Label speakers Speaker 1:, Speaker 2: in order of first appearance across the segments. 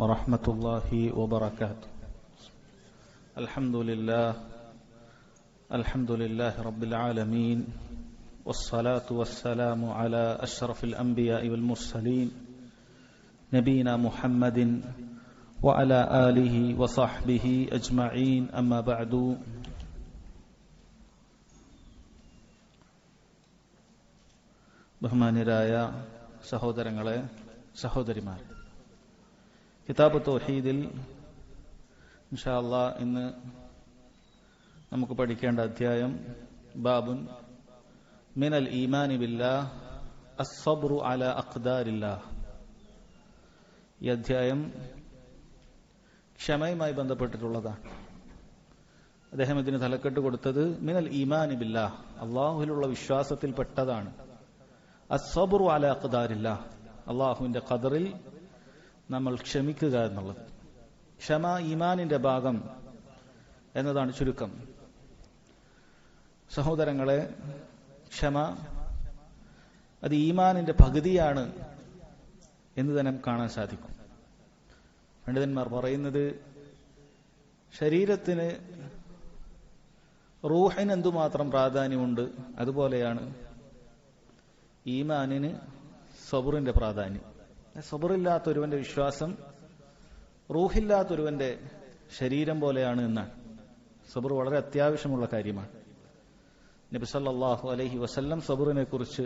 Speaker 1: ورحمة الله وبركاته. الحمد لله رب العالمين، والصلاة والسلام على أشرف الأنبياء والمرسلين نبينا محمد وعلى آله وصحبه أجمعين. أما بعد. ബഹുമാന്യരായ സഹോദരങ്ങളെ, സഹോദരിമാരെ, കിതാബ് തൗഹീദിൽ ഇൻഷാ അല്ലാഹ് ഇന്ന് നമുക്ക് പഠിക്കേണ്ട അധ്യായം ബാബുൻ മിനൽ ഈമാനി ബില്ലാഹ് അസ്സബ്റു അലാ അഖ്ദാരില്ലാഹ്. ഈ അധ്യായം ക്ഷമയുമായി ബന്ധപ്പെട്ടിട്ടുള്ളതാണ്. അദ്ദേഹം ഇതിന് തലക്കെട്ട് കൊടുത്തത് മിനൽ ഈമാനി ബില്ലാഹ്, അള്ളാഹുവിലുള്ള വിശ്വാസത്തിൽപ്പെട്ടതാണ്. അസ്സബ്റു അലാ അഖ്ദാരില്ലാഹ്, അള്ളാഹുവിന്റെ ഖദറിൽ നമ്മൾ ക്ഷമിക്കുക എന്നുള്ളത്. ക്ഷമ ഈമാനിന്റെ ഭാഗം എന്നതാണ് ചുരുക്കം. സഹോദരങ്ങളെ, ക്ഷമ അത് ഈമാനിന്റെ പകുതിയാണ് എന്ന് തന്നെ കാണാൻ സാധിക്കും. പണ്ഡിതന്മാർ പറയുന്നത്, ശരീരത്തിന് റൂഹിന് എന്തുമാത്രം പ്രാധാന്യമുണ്ട്, അതുപോലെയാണ് ഈമാനിന് സബറിന്റെ പ്രാധാന്യം. സബറില്ലാത്തൊരുവന്റെ വിശ്വാസം റൂഹില്ലാത്തൊരുവന്റെ ശരീരം പോലെയാണ് എന്നാണ്. സബർ വളരെ അത്യാവശ്യമുള്ള കാര്യമാണ്. നബി സല്ലല്ലാഹു അലൈഹി വസല്ലം സബറിനെ കുറിച്ച്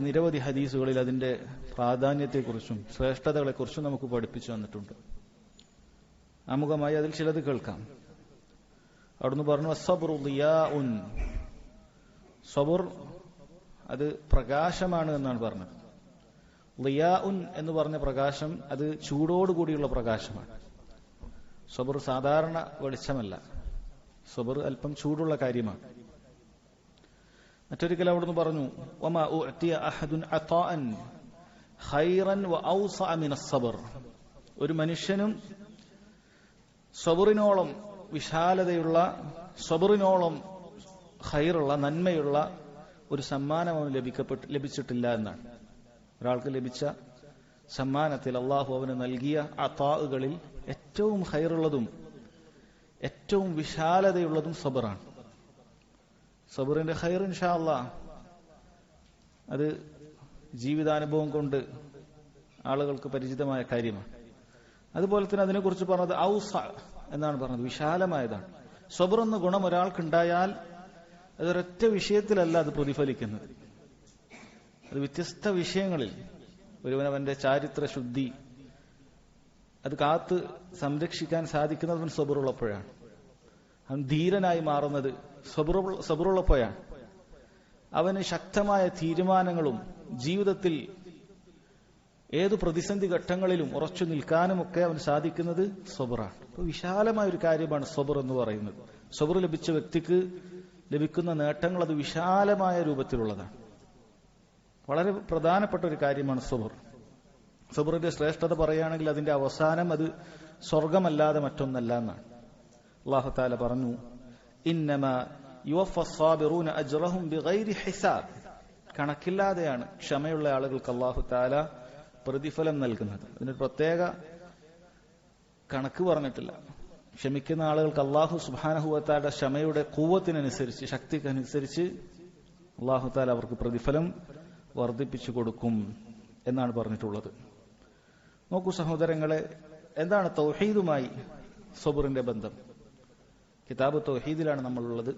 Speaker 1: നിരവധി ഹദീസുകളിൽ അതിന്റെ പ്രാധാന്യത്തെക്കുറിച്ചും ശ്രേഷ്ഠതകളെക്കുറിച്ചും നമുക്ക് പഠിപ്പിച്ചു വന്നിട്ടുണ്ട്. ആമുഖമായി അതിൽ ചിലത് കേൾക്കാം. അവിടുന്ന് പറഞ്ഞു, അസ്സബ്റു ദിയാഉൻ, സബർ അത് പ്രകാശമാണ് എന്നാണ് പറഞ്ഞത്. ളിയാഉൻ എന്ന് പറഞ്ഞ പ്രകാശം അത് ചൂടോടുകൂടിയുള്ള പ്രകാശമാണ്. സബർ സാധാരണ വെളിച്ചമല്ല, സബർ അല്പം ചൂടുള്ള കാര്യമാണ്. മറ്റൊരിക്കൽ അവിടുന്ന് പറഞ്ഞു, വമാ ഉഅ്തിയ അഹദുൻ അതാഅൻ ഖൈറൻ വഔസഅ മിനസ് സബർ, ഒരു മനുഷ്യനും സബറിനോളം വിശാലതയുള്ള, സബറിനോളം ഖൈറുള്ള, നന്മയുള്ള ഒരു സമ്മാനം അവന് ലഭിച്ചിട്ടില്ല എന്നാണ്. ഒരാൾക്ക് ലഭിച്ച സമ്മാനത്തിൽ അള്ളാഹു അവന് നൽകിയ അതാഉകളിൽ ഏറ്റവും ഖൈറുള്ളതും ഏറ്റവും വിശാലതയുള്ളതും സബറാണ്. സബറിന്റെ ഖൈർ ഇൻഷാ അല്ലാഹ് അത് ജീവിതാനുഭവം കൊണ്ട് ആളുകൾക്ക് പരിചിതമായ കാര്യമാണ്. അതുപോലെ തന്നെ അതിനെക്കുറിച്ച് പറഞ്ഞത് ഔസ എന്നാണ് പറഞ്ഞത്, വിശാലമായതാണ്. സബർ എന്ന ഗുണം ഒരാൾക്കുണ്ടായാൽ അതൊരൊറ്റ വിഷയത്തിലല്ല അത് പ്രതിഫലിക്കുന്നത്. അത് വ്യത്യസ്ത വിഷയങ്ങളിൽ ഒരുവനവന്റെ ചാരിത്ര ശുദ്ധി അത് കാത്ത് സംരക്ഷിക്കാൻ സാധിക്കുന്നത് അവൻ സബറുള്ളപ്പോഴാണ്. അവൻ ധീരനായി മാറുന്നത് സബറുള്ളപ്പോഴാണ്. അവന് ശക്തമായ തീരുമാനങ്ങളും ജീവിതത്തിൽ ഏതു പ്രതിസന്ധി ഘട്ടങ്ങളിലും ഉറച്ചു നിൽക്കാനുമൊക്കെ അവന് സാധിക്കുന്നത് സബറാണ്. അപ്പൊ വിശാലമായ ഒരു കാര്യമാണ് സബർ എന്ന് പറയുന്നത്. സബർ ലഭിച്ച വ്യക്തിക്ക് ലഭിക്കുന്ന നേട്ടങ്ങൾ അത് വിശാലമായ രൂപത്തിലുള്ളതാണ്. വളരെ പ്രധാനപ്പെട്ട ഒരു കാര്യമാണ് സബർ. സബറിന്റെ ശ്രേഷ്ഠത പറയുകയാണെങ്കിൽ അതിന്റെ അവസാനം അത് സ്വർഗമല്ലാതെ മറ്റൊന്നല്ല എന്നാണ്. അല്ലാഹു തആല പറഞ്ഞു, ഇന്നമാ യുവഫസ് സാബിറൂന അജ്റഹും ബിഗൈരി ഹിസാബ്, കണക്കില്ലാതെയാണ് ക്ഷമയുള്ള ആളുകൾക്ക് അല്ലാഹു തആല പ്രതിഫലം നൽകുന്നത്. അതിനൊരു പ്രത്യേക കണക്ക് പറഞ്ഞിട്ടില്ല. ക്ഷമിക്കുന്ന ആളുകൾക്ക് അല്ലാഹു സുബ്ഹാനഹു വ തആല ക്ഷമയുടെ ഖുവ്വത്തിനനുസരിച്ച്, ശക്തിക്കനുസരിച്ച് അല്ലാഹു തആല അവർക്ക് പ്രതിഫലം വർദ്ധിപ്പിച്ചു കൊടുക്കും എന്നാണ് പറഞ്ഞിട്ടുള്ളത്. നോക്കൂ സഹോദരങ്ങളെ, എന്താണ് തൗഹീദുമായി സബറിന്റെ ബന്ധം? കിതാബ് തൗഹീദിലാണ് നമ്മളുള്ളത്.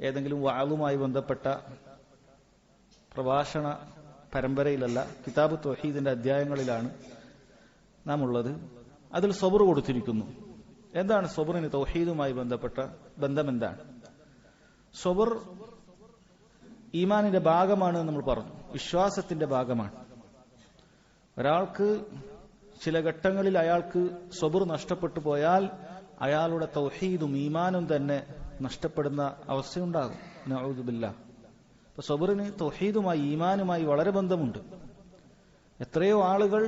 Speaker 1: ഏതെങ്കിലും വഅളുമായി ബന്ധപ്പെട്ട പ്രഭാഷണ പരമ്പരയിലല്ല, കിതാബ് തൗഹീദിന്റെ അധ്യായങ്ങളിലാണ് നാം ഉള്ളത്. അതിൽ സബർ കൊടുത്തിരിക്കുന്നു. എന്താണ് സബറിന് തൗഹീദുമായി ബന്ധപ്പെട്ട ബന്ധം? എന്താണ് സബർ? ഈമാനിന്റെ ഭാഗമാണ് നമ്മൾ പറഞ്ഞു, വിശ്വാസത്തിന്റെ ഭാഗമാണ്. ഒരാൾക്ക് ചില ഘട്ടങ്ങളിൽ അയാൾക്ക് സബർ നഷ്ടപ്പെട്ടു പോയാൽ അയാളുടെ തൗഹീദും ഈമാനും തന്നെ നഷ്ടപ്പെടുന്ന അവസ്ഥയുണ്ടാകും. നഊദു ബില്ലാഹ്. അപ്പൊ സബറിന് തൗഹീദുമായി ഈമാനുമായി വളരെ ബന്ധമുണ്ട്. എത്രയോ ആളുകൾ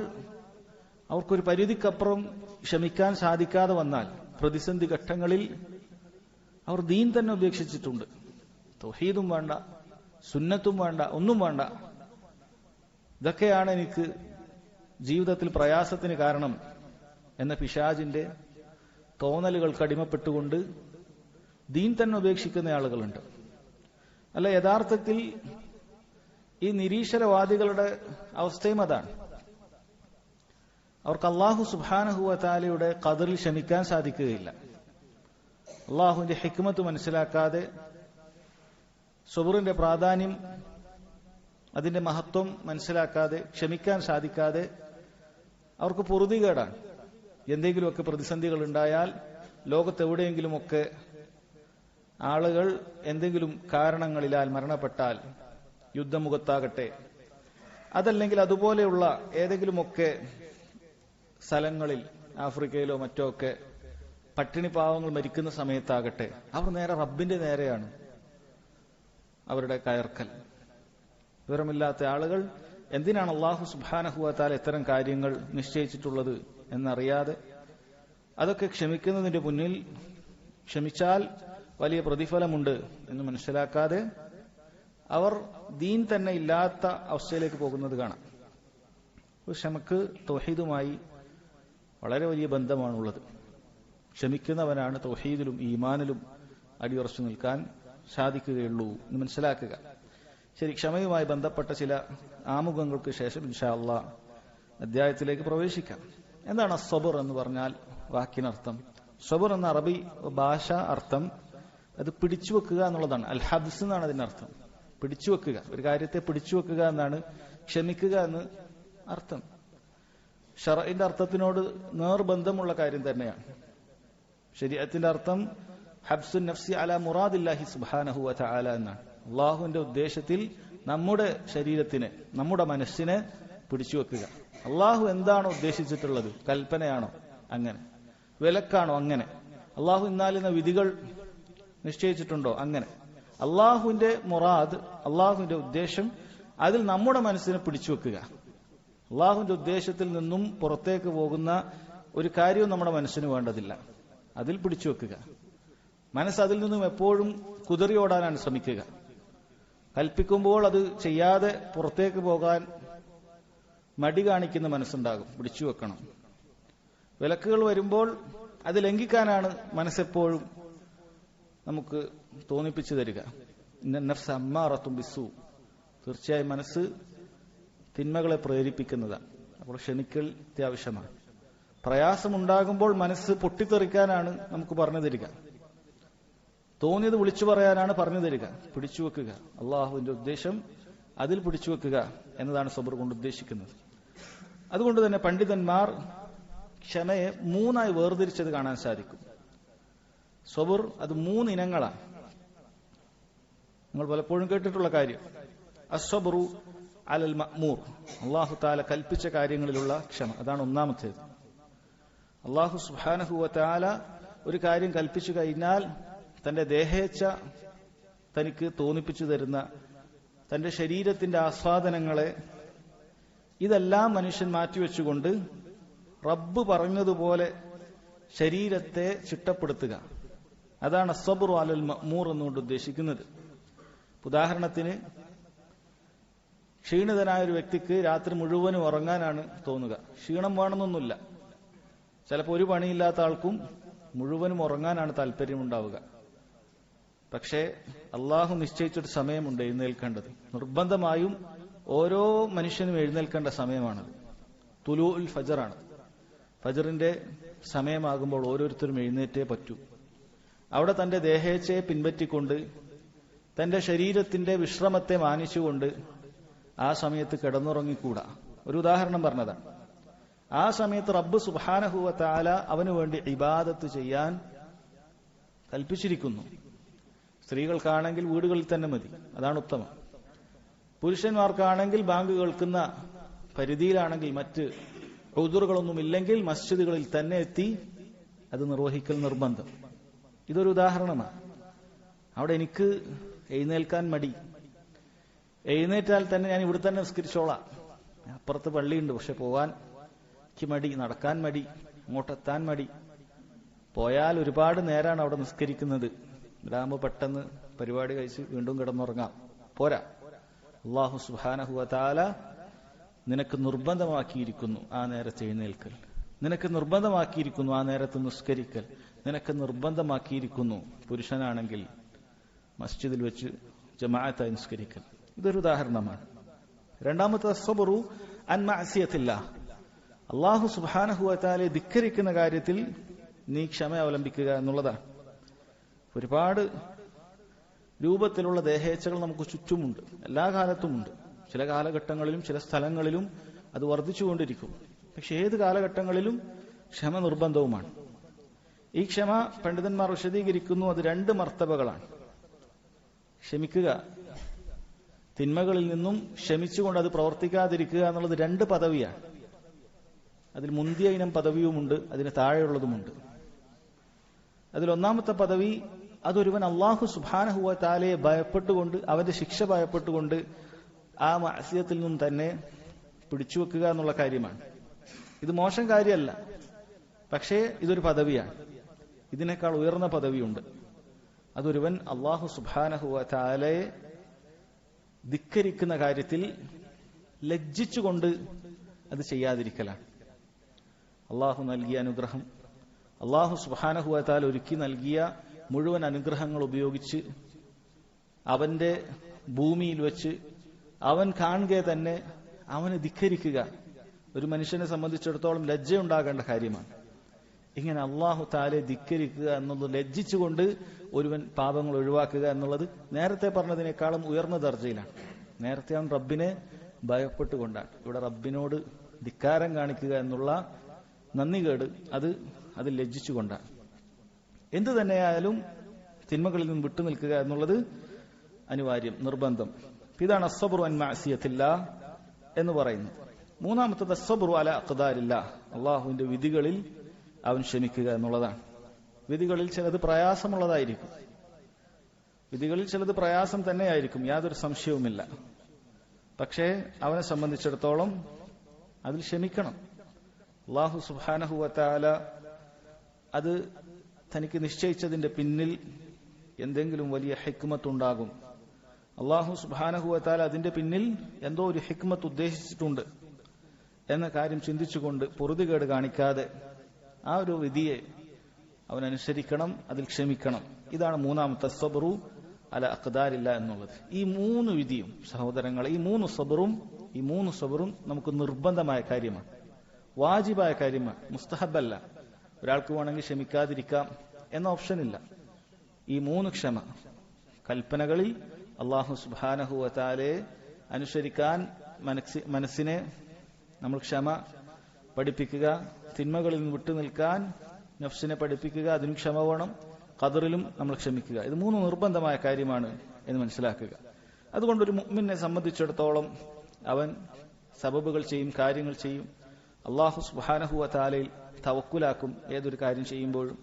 Speaker 1: അവർക്കൊരു പരിധിക്കപ്പുറം ക്ഷമിക്കാൻ സാധിക്കാതെ വന്നാൽ പ്രതിസന്ധി ഘട്ടങ്ങളിൽ അവർ ദീൻ തന്നെ ഉപേക്ഷിച്ചിട്ടുണ്ട്. തൗഹീദും വേണ്ട, സുന്നത്തും വേണ്ട, ഒന്നും വേണ്ട, ഇതൊക്കെയാണ് എനിക്ക് ജീവിതത്തിൽ പ്രയാസത്തിന് കാരണം എന്ന പിശാചിന്റെ തോന്നലുകൾക്ക് അടിമപ്പെട്ടുകൊണ്ട് ദീൻ തന്നെ ഉപേക്ഷിക്കുന്ന ആളുകളുണ്ട്. അല്ല, യഥാർത്ഥത്തിൽ ഈ നിരീശ്വരവാദികളുടെ അവസ്ഥയും അതാണ്. അവർക്ക് അല്ലാഹു സുബ്ഹാനഹു വ തആലയുടെ ഖദറിൽ ക്ഷമിക്കാൻ സാധിക്കുകയില്ല. അല്ലാഹുവിന്റെ ഹിക്മത്ത് മനസ്സിലാക്കാതെ, സബറിന്റെ പ്രാധാന്യം, അതിന്റെ മഹത്വം മനസ്സിലാക്കാതെ, ക്ഷമിക്കാൻ സാധിക്കാതെ അവർക്ക് പൊറുതികേടാണ്. എന്തെങ്കിലുമൊക്കെ പ്രതിസന്ധികൾ ഉണ്ടായാൽ, ലോകത്തെവിടെയെങ്കിലുമൊക്കെ ആളുകൾ എന്തെങ്കിലും കാരണങ്ങളിലാൽ മരണപ്പെട്ടാൽ, യുദ്ധമുഖത്താകട്ടെ, അതല്ലെങ്കിൽ അതുപോലെയുള്ള ഏതെങ്കിലുമൊക്കെ സ്ഥലങ്ങളിൽ, ആഫ്രിക്കയിലോ മറ്റോ ഒക്കെ പട്ടിണി പാവങ്ങൾ മരിക്കുന്ന സമയത്താകട്ടെ, അവർ നേരെ റബ്ബിന്റെ നേരെയാണ് അവരുടെ കയർക്കൽ. വിവരമില്ലാത്ത ആളുകൾ എന്തിനാണ് അല്ലാഹു സുബ്ഹാനഹു വ തആല ഇത്തരം കാര്യങ്ങൾ നിശ്ചയിച്ചിട്ടുള്ളത് എന്നറിയാതെ, അതൊക്കെ ക്ഷമിക്കുന്നതിന്റെ മുന്നിൽ ക്ഷമിച്ചാൽ വലിയ പ്രതിഫലമുണ്ട് എന്ന് മനസ്സിലാക്കാതെ അവർ ദീൻ തന്നെ ഇല്ലാത്ത അവസ്ഥയിലേക്ക് പോകുന്നത് കാണാം. ക്ഷമക്ക് തൗഹീദുമായി വളരെ വലിയ ബന്ധമാണുള്ളത്. ക്ഷമിക്കുന്നവനാണ് തൗഹീദിലും ഈമാനിലും അടിയുറച്ചു നിൽക്കാൻ സാധിക്കുകയുള്ളൂ എന്ന് മനസ്സിലാക്കുക. ശരി, ക്ഷമയുമായി ബന്ധപ്പെട്ട ചില ആമുഖങ്ങൾക്ക് ശേഷം ഇൻഷാ അല്ലാഹ് അധ്യായത്തിലേക്ക് പ്രവേശിക്കാം. എന്താണ് അസ്സബർ എന്ന് പറഞ്ഞാൽ വാക്കിനർത്ഥം? സബർ എന്ന അറബി ഭാഷ അർത്ഥം അത് പിടിച്ചു വെക്കുക എന്നുള്ളതാണ്. അൽ ഹബ്സ് എന്നാണ് അതിന്റെ അർത്ഥം. പിടിച്ചു വെക്കുക, ഒരു കാര്യത്തെ പിടിച്ചു വെക്കുക എന്നാണ് ക്ഷമിക്കുക എന്ന് അർത്ഥം. ശർഇന്റെ അർത്ഥത്തിനോട് നേർബന്ധമുള്ള കാര്യം തന്നെയാണ്. ശരീഅത്തിന്റെ അർത്ഥം ഹബ്സുൻ നഫ്സി അലാ മുറാദില്ലാഹി സുബ്ഹാനഹു വ തആല എന്നാണ്. അല്ലാഹുവിന്റെ ഉദ്ദേശത്തിൽ നമ്മുടെ ശരീരത്തിനെ, നമ്മുടെ മനസ്സിനെ പിടിച്ചു വെക്കുക. അല്ലാഹു എന്താണോ ഉദ്ദേശിച്ചിട്ടുള്ളത്, കൽപ്പനയാണോ അങ്ങനെ, വിലക്കാണോ അങ്ങനെ, അല്ലാഹു ഇന്നാലിന്ന വിധികൾ നിശ്ചയിച്ചിട്ടുണ്ടോ അങ്ങനെ, അല്ലാഹുവിന്റെ മുറാദ്, അല്ലാഹുവിന്റെ ഉദ്ദേശം, അതിൽ നമ്മുടെ മനസ്സിനെ പിടിച്ചു വെക്കുക. അല്ലാഹുവിന്റെ ഉദ്ദേശത്തിൽ നിന്നും പുറത്തേക്ക് പോകുന്ന ഒരു കാര്യവും നമ്മുടെ മനസ്സിന് വേണ്ടതില്ല. അതിൽ പിടിച്ചു വെക്കുക. മനസ്സ് അതിൽ നിന്നും എപ്പോഴും കുതറിയോടാനാണ് ശ്രമിക്കുക. കൽപ്പിക്കുമ്പോൾ അത് ചെയ്യാതെ പുറത്തേക്ക് പോകാൻ മടി കാണിക്കുന്ന മനസ്സുണ്ടാകും. പിടിച്ചു വെക്കണം. വിലക്കുകൾ വരുമ്പോൾ അത് ലംഘിക്കാനാണ് മനസ്സെപ്പോഴും നമുക്ക് തോന്നിപ്പിച്ചു തരിക. നഫ്സ് അമ്മാറത്തും ബിസ്സൂ, തീർച്ചയായും മനസ്സ് തിന്മകളെ പ്രേരിപ്പിക്കുന്നതാണ്. അപ്പോൾ ക്ഷമിക്കൽ അത്യാവശ്യമാണ്. പ്രയാസമുണ്ടാകുമ്പോൾ മനസ്സ് പൊട്ടിത്തെറിക്കാനാണ് നമുക്ക് പറഞ്ഞു തരിക. തോന്നിയത് വിളിച്ചു പറയാനാണ് പറഞ്ഞു തരിക. പിടിച്ചു വെക്കുക, അള്ളാഹുവിന്റെ ഉദ്ദേശം അതിൽ പിടിച്ചു വെക്കുക എന്നതാണ് സബർ കൊണ്ട് ഉദ്ദേശിക്കുന്നത്. അതുകൊണ്ട് തന്നെ പണ്ഡിതന്മാർ ക്ഷമയെ മൂന്നായി വേർതിരിച്ചത് കാണാൻ സാധിക്കും. സബർ അത് 3 ഇനങ്ങളാണ്. നിങ്ങൾ പലപ്പോഴും കേട്ടിട്ടുള്ള കാര്യം. അസ്സബ്റു അലൽ മഅ്മൂർ, അല്ലാഹു തആല കൽപ്പിച്ച കാര്യങ്ങളിലുള്ള ക്ഷമ, അതാണ് ഒന്നാമത്തേത്. അല്ലാഹു സുബ്ഹാനഹു വ തആല ഒരു കാര്യം കൽപ്പിച്ചു കഴിഞ്ഞാൽ തന്റെ ദേഹേച്ഛ തനിക്ക് തോന്നിപ്പിച്ചു തരുന്ന തന്റെ ശരീരത്തിന്റെ ആസ്വാദനങ്ങളെ ഇതെല്ലാം മനുഷ്യൻ മാറ്റിവെച്ചുകൊണ്ട് റബ്ബ് പറഞ്ഞതുപോലെ ശരീരത്തെ ചിട്ടപ്പെടുത്തുക, അതാണ് അസ്സബ്റു അലൽ മഅ്മൂർ എന്നുകൊണ്ട് ഉദ്ദേശിക്കുന്നത്. ഉദാഹരണത്തിന്, ക്ഷീണിതനായ ഒരു വ്യക്തിക്ക് രാത്രി മുഴുവനും ഉറങ്ങാനാണ് തോന്നുക. ക്ഷീണം വേണമെന്നൊന്നുമില്ല. ചിലപ്പോൾ ഒരു പണിയില്ലാത്ത ആൾക്കും മുഴുവനും ഉറങ്ങാനാണ് താല്പര്യമുണ്ടാവുക. പക്ഷേ അള്ളാഹു നിശ്ചയിച്ചൊരു സമയമുണ്ട് എഴുന്നേൽക്കേണ്ടത്. നിർബന്ധമായും ഓരോ മനുഷ്യനും എഴുന്നേൽക്കേണ്ട സമയമാണത്. തുലൂഉൽ ഫജറാണ്. ഫജറിന്റെ സമയമാകുമ്പോൾ ഓരോരുത്തരും എഴുന്നേറ്റേ പറ്റൂ. അവിടെ തന്റെ ദേഹേച്ഛയെ പിൻപറ്റിക്കൊണ്ട് തന്റെ ശരീരത്തിന്റെ വിശ്രമത്തെ മാനിച്ചുകൊണ്ട് ആ സമയത്ത് കിടന്നുറങ്ങിക്കൂടാ. ഒരു ഉദാഹരണം പറഞ്ഞതാണ്. ആ സമയത്ത് റബ്ബ് സുബ്ഹാനഹു വ തആല അവനു വേണ്ടി ഇബാദത്ത് ചെയ്യാൻ കൽപ്പിച്ചിരിക്കുന്നു. സ്ത്രീകൾക്കാണെങ്കിൽ വീടുകളിൽ തന്നെ മതി, അതാണ് ഉത്തമം. പുരുഷന്മാർക്കാണെങ്കിൽ ബാങ്ക് കേൾക്കുന്ന പരിധിയിലാണെങ്കിൽ, മറ്റ് ഉദുറുകളൊന്നും ഇല്ലെങ്കിൽ മസ്ജിദുകളിൽ തന്നെ എത്തി അത് നിർവഹിക്കൽ നിർബന്ധം. ഇതൊരു ഉദാഹരണമാണ്. അവിടെ എനിക്ക് എഴുന്നേൽക്കാൻ മടി, എഴുന്നേറ്റാൽ തന്നെ ഞാൻ ഇവിടെ തന്നെ നിസ്കരിച്ചോളാം, അപ്പുറത്ത് പള്ളിയുണ്ട് പക്ഷെ പോകാൻ എനിക്ക് മടി, നടക്കാൻ മടി, അങ്ങോട്ടെത്താൻ മടി, പോയാൽ ഒരുപാട് നേരാണ് അവിടെ നിസ്കരിക്കുന്നത്, ഇതാകുമ്പോൾ പെട്ടെന്ന് പരിപാടി കഴിച്ച് വീണ്ടും കിടന്നുറങ്ങാം, പോരാ. അല്ലാഹു സുബ്ഹാനഹു വ തആല നിനക്ക് നിർബന്ധമാക്കിയിരിക്കുന്നു ആ നേരത്തെ എഴുന്നേൽക്കൽ, നിനക്ക് നിർബന്ധമാക്കിയിരിക്കുന്നു ആ നേരത്ത് നിസ്കരിക്കൽ, നിനക്ക് നിർബന്ധമാക്കിയിരിക്കുന്നു പുരുഷനാണെങ്കിൽ മസ്ജിദിൽ വെച്ച് ജമാഅത്തായി നിസ്കരിക്കൽ. ഇതൊരു ഉദാഹരണമാണ്. രണ്ടാമത്തെ സബ്റു അൻ മഅസിയത്തില്ലാഹ്, അല്ലാഹു സുബ്ഹാനഹു വ തആലയെ ധിക്കരിക്കുന്ന കാര്യത്തിൽ നീ ക്ഷമ അവലംബിക്കുക എന്നുള്ളതാണ്. ഒരുപാട് രൂപത്തിലുള്ള ദേഹേച്ഛകൾ നമുക്ക് ചുറ്റുമുണ്ട്, എല്ലാ കാലത്തുമുണ്ട്. ചില കാലഘട്ടങ്ങളിലും ചില സ്ഥലങ്ങളിലും അത് വർദ്ധിച്ചുകൊണ്ടിരിക്കും. പക്ഷെ ഏത് കാലഘട്ടങ്ങളിലും ക്ഷമ നിർബന്ധവുമാണ്. ഈ ക്ഷമ പണ്ഡിതന്മാർ വിശദീകരിക്കുന്നു, അത് 2 മർത്തബകളാണ്. ക്ഷമിക്കുക, തിന്മകളിൽ നിന്നും ക്ഷമിച്ചുകൊണ്ട് അത് പ്രവർത്തിക്കാതിരിക്കുക എന്നുള്ളത് 2 പദവിയാണ്. അതിൽ മുന്തിയ ഇനം പദവിയുമുണ്ട്, അതിന് താഴെയുള്ളതുമുണ്ട്. അതിൽ ഒന്നാമത്തെ പദവി, അതൊരുവൻ അല്ലാഹു സുബ്ഹാനഹു വ തആലയെ ഭയപ്പെട്ടുകൊണ്ട്, അവന്റെ ശിക്ഷ ഭയപ്പെട്ടുകൊണ്ട് ആ മഅസിയത്തിൽ നിന്നും തന്നെ പിടിച്ചുവെക്കുക എന്നുള്ള കാര്യമാണ്. ഇത് മോശം കാര്യമല്ല, പക്ഷേ ഇതൊരു പദവിയാണ്. ഇതിനേക്കാൾ ഉയർന്ന പദവിയുണ്ട്. അതൊരുവൻ അല്ലാഹു സുബ്ഹാനഹു വ തആലയെ ധിക്കരിക്കുന്ന കാര്യത്തിൽ ലജ്ജിച്ചുകൊണ്ട് അത് ചെയ്യാതിരിക്കലാണ്. അല്ലാഹു നൽകിയ അനുഗ്രഹം, അല്ലാഹു സുബ്ഹാനഹു വ തആല ഒരുക്കി നൽകിയ മുഴുവൻ അനുഗ്രഹങ്ങൾ ഉപയോഗിച്ച് അവന്റെ ഭൂമിയിൽ വെച്ച് അവൻ കാണുക തന്നെ അവനെ ധിക്കരിക്കുക ഒരു മനുഷ്യനെ സംബന്ധിച്ചിടത്തോളം ലജ്ജയുണ്ടാകേണ്ട കാര്യമാണ്. ഇങ്ങനെ അല്ലാഹു തആലയെ ധിക്കരിക്കുക എന്നുള്ളത് ലജ്ജിച്ചുകൊണ്ട് ഒരുവൻ പാപങ്ങൾ ഒഴിവാക്കുക എന്നുള്ളത് നേരത്തെ പറഞ്ഞതിനേക്കാളും ഉയർന്ന ദർജയിലാണ്. നേരത്തെ അവൻ റബ്ബിനെ ഭയപ്പെട്ടുകൊണ്ടാണ്. ഇവിടെ റബ്ബിനോട് ധിക്കാരം കാണിക്കുക എന്നുള്ള നന്ദികേട് അത് ലജ്ജിച്ചുകൊണ്ടാണ്. എന്തു തന്നെയായാലും തിന്മകളിൽ നിന്ന് വിട്ടുനിൽക്കുക എന്നുള്ളത് അനിവാര്യം, നിർബന്ധം. ഇതാണ് അസ്സബ്റു അൻ മഅസിയത്തില്ലാഹ് എന്ന് പറയുന്നത്. മൂന്നാമത്തത് അസ്സബ്റു അലാ അഖ്ദാരില്ലാഹ്, അല്ലാഹുവിന്റെ വിധികളിൽ അവൻ ക്ഷമിക്കുക എന്നുള്ളതാണ്. വിധികളിൽ ചിലത് പ്രയാസമുള്ളതായിരിക്കും, വിധികളിൽ ചിലത് പ്രയാസം തന്നെയായിരിക്കും, യാതൊരു സംശയവുമില്ല. പക്ഷേ അവനെ സംബന്ധിച്ചിടത്തോളം അതിൽ ക്ഷമിക്കണം. അല്ലാഹു സുബ്ഹാനഹു വ തആല അത് തനിക്ക് നിശ്ചയിച്ചതിന്റെ പിന്നിൽ എന്തെങ്കിലും വലിയ ഹിക്മത്ത് ഉണ്ടാകും. അല്ലാഹു സുബ്ഹാനഹു വ തആല അതിന്റെ പിന്നിൽ എന്തോ ഒരു ഹിക്മത്ത് ഉദ്ദേശിച്ചിട്ടുണ്ട് എന്ന കാര്യം ചിന്തിച്ചുകൊണ്ട് പൊറുതികേട് കാണിക്കാതെ ആ ഒരു വിധിയെ അവൻ അനുസരിക്കണം, അതിൽ ക്ഷമിക്കണം. ഇതാണ് മൂന്നാമത്തെ സബ്റു അല അഖ്ദാരില്ല എന്നുള്ളത്. ഈ 3 വിധിയും സഹോദരങ്ങളെ, ഈ 3 സബ്റും നമുക്ക് നിർബന്ധമായ കാര്യമാണ്, വാജിബായ കാര്യമാണ്, മുസ്തഹബല്ല. ഒരാൾക്ക് വേണമെങ്കിൽ ക്ഷമിക്കാതിരിക്കാം എന്ന ഓപ്ഷനില്ല. ഈ 3 ക്ഷമ, കൽപ്പനകളിൽ അല്ലാഹു സുബ്ഹാനഹു വ തആലയെ അനുസരിക്കാൻ മനസ്സിനെ നമ്മൾ ക്ഷമ പഠിപ്പിക്കുക, തിന്മകളിൽ നിന്ന് വിട്ടുനിൽക്കാൻ നഫ്സിനെ പഠിപ്പിക്കുക, അതിനും ക്ഷമ വേണം. ഖദറിലും നമ്മൾ ക്ഷമിക്കുക. ഇത് 3 നിർബന്ധമായ കാര്യമാണ് എന്ന് മനസ്സിലാക്കുക. അതുകൊണ്ട് ഒരു മുഅ്മിനെ സംബന്ധിച്ചിടത്തോളം അവൻ സബബുകൾ ചെയ്യും, കാര്യങ്ങൾ ചെയ്യും. അല്ലാഹു സുബ്ഹാനഹു വ തആലയിൽ തവക്കുലാക്കും. ഏതൊരു കാര്യം ചെയ്യുമ്പോഴും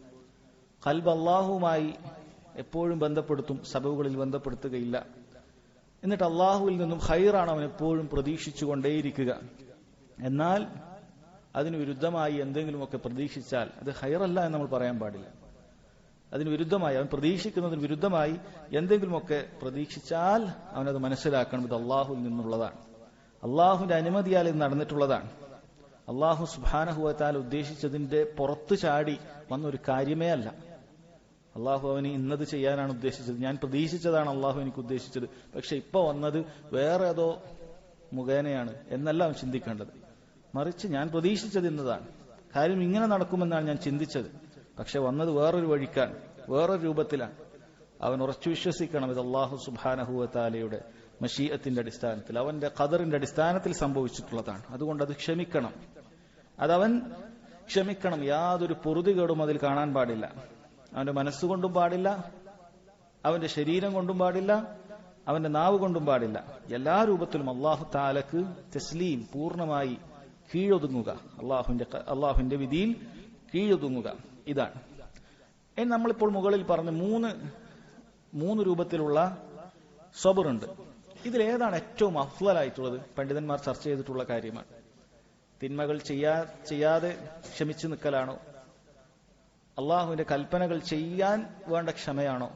Speaker 1: ഖൽബ് അല്ലാഹുവുമായി എപ്പോഴും ബന്ധപ്പെടുത്തും, സബബുകളിൽ ബന്ധപ്പെടുത്തുകയില്ല. എന്നിട്ട് അല്ലാഹുവിൽ നിന്നും ഖൈറാണ് അവൻ എപ്പോഴും പ്രതീക്ഷിച്ചുകൊണ്ടേയിരിക്കുക. എന്നാൽ അതിന് വിരുദ്ധമായി എന്തെങ്കിലുമൊക്കെ പ്രതീക്ഷിച്ചാൽ അത് ഖൈറല്ല എന്ന് നമ്മൾ പറയാൻ പാടില്ല. അതിന് വിരുദ്ധമായി, അവൻ പ്രതീക്ഷിക്കുന്നതിന് വിരുദ്ധമായി എന്തെങ്കിലുമൊക്കെ പ്രതീക്ഷിച്ചാൽ അവനത് മനസ്സിലാക്കണം, ഇത് അല്ലാഹുവിൽ നിന്നുള്ളതാണ്, അല്ലാഹുവിന്റെ അനുമതിയാൽ ഇത് നടന്നിട്ടുള്ളതാണ്. അല്ലാഹു സുബ്ഹാനഹു വ തആല ഉദ്ദേശിച്ചതിന്റെ പുറത്തു ചാടി വന്നൊരു കാര്യമേ അല്ല. അല്ലാഹു അവന് ഇന്നത് ചെയ്യാനാണ് ഉദ്ദേശിച്ചത്, ഞാൻ പ്രതീക്ഷിച്ചതാണ് അല്ലാഹു എനിക്ക് ഉദ്ദേശിച്ചത്, പക്ഷെ ഇപ്പൊ വന്നത് വേറെ ഏതോ മുഖേനയാണ് എന്നല്ല അവൻ ചിന്തിക്കേണ്ടത്. മറിച്ച് ഞാൻ പ്രതീക്ഷിച്ചത് ഇന്നതാണ്, കാര്യം ഇങ്ങനെ നടക്കുമെന്നാണ് ഞാൻ ചിന്തിച്ചത്, പക്ഷെ വന്നത് വേറൊരു വഴിക്കാണ്, വേറൊരു രൂപത്തിലാണ്. അവൻ ഉറച്ചു വിശ്വസിക്കണം ഇത് അല്ലാഹു സുബ്ഹാനഹു വ തആലയുടെ മശീഅത്തിന്റെ അടിസ്ഥാനത്തിൽ, അവന്റെ ഖദറിന്റെ അടിസ്ഥാനത്തിൽ സംഭവിച്ചിട്ടുള്ളതാണ്. അതുകൊണ്ട് അത് ക്ഷമിക്കണം, അതവൻ ക്ഷമിക്കണം. യാതൊരു പൊറുതികേടും അതിൽ കാണാൻ പാടില്ല. അവന്റെ മനസ്സുകൊണ്ടും പാടില്ല, അവന്റെ ശരീരം കൊണ്ടും പാടില്ല, അവന്റെ നാവ് കൊണ്ടും പാടില്ല. എല്ലാ രൂപത്തിലും അല്ലാഹു തആലക്ക് തസ്ലീം, പൂർണ്ണമായി കീഴൊതുങ്ങുക, അല്ലാഹുവിന്റെ വിധിയിൽ കീഴൊതുങ്ങുക. ഇതാണ് നമ്മളിപ്പോൾ മുകളിൽ പറഞ്ഞ മൂന്ന് രൂപത്തിലുള്ള സബറുണ്ട്. ഇതിലേതാണ് ഏറ്റവും അഫ്ളലായിട്ടുള്ളത്? പണ്ഡിതന്മാർ ചർച്ച ചെയ്തിട്ടുള്ള കാര്യമാണ്. തിന്മകൾ ചെയ്യാതെ ക്ഷമിച്ചു നിൽക്കലാണോ, അള്ളാഹുവിന്റെ കൽപ്പനകൾ ചെയ്യാൻ വേണ്ട ക്ഷമയാണോ,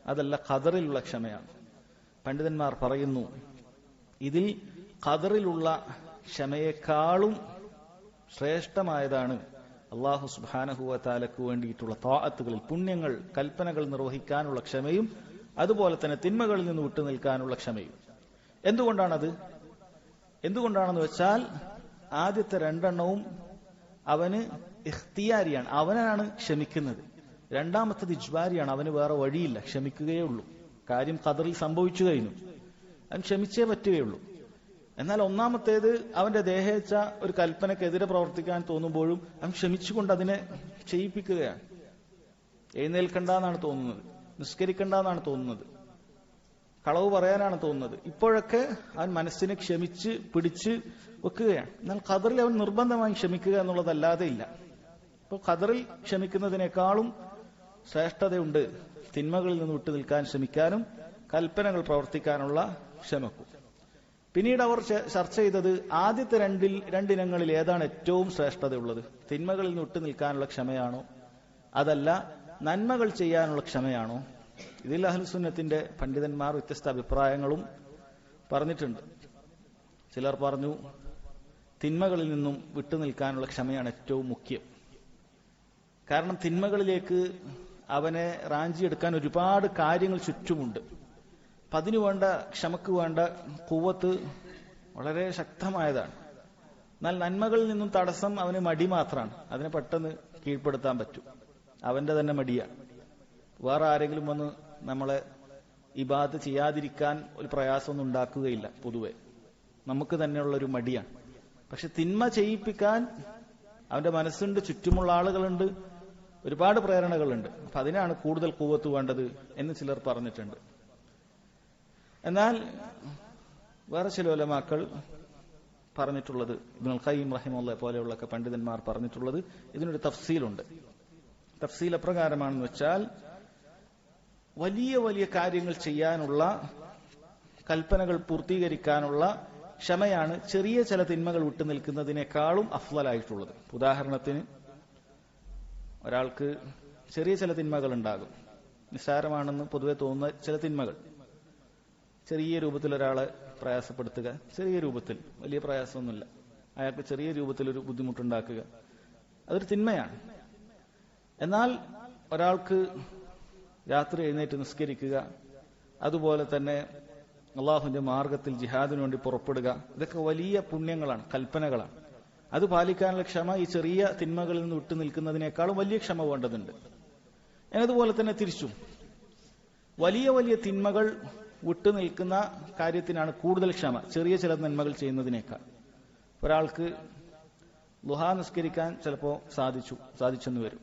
Speaker 1: അതല്ല ഖദറിലുള്ള ക്ഷമയാണോ? പണ്ഡിതന്മാർ പറയുന്നു ഇതിൽ ഖദറിലുള്ള ക്ഷമയെക്കാളും ശ്രേഷ്ഠമായതാണ് അല്ലാഹു സുബ്ഹാനഹു വ തആലക്ക് വേണ്ടിയിട്ടുള്ള ത്വാഅത്തുകളിൽ, പുണ്യങ്ങൾ, കൽപ്പനകൾ നിർവഹിക്കാനുള്ള ക്ഷമയും അതുപോലെ തന്നെ തിന്മകളിൽ നിന്ന് വിട്ടുനിൽക്കാനുള്ള ക്ഷമയും. എന്തുകൊണ്ടാണെന്ന് വെച്ചാൽ ആദ്യത്തെ രണ്ടെണ്ണവും അവന് ഇഖ്തിയാരിയാണ്, അവനാണ് ക്ഷമിക്കുന്നത്. രണ്ടാമത്തത് ഇജ്ബാരിയാണ്, അവന് വേറെ വഴിയില്ല, ക്ഷമിക്കുകയേ ഉള്ളൂ. കാര്യം ഖദറിൽ സംഭവിച്ചു കഴിഞ്ഞു, അവൻ ക്ഷമിച്ചേ പറ്റുകയുള്ളൂ. എന്നാൽ ഒന്നാമത്തേത് അവന്റെ ദേഹേച്ഛ ഒരു കൽപ്പനക്കെതിരെ പ്രവർത്തിക്കാൻ തോന്നുമ്പോഴും അവൻ ക്ഷമിച്ചുകൊണ്ട് അതിനെ ചെയ്യിപ്പിക്കുകയാണ്. എഴുന്നേൽക്കണ്ടെന്നാണ് തോന്നുന്നത്, നിസ്കരിക്കണ്ടെന്നാണ് തോന്നുന്നത്, കളവ് പറയാനാണ് തോന്നുന്നത്. ഇപ്പോഴൊക്കെ അവൻ മനസ്സിനെ ക്ഷമിച്ച് പിടിച്ച് വെക്കുകയാണ്. എന്നാൽ ഖദറിൽ അവൻ നിർബന്ധമായി ക്ഷമിക്കുക എന്നുള്ളതല്ലാതെ ഇല്ല. ഇപ്പോൾ ഖദറിൽ ക്ഷമിക്കുന്നതിനേക്കാളും ശ്രേഷ്ഠതയുണ്ട് തിന്മകളിൽ നിന്ന് വിട്ടു നിൽക്കാൻ ശ്രമിക്കാനും കൽപ്പനകൾ പ്രവർത്തിക്കാനുള്ള ക്ഷമക്കും. പിന്നീട് അവർ ചർച്ച ചെയ്തത് ആദ്യത്തെ രണ്ടിനങ്ങളിൽ ഏതാണ് ഏറ്റവും ശ്രേഷ്ഠതയുള്ളത്? തിന്മകളിൽ നിന്ന് വിട്ടു നിൽക്കാനുള്ള ക്ഷമയാണോ, അതല്ല നന്മകൾ ചെയ്യാനുള്ള ക്ഷമയാണോ? ഇതിൽ അഹ്ലുസുന്നത്തിന്റെ പണ്ഡിതന്മാർ വ്യത്യസ്ത അഭിപ്രായങ്ങളും പറഞ്ഞിട്ടുണ്ട്. ചിലർ പറഞ്ഞു തിന്മകളിൽ നിന്നും വിട്ടുനിൽക്കാനുള്ള ക്ഷമയാണ് ഏറ്റവും മുഖ്യം. കാരണം തിന്മകളിലേക്ക് അവനെ റാഞ്ചിയെടുക്കാൻ ഒരുപാട് കാര്യങ്ങൾ ചുറ്റുമുണ്ട്. അപ്പം അതിനു വേണ്ട ക്ഷമക്ക് വേണ്ട ഖുവ്വത്ത് വളരെ ശക്തമായതാണ്. എന്നാൽ നന്മകളിൽ നിന്നും തടസ്സം അവന് മടി മാത്രമാണ്. അതിനെ പെട്ടെന്ന് കീഴ്പ്പെടുത്താൻ പറ്റും, അവന്റെ തന്നെ മടിയാണ്. വേറെ ആരെങ്കിലും വന്ന് നമ്മളെ ഇബാദത്ത് ചെയ്യാതിരിക്കാൻ ഒരു പ്രയാസമൊന്നും ഉണ്ടാക്കുകയില്ല. പൊതുവെ നമുക്ക് തന്നെയുള്ളൊരു മടിയാണ്. പക്ഷെ തിന്മ ചെയ്യിപ്പിക്കാൻ അവന്റെ മനസ്സുണ്ട്, ചുറ്റുമുള്ള ആളുകളുണ്ട്, ഒരുപാട് പ്രേരണകളുണ്ട്. അപ്പൊ അതിനാണ് കൂടുതൽ ഖുവ്വത്ത് വേണ്ടത് എന്ന് ചിലർ പറഞ്ഞിട്ടുണ്ട്. എന്നാൽ വേറെ ചില ഉലമാക്കൾ പറഞ്ഞിട്ടുള്ളത്, ഇബ്നുൽ ഖയ്യിം റഹിമഹുല്ലാഹ് പോലെയുള്ള പണ്ഡിതന്മാർ പറഞ്ഞിട്ടുള്ളത്, ഇതിനൊരു തഫ്സീലുണ്ട്. തഫ്സീൽ എപ്രകാരമാണെന്ന് വെച്ചാൽ, വലിയ വലിയ കാര്യങ്ങൾ ചെയ്യാനുള്ള, കൽപ്പനകൾ പൂർത്തീകരിക്കാനുള്ള ക്ഷമയാണ് ചെറിയ ചില തിന്മകൾ വിട്ടുനിൽക്കുന്നതിനേക്കാളും അഫ്ളലായിട്ടുള്ളത്. ഉദാഹരണത്തിന്, ഒരാൾക്ക് ചെറിയ ചില തിന്മകൾ ഉണ്ടാകും, നിസ്സാരമാണെന്ന് പൊതുവെ തോന്നുന്ന ചില തിന്മകൾ, ചെറിയ രൂപത്തിൽ ഒരാളെ പ്രയാസപ്പെടുത്തുക, ചെറിയ രൂപത്തിൽ, വലിയ പ്രയാസമൊന്നുമില്ല, അയാൾക്ക് ചെറിയ രൂപത്തിൽ ഒരു ബുദ്ധിമുട്ടുണ്ടാക്കുക, അതൊരു തിന്മയാണ്. എന്നാൽ ഒരാൾക്ക് രാത്രി എഴുന്നേറ്റ് നിസ്കരിക്കുക, അതുപോലെ തന്നെ അള്ളാഹുവിന്റെ മാർഗത്തിൽ ജിഹാദിനു വേണ്ടി പുറപ്പെടുക, ഇതൊക്കെ വലിയ പുണ്യങ്ങളാണ്, കൽപ്പനകളാണ്. അത് പാലിക്കാനുള്ള ക്ഷമ ഈ ചെറിയ തിന്മകളിൽ നിന്ന് വിട്ടു നിൽക്കുന്നതിനേക്കാളും വലിയ ക്ഷമ വേണ്ടതുണ്ട്. എന്നതുപോലെ തന്നെ തിരിച്ചും വലിയ വലിയ തിന്മകൾ വിട്ടുനിൽക്കുന്ന കാര്യത്തിനാണ് കൂടുതൽ ക്ഷമ ചെറിയ ചില നന്മകൾ ചെയ്യുന്നതിനേക്കാൾ. ഒരാൾക്ക് ളുഹാ നിസ്കരിക്കാൻ ചിലപ്പോൾ സാധിച്ചെന്ന് വരും.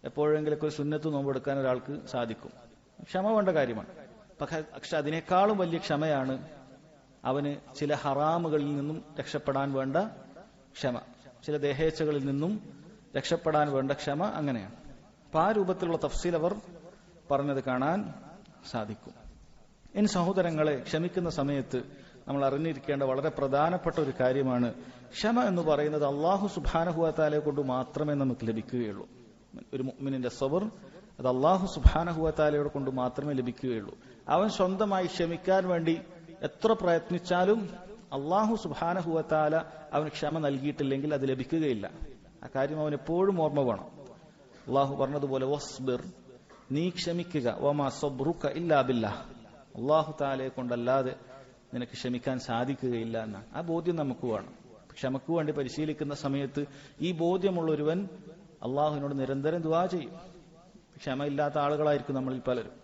Speaker 1: എപ്പോഴെങ്കിലൊക്കെ ഒരു സുന്നത്ത് നോമ്പെടുക്കാൻ ഒരാൾക്ക് സാധിക്കും, ക്ഷമ വേണ്ട കാര്യമാണ്. പക്ഷെ അതിനേക്കാളും വലിയ ക്ഷമയാണ് അവന് ചില ഹറാമുകളിൽ നിന്നും രക്ഷപ്പെടാൻ വേണ്ട ക്ഷമ, ചില ദേഹേച്ഛകളിൽ നിന്നും രക്ഷപ്പെടാൻ വേണ്ട ക്ഷമ. അങ്ങനെയാണ്. അപ്പൊ ആ രൂപത്തിലുള്ള തഫ്സീൽ അവർ പറഞ്ഞത് കാണാൻ സാധിക്കും. ഇനി സഹോദരങ്ങളെ, ക്ഷമിക്കുന്ന സമയത്ത് നമ്മൾ അറിഞ്ഞിരിക്കേണ്ട വളരെ പ്രധാനപ്പെട്ട ഒരു കാര്യമാണ്, ക്ഷമ എന്ന് പറയുന്നത് അല്ലാഹു സുബ്ഹാനഹു വ തആലയെ കൊണ്ട് മാത്രമേ നമുക്ക് ലഭിക്കുകയുള്ളൂ. ഒരു മുഅ്മിനിന്റെ സബർ അത് അല്ലാഹു സുബ്ഹാനഹു വ തആലയെ കൊണ്ട് മാത്രമേ ലഭിക്കുകയുള്ളൂ. അവൻ സ്വന്തമായി ക്ഷമിക്കാൻ വേണ്ടി എത്ര പ്രയത്നിച്ചാലും അല്ലാഹു സുബ്ഹാനഹു വ തആല അവന് ക്ഷമ നൽകിയിട്ടില്ലെങ്കിൽ അത് ലഭിക്കുകയില്ല. ആ കാര്യം അവൻ എപ്പോഴും ഓർമ്മ വേണം. അല്ലാഹു പറഞ്ഞതുപോലെ, വസ്ബിർ, നീ ക്ഷമിക്കുക, വമാ സബ്റുക ഇല്ലാ ബില്ലാഹ്, അല്ലാഹു തആലയെ കൊണ്ടല്ലാതെ നിനക്ക് ക്ഷമിക്കാൻ സാധിക്കുകയില്ല എന്നാണ്. ആ ബോധ്യം നമുക്ക് വേണം. ക്ഷമക്ക് വേണ്ടി പരിശീലിക്കുന്ന സമയത്ത് ഈ ബോധ്യമുള്ള ഒരുവൻ അള്ളാഹുവിനോട് നിരന്തരം ദുആ ചെയ്യും. ക്ഷമയില്ലാത്ത ആളുകളായിരിക്കും നമ്മളിൽ പലരും,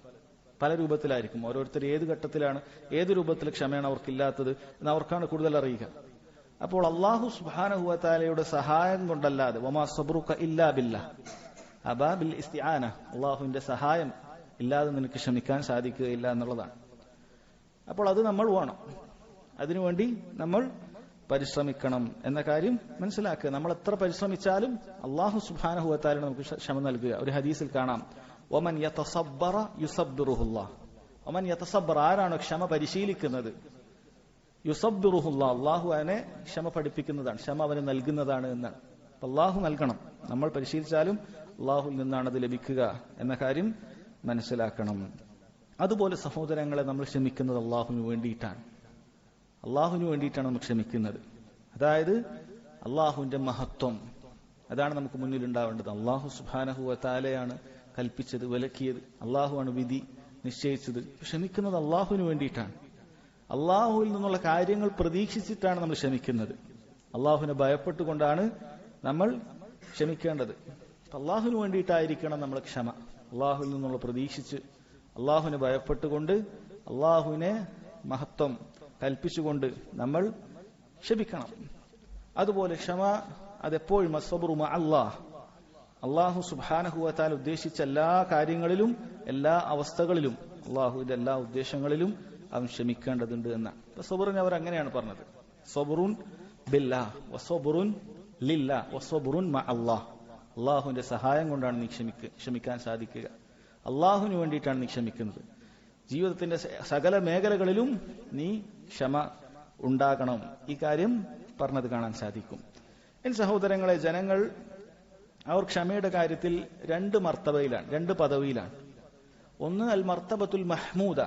Speaker 1: പല രൂപത്തിലായിരിക്കും. ഓരോരുത്തർ ഏത് ഘട്ടത്തിലാണ്, ഏത് രൂപത്തിൽ ക്ഷമയാണ് അവർക്കില്ലാത്തത് എന്ന് അവർക്കാണ് കൂടുതൽ അറിയുക. അപ്പോൾ അല്ലാഹു സുബ്ഹാനഹു വ തആലയുടെ സഹായം കൊണ്ടല്ലാതെ, വമാ സബ്റുക ഇല്ലാ ബില്ലാഹ്, അബാ ബിൽ ഇസ്തിആന, അള്ളാഹുവിന്റെ സഹായം ഇല്ലാതെ നിനക്ക് ക്ഷമിക്കാൻ സാധിക്കുകയില്ല എന്നുള്ളതാണ്. അപ്പോൾ അത് നമ്മൾ വേണം, അതിനുവേണ്ടി നമ്മൾ പരിശ്രമിക്കണം എന്ന കാര്യം മനസ്സിലാക്കുക. നമ്മൾ എത്ര പരിശ്രമിച്ചാലും അല്ലാഹു സുബ്ഹാനഹു വ തആല നമുക്ക് ക്ഷമ നൽകുക. ഒരു ഹദീസിൽ കാണാം, വമൻ യതസബ്ബറ യുസബ്ബിറുഹുല്ലാഹ്, വമൻ യതസബ്ബറ, ആരാണോ ക്ഷമ പരിശീലിക്കുന്നത്, യുസബ്ബിറുഹുല്ലാഹ്, അല്ലാഹു അവനെ ക്ഷമ പഠിപ്പിക്കുന്നതാണ്, ക്ഷമ അവന് നൽകുന്നതാണ് എന്നാണ്. അല്ലാഹു നൽകണം, നമ്മൾ പരിശീലിച്ചാലും അല്ലാഹുവിൽ നിന്നാണ് അത് ലഭിക്കുക എന്ന കാര്യം മനസ്സിലാക്കണം. അതുപോലെ സഹോദരങ്ങളെ, നമ്മൾ ക്ഷമിക്കുന്നത് അല്ലാഹുവിന് വേണ്ടിയിട്ടാണ്. അള്ളാഹുവിന് വേണ്ടിയിട്ടാണ് നമ്മൾ ക്ഷമിക്കുന്നത്. അതായത് അള്ളാഹുവിന്റെ മഹത്വം, അതാണ് നമുക്ക് മുന്നിൽ ഉണ്ടാവേണ്ടത്. അള്ളാഹു സുബ്ഹാനഹു വ തആലയാണ് കൽപ്പിച്ചത്, വിലക്കിയത്, അള്ളാഹുവാണ് വിധി നിശ്ചയിച്ചത്. ക്ഷമിക്കുന്നത് അള്ളാഹുവിന് വേണ്ടിയിട്ടാണ്. അള്ളാഹുവിൽ നിന്നുള്ള കാര്യങ്ങൾ പ്രതീക്ഷിച്ചിട്ടാണ് നമ്മൾ ക്ഷമിക്കുന്നത്. അള്ളാഹുവിനെ ഭയപ്പെട്ടുകൊണ്ടാണ് നമ്മൾ ക്ഷമിക്കേണ്ടത്. അള്ളാഹുവിന് വേണ്ടിയിട്ടായിരിക്കണം നമ്മൾ ക്ഷമ. അള്ളാഹുവിൽ നിന്നുള്ള പ്രതീക്ഷിച്ച് അള്ളാഹുവിനെ ഭയപ്പെട്ടുകൊണ്ട് അള്ളാഹുവിനെ മഹത്വം കൽപ്പിച്ചുകൊണ്ട് നമ്മൾ ക്ഷമിക്കണം. അതുപോലെ ക്ഷമ അതെപ്പോഴും അസ്സബ്റു മഅ അല്ലാഹ്, അള്ളാഹു സുബ്ഹാനഹു വ തആല ഉദ്ദേശിച്ച എല്ലാ കാര്യങ്ങളിലും എല്ലാ അവസ്ഥകളിലും അള്ളാഹുവിന്റെ എല്ലാ ഉദ്ദേശങ്ങളിലും അവൻ ക്ഷമിക്കേണ്ടതുണ്ട് എന്നാണ്. സബറിനെ അവർ അങ്ങനെയാണ് പറഞ്ഞത്, സബറുൻ ബില്ലാഹ് വസബറുൻ ലില്ലാഹ് വസബറുൻ മഅ അല്ലാഹ്. അള്ളാഹുവിന്റെ സഹായം കൊണ്ടാണ് നീ ക്ഷമിക്കാൻ സാധിക്കുക, അള്ളാഹുവിന് വേണ്ടിയിട്ടാണ് നീ ക്ഷമിക്കുന്നത്. ജീവിതത്തിന്റെ സകല മേഖലകളിലും നീ ക്ഷമ ഉണ്ടാകണം. ഈ കാര്യം പറഞ്ഞത് കാണാൻ സാധിക്കും. എൻ സഹോദരങ്ങളെ, ജനങ്ങൾ അവർ ക്ഷമയുടെ കാര്യത്തിൽ രണ്ട് മർത്തബയിലാണ്, രണ്ട് പദവിയിലാണ്. ഒന്ന് അൽ മർത്തബത്തുൽ മഹ്മൂദ,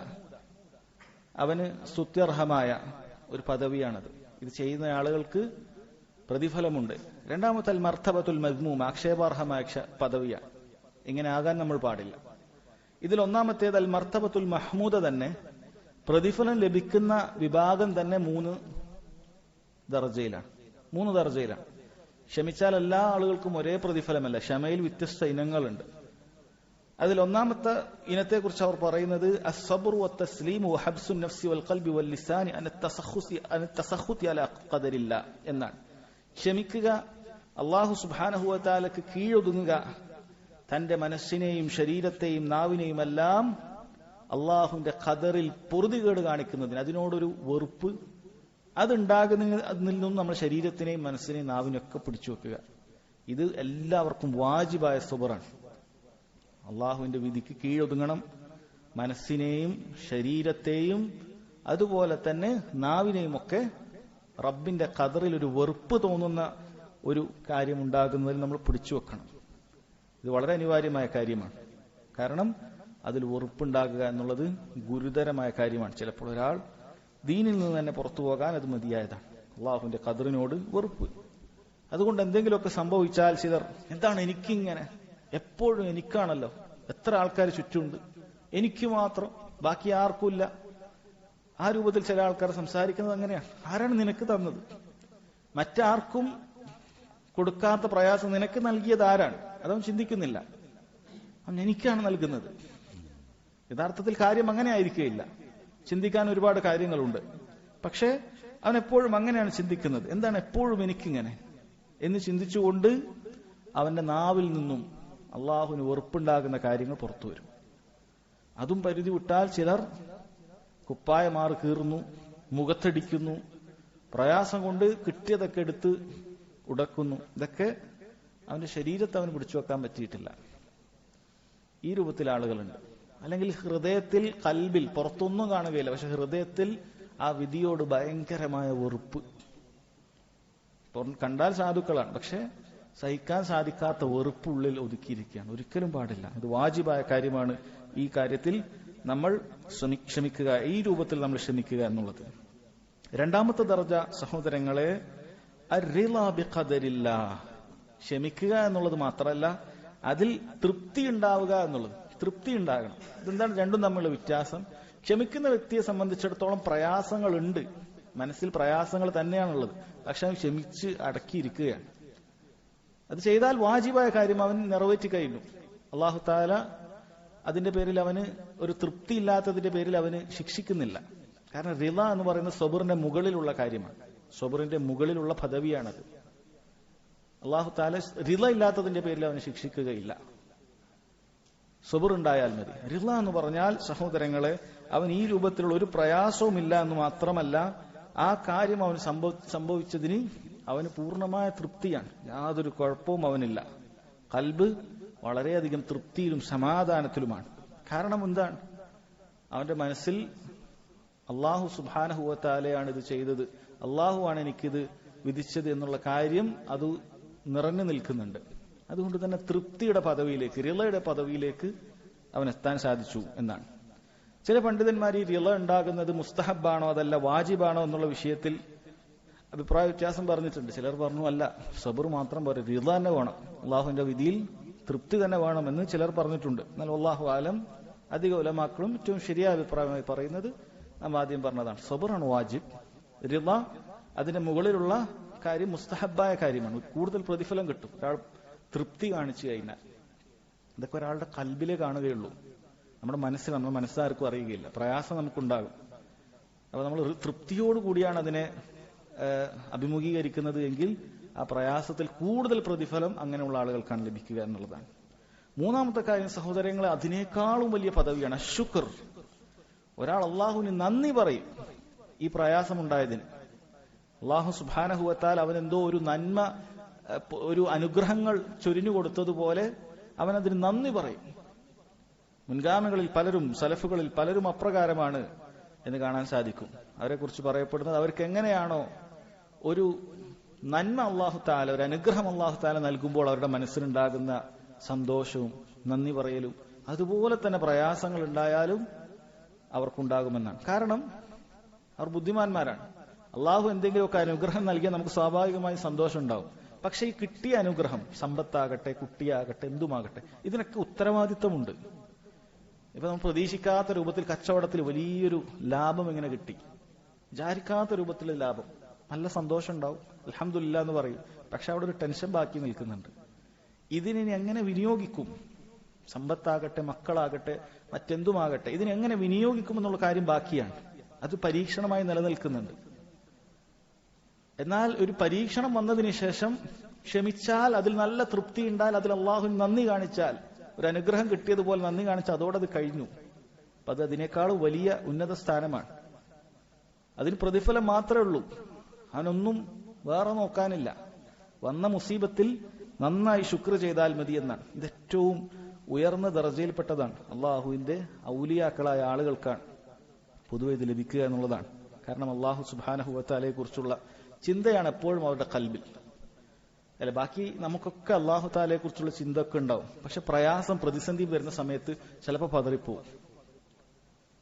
Speaker 1: അവന് സ്തുത്യർഹമായ ഒരു പദവിയാണത്, ഇത് ചെയ്യുന്ന ആളുകൾക്ക് പ്രതിഫലമുണ്ട്. രണ്ടാമത്തെ അൽ മർത്തബത്തുൽ മദ്മൂം, ആക്ഷേപാർഹമായ പദവിയാണ്, ഇങ്ങനെ ആകാൻ നമ്മൾ പാടില്ല. ഇതിൽ ഒന്നാമത്തേത് അൽ മർത്തബത്തുൽ മഹ്മൂദ തന്നെ, പ്രതിഫലം ലഭിക്കുന്ന വിഭാഗം തന്നെ മൂന്ന് ദർജയിലാണ്. ക്ഷമിച്ചാൽ എല്ലാ ആളുകൾക്കും ഒരേ പ്രതിഫലമല്ല, ക്ഷമയിൽ വ്യത്യസ്ത ഇനങ്ങളുണ്ട്. അതിൽ ഒന്നാമത്തെ ഇനത്തെക്കുറിച്ച് അവർ പറയുന്നത് അസ്സബ്റു വത്തസ്ലീമു വഹബ്സുൻ നഫ്സി വൽ ഖൽബി വൽ ലിസാനി അൻ തസഖുതി അലാ ഖദരില്ലാ എന്നാണ്. ക്ഷമിക്കുക, അല്ലാഹു സുബ്ഹാനഹു വ തആലക്ക് കീഴൊതുങ്ങുക, തന്റെ മനസ്സിനെയും ശരീരത്തെയും നാവിനെയും എല്ലാം അള്ളാഹുവിന്റെ ഖദറിൽ പൊറുതികേട് കാണിക്കുന്നതിന്, അതിനോടൊരു വെറുപ്പ് അതുണ്ടാകുന്നതിൽ നിന്നും നമ്മൾ ശരീരത്തിനെയും മനസ്സിനെയും നാവിനെയും ഒക്കെ പിടിച്ചു വെക്കുക. ഇത് എല്ലാവർക്കും വാജിബായ സബറാണ്. അള്ളാഹുവിന്റെ വിധിക്ക് കീഴൊതുങ്ങണം, മനസ്സിനെയും ശരീരത്തെയും അതുപോലെ തന്നെ നാവിനെയും ഒക്കെ റബ്ബിന്റെ ഖദറിൽ ഒരു വെറുപ്പ് തോന്നുന്ന ഒരു കാര്യം ഉണ്ടാകുന്നതിൽ നമ്മൾ പിടിച്ചു വെക്കണം. ഇത് വളരെ അനിവാര്യമായ കാര്യമാണ്. കാരണം അതിൽ വെറുപ്പുണ്ടാകുക എന്നുള്ളത് ഗുരുതരമായ കാര്യമാണ്. ചിലപ്പോൾ ഒരാൾ ദീനിൽ നിന്ന് തന്നെ പുറത്തു പോകാൻ അത് മതിയായതാണ്. അള്ളാഹുവിന്റെ ഖദറിനോട് വെറുപ്പ്. അതുകൊണ്ട് എന്തെങ്കിലുമൊക്കെ സംഭവിച്ചാൽ ചിലർ, എന്താണ് എനിക്കിങ്ങനെ, എപ്പോഴും എനിക്കാണല്ലോ, എത്ര ആൾക്കാർ ചുറ്റുമുണ്ട്, എനിക്ക് മാത്രം, ബാക്കി ആർക്കുമില്ല. ആ രൂപത്തിൽ ചില ആൾക്കാർ സംസാരിക്കുന്നത് അങ്ങനെയാണ്. ആരാണ് നിനക്ക് തന്നത്? മറ്റാർക്കും കൊടുക്കാത്ത പ്രയാസം നിനക്ക് നൽകിയത് ആരാണ്? അതവൻ ചിന്തിക്കുന്നില്ല. അവൻ എനിക്കാണ് നൽകുന്നത്. യഥാർത്ഥത്തിൽ കാര്യം അങ്ങനെ ആയിരിക്കുകയില്ല. ചിന്തിക്കാൻ ഒരുപാട് കാര്യങ്ങളുണ്ട്. പക്ഷേ അവൻ എപ്പോഴും അങ്ങനെയാണ് ചിന്തിക്കുന്നത്. എന്താണ് എപ്പോഴും എനിക്കിങ്ങനെ എന്ന് ചിന്തിച്ചുകൊണ്ട് അവന്റെ നാവിൽ നിന്നും അള്ളാഹുവിന് വെറുപ്പുണ്ടാകുന്ന കാര്യങ്ങൾ പുറത്തു വരും. അതും പരിധി വിട്ടാൽ ചിലർ കുപ്പായമാറ് കീറുന്നു, മുഖത്തടിക്കുന്നു, പ്രയാസം കൊണ്ട് കിട്ടിയതൊക്കെ എടുത്ത് ഉടക്കുന്നു. ഇതൊക്കെ അവന്റെ ശരീരത്തെ അവന് പിടിച്ചു വെക്കാൻ പറ്റിയിട്ടില്ല. ഈ രൂപത്തിൽ ആളുകളുണ്ട്. അല്ലെങ്കിൽ ഹൃദയത്തിൽ, കൽബിൽ, പുറത്തൊന്നും കാണുകയില്ല, പക്ഷെ ഹൃദയത്തിൽ ആ വിധിയോട് ഭയങ്കരമായ വെറുപ്പ്. കണ്ടാൽ സാധുക്കളാണ്, പക്ഷെ സഹിക്കാൻ സാധിക്കാത്ത വെറുപ്പുള്ളിൽ ഒതുക്കിയിരിക്കുകയാണ്. ഒരിക്കലും പാടില്ല. അത് വാജിബായ കാര്യമാണ്. ഈ കാര്യത്തിൽ നമ്മൾ ക്ഷമിക്കുക, ഈ രൂപത്തിൽ നമ്മൾ ക്ഷമിക്കുക എന്നുള്ളത്. രണ്ടാമത്തെ ദർജ സഹോദരങ്ങളെ അർറിളാ ബിഖദരില്ലാഹ്, ക്ഷമിക്കുക എന്നുള്ളത് മാത്രമല്ല, അതിൽ തൃപ്തി ഉണ്ടാവുക എന്നുള്ളത്. തൃപ്തി ഉണ്ടാകണം. ഇതെന്താണ് രണ്ടും തമ്മിലുള്ള വ്യത്യാസം? ക്ഷമിക്കുന്ന വ്യക്തിയെ സംബന്ധിച്ചിടത്തോളം പ്രയാസങ്ങളുണ്ട്, മനസ്സിൽ പ്രയാസങ്ങൾ തന്നെയാണുള്ളത്, പക്ഷെ അവൻ ക്ഷമിച്ച് അടക്കിയിരിക്കുകയാണ്. അത് ചെയ്താൽ വാജിബായ കാര്യം അവൻ നിറവേറ്റി കഴിഞ്ഞു. അല്ലാഹു തആല അതിന്റെ പേരിൽ അവന് ഒരു തൃപ്തി ഇല്ലാത്തതിന്റെ പേരിൽ അവന് ശിക്ഷിക്കുന്നില്ല. കാരണം റിള എന്ന് പറയുന്നത് സബറിന്റെ മുകളിലുള്ള കാര്യമാണ്, സബറിന്റെ മുകളിലുള്ള പദവിയാണത്. അല്ലാഹു തആല റിള ഇല്ലാത്തതിന്റെ പേരിൽ അവന് ശിക്ഷിക്കുകയില്ല. സബർ ഉണ്ടായാൽ മതി. റിള എന്ന് പറഞ്ഞാൽ സഹോദരങ്ങളെ, അവൻ ഈ രൂപത്തിലുള്ള ഒരു പ്രയാസവും ഇല്ല എന്ന് മാത്രമല്ല, ആ കാര്യം അവന് സംഭവിച്ചതിന് അവന് പൂർണ്ണമായ തൃപ്തിയാണ്, യാതൊരു കുഴപ്പവും അവനില്ല. ഖൽബ് വളരെയധികം തൃപ്തിയിലും സമാധാനത്തിലുമാണ്. കാരണം എന്താണ്? അവന്റെ മനസ്സിൽ അല്ലാഹു സുബ്ഹാനഹു വ തആലയാണ് ഇത് ചെയ്തത്, അല്ലാഹുവാണ് എനിക്കിത് വിധിച്ചത് എന്നുള്ള കാര്യം അത് നിറഞ്ഞു നിൽക്കുന്നുണ്ട്. അതുകൊണ്ട് തന്നെ തൃപ്തിയുടെ പദവിയിലേക്ക്, റിളയുടെ പദവിയിലേക്ക് അവൻ എത്താൻ സാധിച്ചു എന്നാണ്. ചില പണ്ഡിതന്മാർ ഈ റിള ഉണ്ടാകുന്നത് മുസ്തഹബാണോ അതല്ല വാജിബാണോ എന്നുള്ള വിഷയത്തിൽ അഭിപ്രായ വ്യത്യാസം പറഞ്ഞിട്ടുണ്ട്. ചിലർ പറഞ്ഞു അല്ല, സബർ മാത്രം പോരെ, റിള തന്നെ വേണം, അള്ളാഹുവിന്റെ വിധിയിൽ തൃപ്തി തന്നെ വേണം എന്ന് ചിലർ പറഞ്ഞിട്ടുണ്ട്. എന്നാൽ അല്ലാഹു ആലം അധിക ഉലമാക്കളും ഏറ്റവും ശരിയായ അഭിപ്രായമായി പറയുന്നത് നാം ആദ്യം പറഞ്ഞതാണ്. സബറാണ് വാജിബ്, റിള അതിന്റെ മുകളിലുള്ള കാര്യം മുസ്തഹബായ കാര്യമാണ്, കൂടുതൽ പ്രതിഫലം കിട്ടും ഒരാൾ തൃപ്തി കാണിച്ചു കഴിഞ്ഞാൽ. ഇതൊക്കെ ഒരാളുടെ കൽബിലേ കാണുകയുള്ളൂ, നമ്മുടെ മനസ്സാർക്കും അറിയുകയില്ല, പ്രയാസം നമുക്കുണ്ടാകും. അപ്പൊ നമ്മൾ തൃപ്തിയോടുകൂടിയാണ് അതിനെ അഭിമുഖീകരിക്കുന്നത് എങ്കിൽ ആ പ്രയാസത്തിൽ കൂടുതൽ പ്രതിഫലം അങ്ങനെയുള്ള ആളുകൾക്കാണ് ലഭിക്കുക എന്നുള്ളതാണ്. മൂന്നാമത്തെ കാര്യം സഹോദരങ്ങളെ, അതിനേക്കാളും വലിയ പദവിയാണ് അശ്ശുക്ർ. ഒരാൾ അള്ളാഹുവിന് നന്ദി പറയും ഈ പ്രയാസമുണ്ടായതിന്. അള്ളാഹു സുബ്ഹാനഹു വ തആല അവനെന്തോ ഒരു നന്മ, ഒരു അനുഗ്രഹങ്ങൾ ചൊരിഞ്ഞു കൊടുത്തതുപോലെ അവനതിന് നന്ദി പറയും. മുൻഗാമികളിൽ പലരും, സലഫുകളിൽ പലരും അപ്രകാരമാണ് എന്ന് കാണാൻ സാധിക്കും. അവരെ കുറിച്ച് പറയപ്പെടുന്നത് അവർക്ക് എങ്ങനെയാണോ ഒരു നന്മ അള്ളാഹു തആല, ഒരു അനുഗ്രഹം അള്ളാഹു തആല നൽകുമ്പോൾ അവരുടെ മനസ്സിലുണ്ടാകുന്ന സന്തോഷവും നന്ദി പറയലും അതുപോലെ തന്നെ പ്രയാസങ്ങൾ ഉണ്ടായാലും അവർക്കുണ്ടാകുമെന്നാണ്. കാരണം അവർ ബുദ്ധിമാന്മാരാണ്. അള്ളാഹു എന്തെങ്കിലുമൊക്കെ അനുഗ്രഹം നൽകിയാൽ നമുക്ക് സ്വാഭാവികമായി സന്തോഷം ഉണ്ടാവും. പക്ഷെ ഈ കിട്ടിയ അനുഗ്രഹം, സമ്പത്താകട്ടെ, കുട്ടിയാകട്ടെ, എന്തുമാകട്ടെ, ഇതിനൊക്കെ ഉത്തരവാദിത്തമുണ്ട്. ഇപ്പൊ നമ്മൾ പ്രതീക്ഷിക്കാത്ത രൂപത്തിൽ കച്ചവടത്തിൽ വലിയൊരു ലാഭം ഇങ്ങനെ കിട്ടി, വിചാരിക്കാത്ത രൂപത്തിലുള്ള ലാഭം, നല്ല സന്തോഷം ഉണ്ടാവും, അൽഹംദുലില്ലാ എന്ന് പറയും. പക്ഷെ അവിടെ ഒരു ടെൻഷൻ ബാക്കി നിൽക്കുന്നുണ്ട്. ഇതിനെ എങ്ങനെ വിനിയോഗിക്കും? സമ്പത്താകട്ടെ, മക്കളാകട്ടെ, മറ്റെന്തുമാകട്ടെ, ഇതിനെങ്ങനെ വിനിയോഗിക്കും എന്നുള്ള കാര്യം ബാക്കിയാണ്. അത് പരീക്ഷണമായി നിലനിൽക്കുന്നുണ്ട്. എന്നാൽ ഒരു പരീക്ഷണം വന്നതിന് ശേഷം ക്ഷമിച്ചാൽ, അതിൽ നല്ല തൃപ്തി ഉണ്ടായാൽ, അതിൽ അള്ളാഹുവിന് നന്ദി കാണിച്ചാൽ, ഒരു അനുഗ്രഹം കിട്ടിയതുപോലെ നന്ദി കാണിച്ചാൽ അതോടത് കഴിഞ്ഞു. അപ്പൊ അത് അതിനേക്കാളും വലിയ ഉന്നത സ്ഥാനമാണ്. അതിന് പ്രതിഫലം മാത്രമേ ഉള്ളൂ, അവനൊന്നും വേറെ നോക്കാനില്ല. വന്ന മുസീബത്തിൽ നന്നായി ശുക്ർ ചെയ്താൽ മതി എന്നാണ്. ഇത് ഏറ്റവും ഉയർന്ന ദർജയിൽപ്പെട്ടതാണ്. അള്ളാഹുവിന്റെ ഔലിയാക്കളായ ആളുകൾക്കാണ് പൊതുവെ ഇത് ലഭിക്കുക എന്നുള്ളതാണ്. കാരണം അള്ളാഹു സുബ്ഹാനഹു വ തആലയെ കുറിച്ചുള്ള ചിന്തയാണ് എപ്പോഴും അവരുടെ കൽബിൽ. അല്ലെ, ബാക്കി നമുക്കൊക്കെ അള്ളാഹു തആലയെ കുറിച്ചുള്ള ചിന്ത ഒക്കെ ഉണ്ടാവും. പക്ഷെ പ്രയാസം, പ്രതിസന്ധി വരുന്ന സമയത്ത് ചിലപ്പോൾ പതറിപ്പോവും.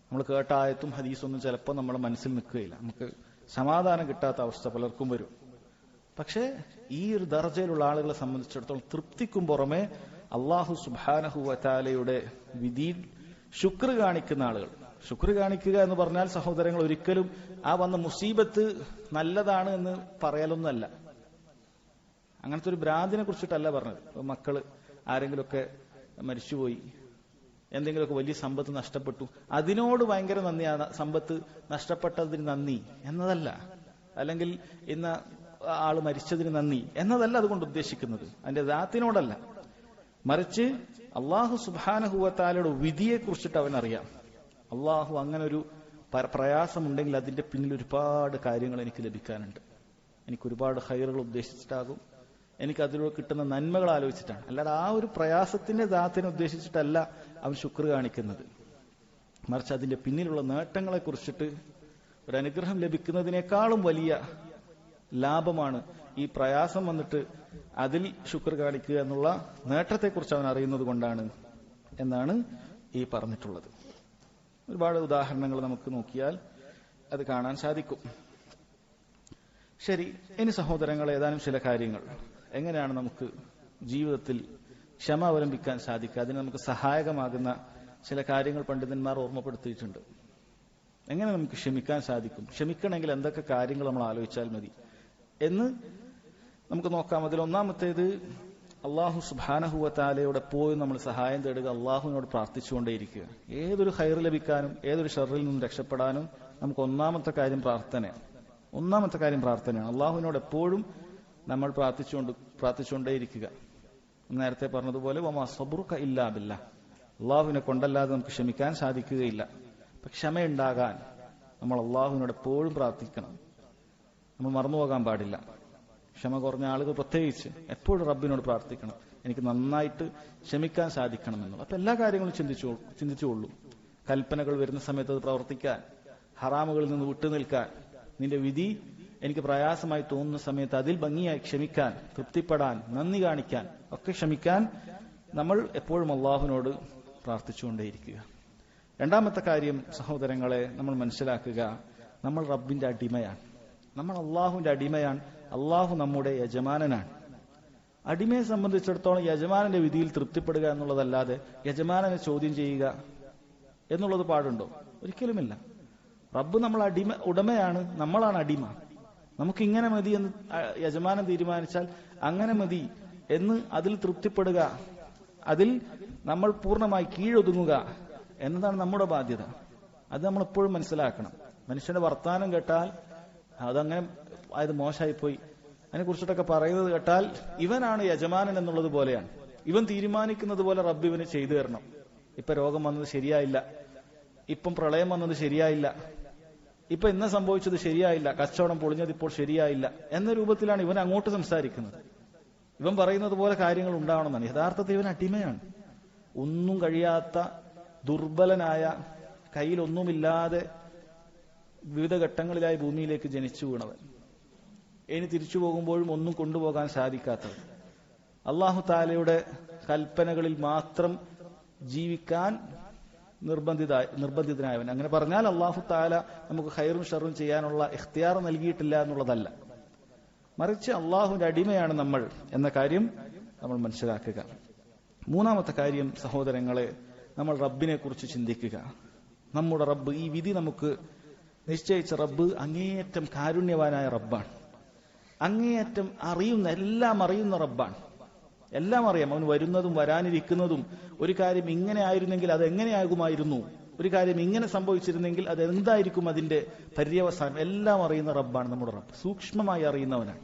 Speaker 1: നമ്മൾ കേട്ട ആയത്തും ഹദീസൊന്നും ചിലപ്പോൾ നമ്മുടെ മനസ്സിൽ നിൽക്കുകയില്ല. നമുക്ക് സമാധാനം കിട്ടാത്ത അവസ്ഥ പലർക്കും വരും. പക്ഷെ ഈ ഒരു ദർജയിലുള്ള ആളുകളെ സംബന്ധിച്ചിടത്തോളം തൃപ്തിക്കും പുറമെ അള്ളാഹു സുബ്ഹാനഹു വ തആലയുടെ വിധിയിൽ ശുക്ർ കാണിക്കുന്ന ആളുകൾ. ശുക്ർ കാണിക്കുക എന്ന് പറഞ്ഞാൽ സഹോദരങ്ങൾ, ഒരിക്കലും ആ വന്ന മുസീബത്ത് നല്ലതാണ് എന്ന് പറയലൊന്നല്ല. അങ്ങനത്തെ ഒരു ഭ്രാന്തിനെ കുറിച്ചിട്ടല്ല പറഞ്ഞത്. മക്കള് ആരെങ്കിലുമൊക്കെ മരിച്ചുപോയി, എന്തെങ്കിലുമൊക്കെ വലിയ സമ്പത്ത് നഷ്ടപ്പെട്ടു, അതിനോട് ഭയങ്കര നന്ദിയാണ്, സമ്പത്ത് നഷ്ടപ്പെട്ടതിന് നന്ദി എന്നതല്ല. അല്ലെങ്കിൽ ഇന്ന ആള് മരിച്ചതിന് നന്ദി എന്നതല്ല അതുകൊണ്ട് ഉദ്ദേശിക്കുന്നത്. അതിന്റെ ദാത്തിനോടല്ല, മറിച്ച് അള്ളാഹു സുബ്ഹാനഹു വ തആലയുടെ വിധിയെ കുറിച്ചിട്ട് അവനറിയാം. അള്ളാഹു അങ്ങനെ ഒരു പ്രയാസമുണ്ടെങ്കിൽ അതിന്റെ പിന്നിൽ ഒരുപാട് കാര്യങ്ങൾ എനിക്ക് ലഭിക്കാനുണ്ട്. എനിക്ക് ഒരുപാട് ഖൈറുകൾ ഉദ്ദേശിച്ചിട്ടാകും, എനിക്ക് അതിലൂടെ കിട്ടുന്ന നന്മകൾ ആലോചിച്ചിട്ടാണ്. അല്ലാതെ ആ ഒരു പ്രയാസത്തിന്റെ ദാത്തിനെ ഉദ്ദേശിച്ചിട്ടല്ല അവൻ ശുക്ർ കാണിക്കുന്നത്. മറിച്ച് അതിന്റെ പിന്നിലുള്ള നേട്ടങ്ങളെ കുറിച്ചിട്ട്, ഒരു അനുഗ്രഹം ലഭിക്കുന്നതിനേക്കാളും വലിയ ലാഭമാണ് ഈ പ്രയാസം വന്നിട്ട് അതിൽ ശുക്ർ കാണിക്കുക എന്നുള്ള നേട്ടത്തെക്കുറിച്ച് അവൻ അറിയുന്നത് കൊണ്ടാണ് എന്നാണ് ഈ പറഞ്ഞിട്ടുള്ളത്. ഒരുപാട് ഉദാഹരണങ്ങൾ നമുക്ക് നോക്കിയാൽ അത് കാണാൻ സാധിക്കും. ശരി, ഇനി സഹോദരങ്ങൾ, ഏതാനും ചില കാര്യങ്ങൾ എങ്ങനെയാണ് നമുക്ക് ജീവിതത്തിൽ ക്ഷമ അവലംബിക്കാൻ സാധിക്കുക, അതിന് നമുക്ക് സഹായകമാകുന്ന ചില കാര്യങ്ങൾ പണ്ഡിതന്മാർ ഓർമ്മപ്പെടുത്തിയിട്ടുണ്ട്. എങ്ങനെ നമുക്ക് ക്ഷമിക്കാൻ സാധിക്കും, ക്ഷമിക്കണമെങ്കിൽ എന്തൊക്കെ കാര്യങ്ങൾ നമ്മൾ ആലോചിച്ചാൽ മതി എന്ന് നമുക്ക് നോക്കാം. അതിൽ ഒന്നാമത്തേത്, അള്ളാഹു സുബ്ഹാനഹു വ തആലയോട് പോയി നമ്മൾ സഹായം തേടുക, അള്ളാഹുവിനോട് പ്രാർത്ഥിച്ചുകൊണ്ടേയിരിക്കുക. ഏതൊരു ഖൈർ ലഭിക്കാനും ഏതൊരു ഷർറിൽ നിന്നും രക്ഷപ്പെടാനും നമുക്ക് ഒന്നാമത്തെ കാര്യം പ്രാർത്ഥനയാണ്. അള്ളാഹുവിനോട് എപ്പോഴും നമ്മൾ പ്രാർത്ഥിച്ചുകൊണ്ടേയിരിക്കുക. നേരത്തെ പറഞ്ഞതുപോലെ വമാ സബ്റുക ഇല്ലാ ബില്ലാഹ്, അള്ളാഹുവിനെ കൊണ്ടല്ലാതെ നമുക്ക് ക്ഷമിക്കാൻ സാധിക്കുകയില്ല. പക്ഷെ ക്ഷമയുണ്ടാകാൻ നമ്മൾ അള്ളാഹുവിനോട് എപ്പോഴും പ്രാർത്ഥിക്കണം. നമ്മൾ മറന്നുപോകാൻ പാടില്ല. ക്ഷമ കുറഞ്ഞ ആളുകൾ പ്രത്യേകിച്ച് എപ്പോഴും റബ്ബിനോട് പ്രാർത്ഥിക്കണം, എനിക്ക് നന്നായിട്ട് ക്ഷമിക്കാൻ സാധിക്കണമെന്നുള്ളത്. അപ്പൊ എല്ലാ കാര്യങ്ങളും ചിന്തിച്ചുകൊള്ളൂ. കൽപ്പനകൾ വരുന്ന സമയത്ത് അത് പ്രവർത്തിക്കാൻ, ഹറാമുകളിൽ നിന്ന് വിട്ടുനിൽക്കാൻ, നിന്റെ വിധി എനിക്ക് പ്രയാസമായി തോന്നുന്ന സമയത്ത് അതിൽ ഭംഗിയായി ക്ഷമിക്കാൻ, തൃപ്തിപ്പെടാൻ, നന്ദി കാണിക്കാൻ ഒക്കെ ക്ഷമിക്കാൻ നമ്മൾ എപ്പോഴും അള്ളാഹുവിനോട് പ്രാർത്ഥിച്ചുകൊണ്ടേയിരിക്കുക. രണ്ടാമത്തെ കാര്യം സഹോദരങ്ങളെ, നമ്മൾ മനസ്സിലാക്കുക, നമ്മൾ റബ്ബിന്റെ അടിമയാണ്. നമ്മൾ അള്ളാഹുവിന്റെ അടിമയാണ്, അള്ളാഹു നമ്മുടെ യജമാനനാണ്. അടിമയെ സംബന്ധിച്ചിടത്തോളം യജമാനന്റെ വിധിയിൽ തൃപ്തിപ്പെടുക എന്നുള്ളതല്ലാതെ യജമാനനെ ചോദ്യം ചെയ്യുക എന്നുള്ളത് പാടുണ്ടോ? ഒരിക്കലുമില്ല. റബ്ബ് നമ്മൾ ഉടമയാണ്, നമ്മളാണ് അടിമ. നമുക്ക് ഇങ്ങനെ മതി എന്ന് യജമാനൻ തീരുമാനിച്ചാൽ അങ്ങനെ മതി എന്ന് അതിൽ തൃപ്തിപ്പെടുക, അതിൽ നമ്മൾ പൂർണ്ണമായി കീഴൊതുങ്ങുക എന്നതാണ് നമ്മുടെ ബാധ്യത. അത് നമ്മൾ എപ്പോഴും മനസ്സിലാക്കണം. മനുഷ്യന്റെ വർത്താനം കേട്ടാൽ അതങ്ങനെ അത് മോശമായിപ്പോയി, അതിനെ കുറിച്ചിട്ടൊക്കെ പറയുന്നത് കേട്ടാൽ ഇവനാണ് യജമാനൻ എന്നുള്ളത് പോലെയാണ്. ഇവൻ തീരുമാനിക്കുന്നത് പോലെ റബ്ബ് ഇവന് ചെയ്തു തരണം. ഇപ്പൊ രോഗം വന്നത് ശരിയായില്ല, ഇപ്പം പ്രളയം വന്നത് ശരിയായില്ല, ഇപ്പൊ ഇന്ന് സംഭവിച്ചത് ശരിയായില്ല, കച്ചവടം പൊളിഞ്ഞത് ഇപ്പോൾ ശരിയായില്ല എന്ന രൂപത്തിലാണ് ഇവൻ അങ്ങോട്ട് സംസാരിക്കുന്നത്. ഇവൻ പറയുന്നത് പോലെ കാര്യങ്ങൾ ഉണ്ടാവണമെന്നാണ്. യഥാർത്ഥത്തിൽ ഇവൻ അടിമയാണ്. ഒന്നും കഴിയാത്ത ദുർബലനായ, കയ്യിലൊന്നുമില്ലാതെ വിവിധ ഘട്ടങ്ങളിലായി ഭൂമിയിലേക്ക് ജനിച്ചു വീണവൻ, ഇനി തിരിച്ചു പോകുമ്പോഴും ഒന്നും കൊണ്ടുപോകാൻ സാധിക്കാത്തവൻ, അള്ളാഹു താലയുടെ കൽപ്പനകളിൽ മാത്രം ജീവിക്കാൻ നിർബന്ധിതനായവൻ. അങ്ങനെ പറഞ്ഞാൽ അള്ളാഹു താല നമുക്ക് ഖൈറും ഷറും ചെയ്യാനുള്ള ഇഖ്തിയാർ നൽകിയിട്ടില്ല എന്നുള്ളതല്ല, മറിച്ച് അള്ളാഹുവിന്റെ അടിമയാണ് നമ്മൾ എന്ന കാര്യം നമ്മൾ മനസ്സിലാക്കുക. മൂന്നാമത്തെ കാര്യം സഹോദരങ്ങളെ, നമ്മൾ റബ്ബിനെ കുറിച്ച് ചിന്തിക്കുക. നമ്മുടെ റബ്ബ്, ഈ വിധി നമുക്ക് നിശ്ചയിച്ച റബ്ബ് അങ്ങേയറ്റം കാരുണ്യവാനായ റബ്ബാണ്. അങ്ങേയറ്റം എല്ലാം അറിയുന്ന റബ്ബാണ്. എല്ലാം അറിയാം. അവൻ വരുന്നതും വരാനിരിക്കുന്നതും, ഒരു കാര്യം ഇങ്ങനെ ആയിരുന്നെങ്കിൽ അത് എങ്ങനെയാകുമായിരുന്നു, ഒരു കാര്യം ഇങ്ങനെ സംഭവിച്ചിരുന്നെങ്കിൽ അത് എന്തായിരിക്കും അതിന്റെ പര്യവസാനം, എല്ലാം അറിയുന്ന റബ്ബാണ് നമ്മുടെ റബ്ബ്. സൂക്ഷ്മമായി അറിയുന്നവനാണ്.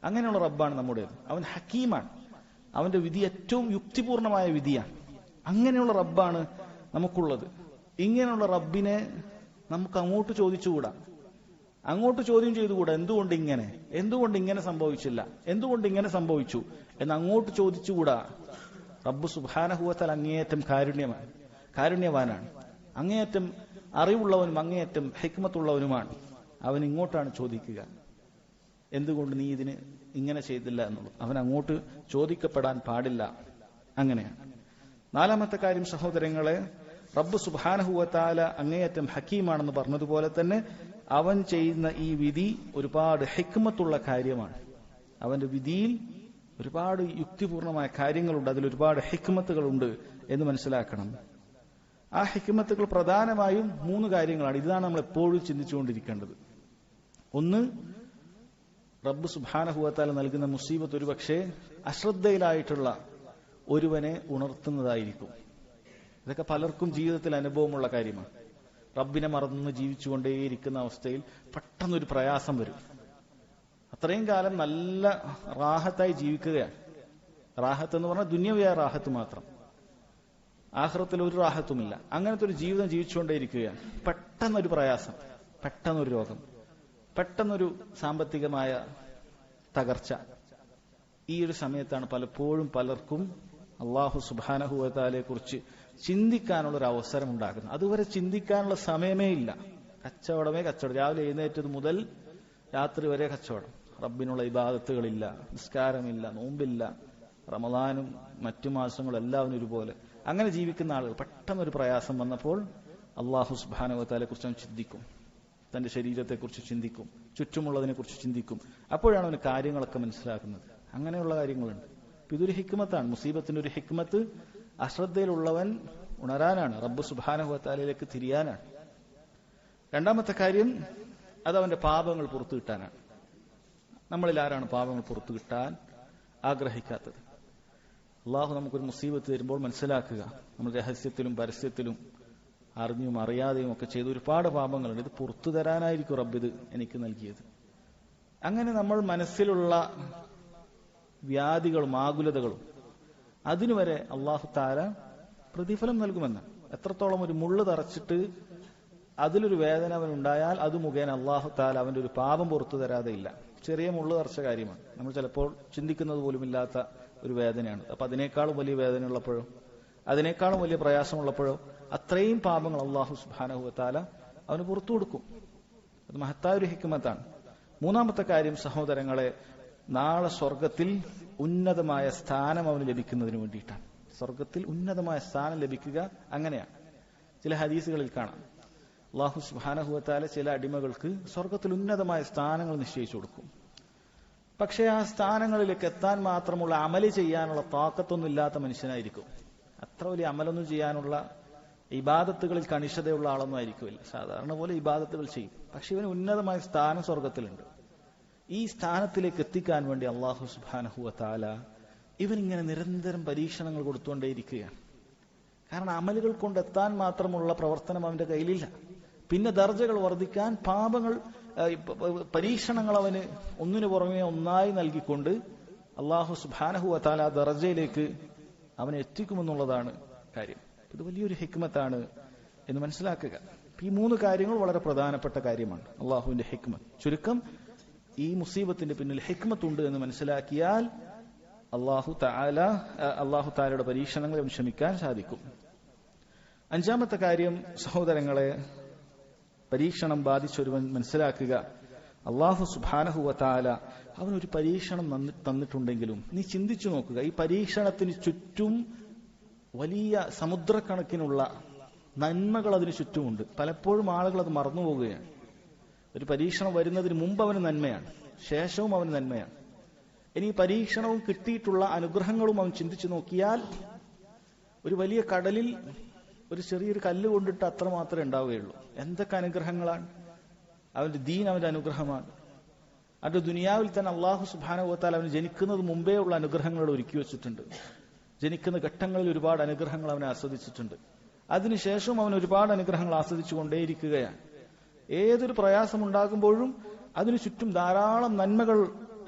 Speaker 1: അങ്ങനെയുള്ള റബ്ബാണ് നമ്മുടേത്. അവൻ ഹക്കീമാണ്. അവന്റെ വിധി ഏറ്റവും യുക്തിപൂർണമായ വിധിയാണ്. അങ്ങനെയുള്ള റബ്ബാണ് നമുക്കുള്ളത്. ഇങ്ങനെയുള്ള റബ്ബിനെ നമുക്ക് അങ്ങോട്ട് ചോദിച്ചുകൂടാ, അങ്ങോട്ട് ചോദ്യം ചെയ്തുകൂടാ. എന്തുകൊണ്ട് ഇങ്ങനെ സംഭവിച്ചില്ല, എന്തുകൊണ്ട് ഇങ്ങനെ സംഭവിച്ചു എന്ന് അങ്ങോട്ട് ചോദിച്ചുകൂടാ. റബ്ബ് സുബ്ഹാനഹു വ തആല അങ്ങേയറ്റം കാരുണ്യവാനാണ്, അങ്ങേയറ്റം അറിവുള്ളവനും അങ്ങേയറ്റം ഹിക്മത്തുള്ളവനുമാണ്. അവൻ ഇങ്ങോട്ടാണ് ചോദിക്കുക, എന്തുകൊണ്ട് നീ ഇതിന് ഇങ്ങനെ ചെയ്തില്ല എന്നുള്ളത്. അവൻ അങ്ങോട്ട് ചോദിക്കപ്പെടാൻ പാടില്ല. അങ്ങനെയാണ്. നാലാമത്തെ കാര്യം സഹോദരങ്ങളെ, റബ്ബ് സുബ്ഹാനഹു വ തആല അങ്ങേയറ്റം ഹക്കീമാണെന്ന് പറഞ്ഞതുപോലെ തന്നെ അവൻ ചെയ്യുന്ന ഈ വിധി ഒരുപാട് ഹിക്മത്തുള്ള കാര്യമാണ്. അവന്റെ വിധിയിൽ ഒരുപാട് യുക്തിപൂർണമായ കാര്യങ്ങളുണ്ട്, അതിലൊരുപാട് ഹിക്മത്തുകളുണ്ട് എന്ന് മനസ്സിലാക്കണം. ആ ഹിക്മത്തുകൾ പ്രധാനമായും 3 കാര്യങ്ങളാണ്. ഇതാണ് നമ്മൾ എപ്പോഴും ചിന്തിച്ചുകൊണ്ടിരിക്കേണ്ടത്. ഒന്ന്, റബ്ബ് സുബ്ഹാനഹു വ തആല നൽകുന്ന മുസീബത്ത് ഒരുപക്ഷെ അശ്രദ്ധയിലായിട്ടുള്ള ഒരുവനെ ഉണർത്തുന്നതായിരിക്കും. ഇതൊക്കെ പലർക്കും ജീവിതത്തിൽ അനുഭവമുള്ള കാര്യമാണ്. റബ്ബിനെ മറന്ന് ജീവിച്ചുകൊണ്ടേയിരിക്കുന്ന അവസ്ഥയിൽ പെട്ടെന്നൊരു പ്രയാസം വരും. അത്രയും കാലം നല്ല റാഹത്തായി ജീവിക്കുകയാണ്. റാഹത്ത് എന്ന് പറഞ്ഞാൽ ദുന്യവിയായ റാഹത്ത് മാത്രം, ആഖിറത്തിൽ ഒരു റാഹത്തുമില്ല. അങ്ങനത്തെ ഒരു ജീവിതം ജീവിച്ചുകൊണ്ടേയിരിക്കുകയാണ്. പെട്ടെന്നൊരു പ്രയാസം, പെട്ടെന്നൊരു രോഗം, പെട്ടെന്നൊരു സാമ്പത്തികമായ തകർച്ച. ഈ ഒരു സമയത്താണ് പലപ്പോഴും പലർക്കും അള്ളാഹു സുബ്ഹാനഹു വ തആലയെ കുറിച്ച് ചിന്തിക്കാനുള്ള ഒരു അവസരം ഉണ്ടാകുന്നത്. അതുവരെ ചിന്തിക്കാനുള്ള സമയമേ ഇല്ല. കച്ചവടമേ കച്ചവടം, രാവിലെ എഴുന്നേറ്റത് മുതൽ രാത്രി വരെ കച്ചവടം. റബ്ബിനുള്ള ഇബാദത്തുകളില്ല, നിസ്കാരമില്ല, നോമ്പില്ല, റമദാനും മറ്റു മാസങ്ങളും എല്ലാവരും ഒരുപോലെ. അങ്ങനെ ജീവിക്കുന്ന ആളുകൾ പെട്ടെന്നൊരു പ്രയാസം വന്നപ്പോൾ അള്ളാഹു സുബ്ഹാനഹു വ തആലയെ കുറിച്ച് അവൻ ചിന്തിക്കും, തന്റെ ശരീരത്തെക്കുറിച്ച് ചിന്തിക്കും, ചുറ്റുമുള്ളതിനെ കുറിച്ച് ചിന്തിക്കും. അപ്പോഴാണ് അവന് കാര്യങ്ങളൊക്കെ മനസ്സിലാക്കുന്നത്. അങ്ങനെയുള്ള കാര്യങ്ങളുണ്ട്. ഇതൊരു ഹിക്മത്താണ്. മുസീബത്തിന്റെ ഒരു ഹിക്മത്ത് അശ്രദ്ധയിലുള്ളവൻ ഉണരാനാണ്, റബ്ബ് സുബ്ഹാനഹു വ തആലയിലേക്ക് തിരിയാനാണ്. രണ്ടാമത്തെ കാര്യം, അത് അവന്റെ പാപങ്ങൾ പുറത്തു കിട്ടാനാണ്. നമ്മളിൽ ആരാണ് പാപങ്ങൾ പുറത്തു കിട്ടാൻ ആഗ്രഹിക്കാത്തത്? അള്ളാഹു നമുക്കൊരു മുസീബത്ത് തരുമ്പോൾ മനസ്സിലാക്കുക, നമ്മൾ രഹസ്യത്തിലും പരസ്യത്തിലും അറിഞ്ഞും അറിയാതെയും ഒക്കെ ചെയ്ത ഒരുപാട് പാപങ്ങളുണ്ട്. ഇത് പുറത്തു തരാനായിരിക്കും റബ്ബ് ഇത് എനിക്ക് നൽകിയത്. അങ്ങനെ നമ്മൾ മനസ്സിലുള്ള വ്യാധികളും ആകുലതകളും അതിനുവരെ അള്ളാഹു തആല പ്രതിഫലം നൽകുമെന്ന്. എത്രത്തോളം ഒരു മുള്ള് തറച്ചിട്ട് അതിലൊരു വേദന അവനുണ്ടായാൽ അത് മുഖേന അള്ളാഹു തആല അവന്റെ ഒരു പാപം പുറത്തു തരാതെ ഇല്ല. ചെറിയ മുള്ള് തറച്ച കാര്യമാണ്, നമ്മൾ ചിലപ്പോൾ ചിന്തിക്കുന്നത് പോലുമില്ലാത്ത ഒരു വേദനയാണ്. അപ്പൊ അതിനേക്കാളും വലിയ വേദന ഉള്ളപ്പോഴോ, അതിനേക്കാളും വലിയ പ്രയാസമുള്ളപ്പോഴോ അത്രയും പാപങ്ങൾ അള്ളാഹു സുബ്ഹാനഹു വ തആല അവന് പുറത്തു കൊടുക്കും. അത് മഹത്തായ ഒരു ഹിക്മത്താണ്. മൂന്നാമത്തെ കാര്യം സഹോദരങ്ങളെ, നാളെ സ്വർഗത്തിൽ ഉന്നതമായ സ്ഥാനം അവന് ലഭിക്കുന്നതിന് വേണ്ടിയിട്ടാണ്. സ്വർഗത്തിൽ ഉന്നതമായ സ്ഥാനം ലഭിക്കുക അങ്ങനെയാണ്. ചില ഹദീസുകളിൽ കാണാം, അല്ലാഹു സുബ്ഹാനഹു വ തആല ചില അടിമകൾക്ക് സ്വർഗത്തിൽ ഉന്നതമായ സ്ഥാനങ്ങൾ നിശ്ചയിച്ചു കൊടുക്കും. പക്ഷേ ആ സ്ഥാനങ്ങളിലേക്ക് എത്താൻ മാത്രമുള്ള അമല് ചെയ്യാനുള്ള താക്കത്തൊന്നും ഇല്ലാത്ത മനുഷ്യനായിരിക്കും. അത്ര വലിയ അമലൊന്നും ചെയ്യാനുള്ള ഇബാദത്തുകളിൽ കണിശതയുള്ള ആളൊന്നും ആയിരിക്കില്ല. സാധാരണ പോലെ ഇബാദത്തുകൾ ചെയ്യും. പക്ഷെ ഇവന് ഉന്നതമായ സ്ഥാനം സ്വർഗത്തിലുണ്ട്. ഈ സ്ഥാനത്തിലേക്ക് എത്തിക്കാൻ വേണ്ടി അല്ലാഹു സുബ്ഹാനഹു വ തആല ഇവനിങ്ങനെ നിരന്തരം പരീക്ഷണങ്ങൾ കൊടുത്തുകൊണ്ടേയിരിക്കുകയാണ്. കാരണം അമലുകൾ കൊണ്ടെത്താൻ മാത്രമുള്ള പ്രവർത്തനം അവന്റെ കയ്യിലില്ല. പിന്നെ ദർജകൾ വർദ്ധിക്കാൻ പാപങ്ങൾ, പരീക്ഷണങ്ങൾ അവന് ഒന്നിനു പുറമെ ഒന്നായി നൽകിക്കൊണ്ട് അല്ലാഹു സുബ്ഹാനഹു വ തആല ദർജയിലേക്ക് അവനെ എത്തിക്കുമെന്നുള്ളതാണ് കാര്യം. ഇത് വലിയൊരു ഹിക്മത്താണ് എന്ന് മനസ്സിലാക്കുക. ഈ 3 കാര്യങ്ങൾ വളരെ പ്രധാനപ്പെട്ട കാര്യമാണ്. അള്ളാഹുവിന്റെ ഹിക്മത്ത്, ചുരുക്കം ഈ മുസീബത്തിന്റെ പിന്നിൽ ഹിക്മത്തുണ്ട് എന്ന് മനസ്സിലാക്കിയാൽ അല്ലാഹു തആലയുടെ പരീക്ഷണങ്ങളെ ക്ഷമിക്കാൻ സാധിക്കും. 5-ാമത്തെ കാര്യം, സഹോദരങ്ങളെ, പരീക്ഷണം ബാധിച്ചൊരുവൻ മനസ്സിലാക്കുക, അല്ലാഹു സുബ്ഹാനഹു വ തആല അവനൊരു പരീക്ഷണം തന്നിട്ടുണ്ടെങ്കിലും നീ ചിന്തിച്ചു നോക്കുക, ഈ പരീക്ഷണത്തിന് ചുറ്റും വലിയ സമുദ്രക്കണക്കിനുള്ള നന്മകൾ അതിന് ചുറ്റുമുണ്ട്. പലപ്പോഴും ആളുകൾ അത് മറന്നുപോകുകയാണ്. ഒരു പരീക്ഷണം വരുന്നതിന് മുമ്പ് അവന് നന്മയാണ്, ശേഷവും അവന് നന്മയാണ്. ഇനി പരീക്ഷണവും കിട്ടിയിട്ടുള്ള അനുഗ്രഹങ്ങളും അവൻ ചിന്തിച്ചു നോക്കിയാൽ ഒരു വലിയ കടലിൽ ഒരു ചെറിയൊരു കല്ല് കൊണ്ടിട്ട് അത്ര മാത്രമേ ഉണ്ടാവുകയുള്ളൂ. എന്തൊക്കെ അനുഗ്രഹങ്ങളാണ്! അവന്റെ ദീൻ അവന്റെ അനുഗ്രഹമാണ്. അവന്റെ ദുനിയാവിൽ തന്നെ അല്ലാഹു സുബ്ഹാനഹു വ തആല അവന് ജനിക്കുന്നത് മുമ്പേ ഉള്ള അനുഗ്രഹങ്ങൾ ഒരുക്കി വെച്ചിട്ടുണ്ട്. ജനിക്കുന്ന ഘട്ടങ്ങളിൽ ഒരുപാട് അനുഗ്രഹങ്ങൾ അവനെ ആസ്വദിച്ചിട്ടുണ്ട്. അതിനുശേഷം അവൻ ഒരുപാട് അനുഗ്രഹങ്ങൾ ആസ്വദിച്ചു കൊണ്ടേയിരിക്കുകയാണ്. ഏതൊരു പ്രയാസമുണ്ടാകുമ്പോഴും അതിനു ചുറ്റും ധാരാളം നന്മകൾ,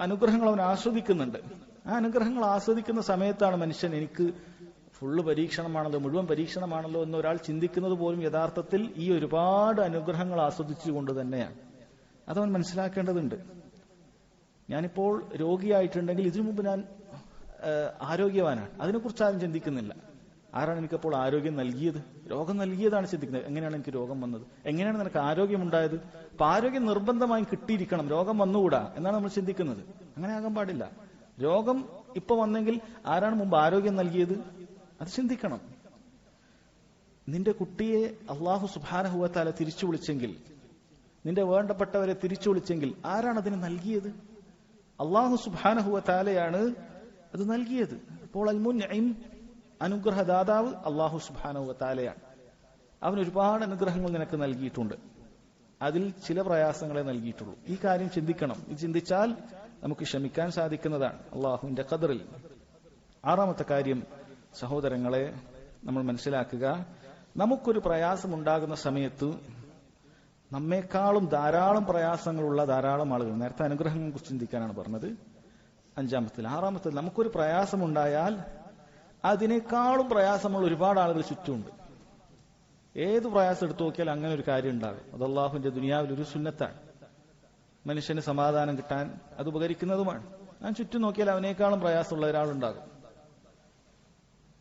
Speaker 1: അനുഗ്രഹങ്ങൾ അവൻ ആസ്വദിക്കുന്നുണ്ട്. ആ അനുഗ്രഹങ്ങൾ ആസ്വദിക്കുന്ന സമയത്താണ് മനുഷ്യൻ എനിക്ക് ഫുള്ള് പരീക്ഷണമാണല്ലോ, മുഴുവൻ പരീക്ഷണമാണല്ലോ എന്ന് ഒരാൾ ചിന്തിക്കുന്നത് പോലും യഥാർത്ഥത്തിൽ ഈ ഒരുപാട് അനുഗ്രഹങ്ങൾ ആസ്വദിച്ചുകൊണ്ട് തന്നെയാണ്. അതവൻ മനസ്സിലാക്കേണ്ടതുണ്ട്. ഞാനിപ്പോൾ രോഗിയായിട്ടുണ്ടെങ്കിൽ ഇതിനു മുമ്പ് ഞാൻ ആരോഗ്യവാനാണ്, അതിനെക്കുറിച്ച് ആരും ചിന്തിക്കുന്നില്ല. ആരാണ് എനിക്കപ്പോൾ ആരോഗ്യം നൽകിയത്? രോഗം നൽകിയതാണ് ചിന്തിക്കുന്നത്. എങ്ങനെയാണ് എനിക്ക് രോഗം വന്നത്? എങ്ങനെയാണ് നിനക്ക് ആരോഗ്യമുണ്ടായത്? അപ്പൊ ആരോഗ്യം നിർബന്ധമായും കിട്ടിയിരിക്കണം, രോഗം വന്നുകൂടാ എന്നാണ് നമ്മൾ ചിന്തിക്കുന്നത്. അങ്ങനെ ആകാൻ പാടില്ല. രോഗം ഇപ്പൊ വന്നെങ്കിൽ ആരാണ് മുമ്പ് ആരോഗ്യം നൽകിയത്? അത് ചിന്തിക്കണം. നിന്റെ കുട്ടിയെ അല്ലാഹു സുബ്ഹാനഹു വ തആല തിരിച്ചു വിളിച്ചെങ്കിൽ, നിന്റെ വേണ്ടപ്പെട്ടവരെ തിരിച്ചു വിളിച്ചെങ്കിൽ ആരാണ് അതിന് നൽകിയത്? അല്ലാഹു സുബ്ഹാനഹു വ തആലയാണ് അത് നൽകിയത്. അപ്പോൾ അൽ മുൻഇം, അനുഗ്രഹദാതാവ് അല്ലാഹു സുബ്ഹാനഹു വ തആലയാണ്. അവൻ ഒരുപാട് അനുഗ്രഹങ്ങൾ നിനക്ക് നൽകിയിട്ടുണ്ട്. അതിൽ ചില പ്രയാസങ്ങളെ നൽകിയിട്ടുള്ളൂ. ഈ കാര്യം ചിന്തിക്കണം. ഇത് ചിന്തിച്ചാൽ നമുക്ക് ക്ഷമിക്കാൻ സാധിക്കുന്നതാണ് അല്ലാഹുവിന്റെ ഖദറിൽ. 6-ാമത്തെ കാര്യം, സഹോദരങ്ങളെ, നമ്മൾ മനസ്സിലാക്കുക, നമുക്കൊരു പ്രയാസം ഉണ്ടാകുന്ന സമയത്ത് നമ്മെക്കാളും ധാരാളം പ്രയാസങ്ങളുള്ള ധാരാളം ആളുകൾ, നേരത്തെ അനുഗ്രഹങ്ങളെ കുറിച്ച് ചിന്തിക്കാനാണ് പറഞ്ഞത് 5-ാമത്തിൽ. 6-ാമത്തിൽ, നമുക്കൊരു പ്രയാസമുണ്ടായാൽ അതിനേക്കാളും പ്രയാസമുള്ള ഒരുപാട് ആളുകൾ ചുറ്റുമുണ്ട്. ഏത് പ്രയാസം എടുത്തു നോക്കിയാൽ അങ്ങനെ ഒരു കാര്യം ഉണ്ടാകും. അത് അല്ലാഹുവിന്റെ ദുനിയാവിൽ ഒരു സുന്നത്താണ്. മനുഷ്യന് സമാധാനം കിട്ടാൻ അത് ഉപകരിക്കുന്നതുമാണ്. ഞാൻ ചുറ്റും നോക്കിയാൽ അവനേക്കാളും പ്രയാസമുള്ള ഒരാളുണ്ടാകും.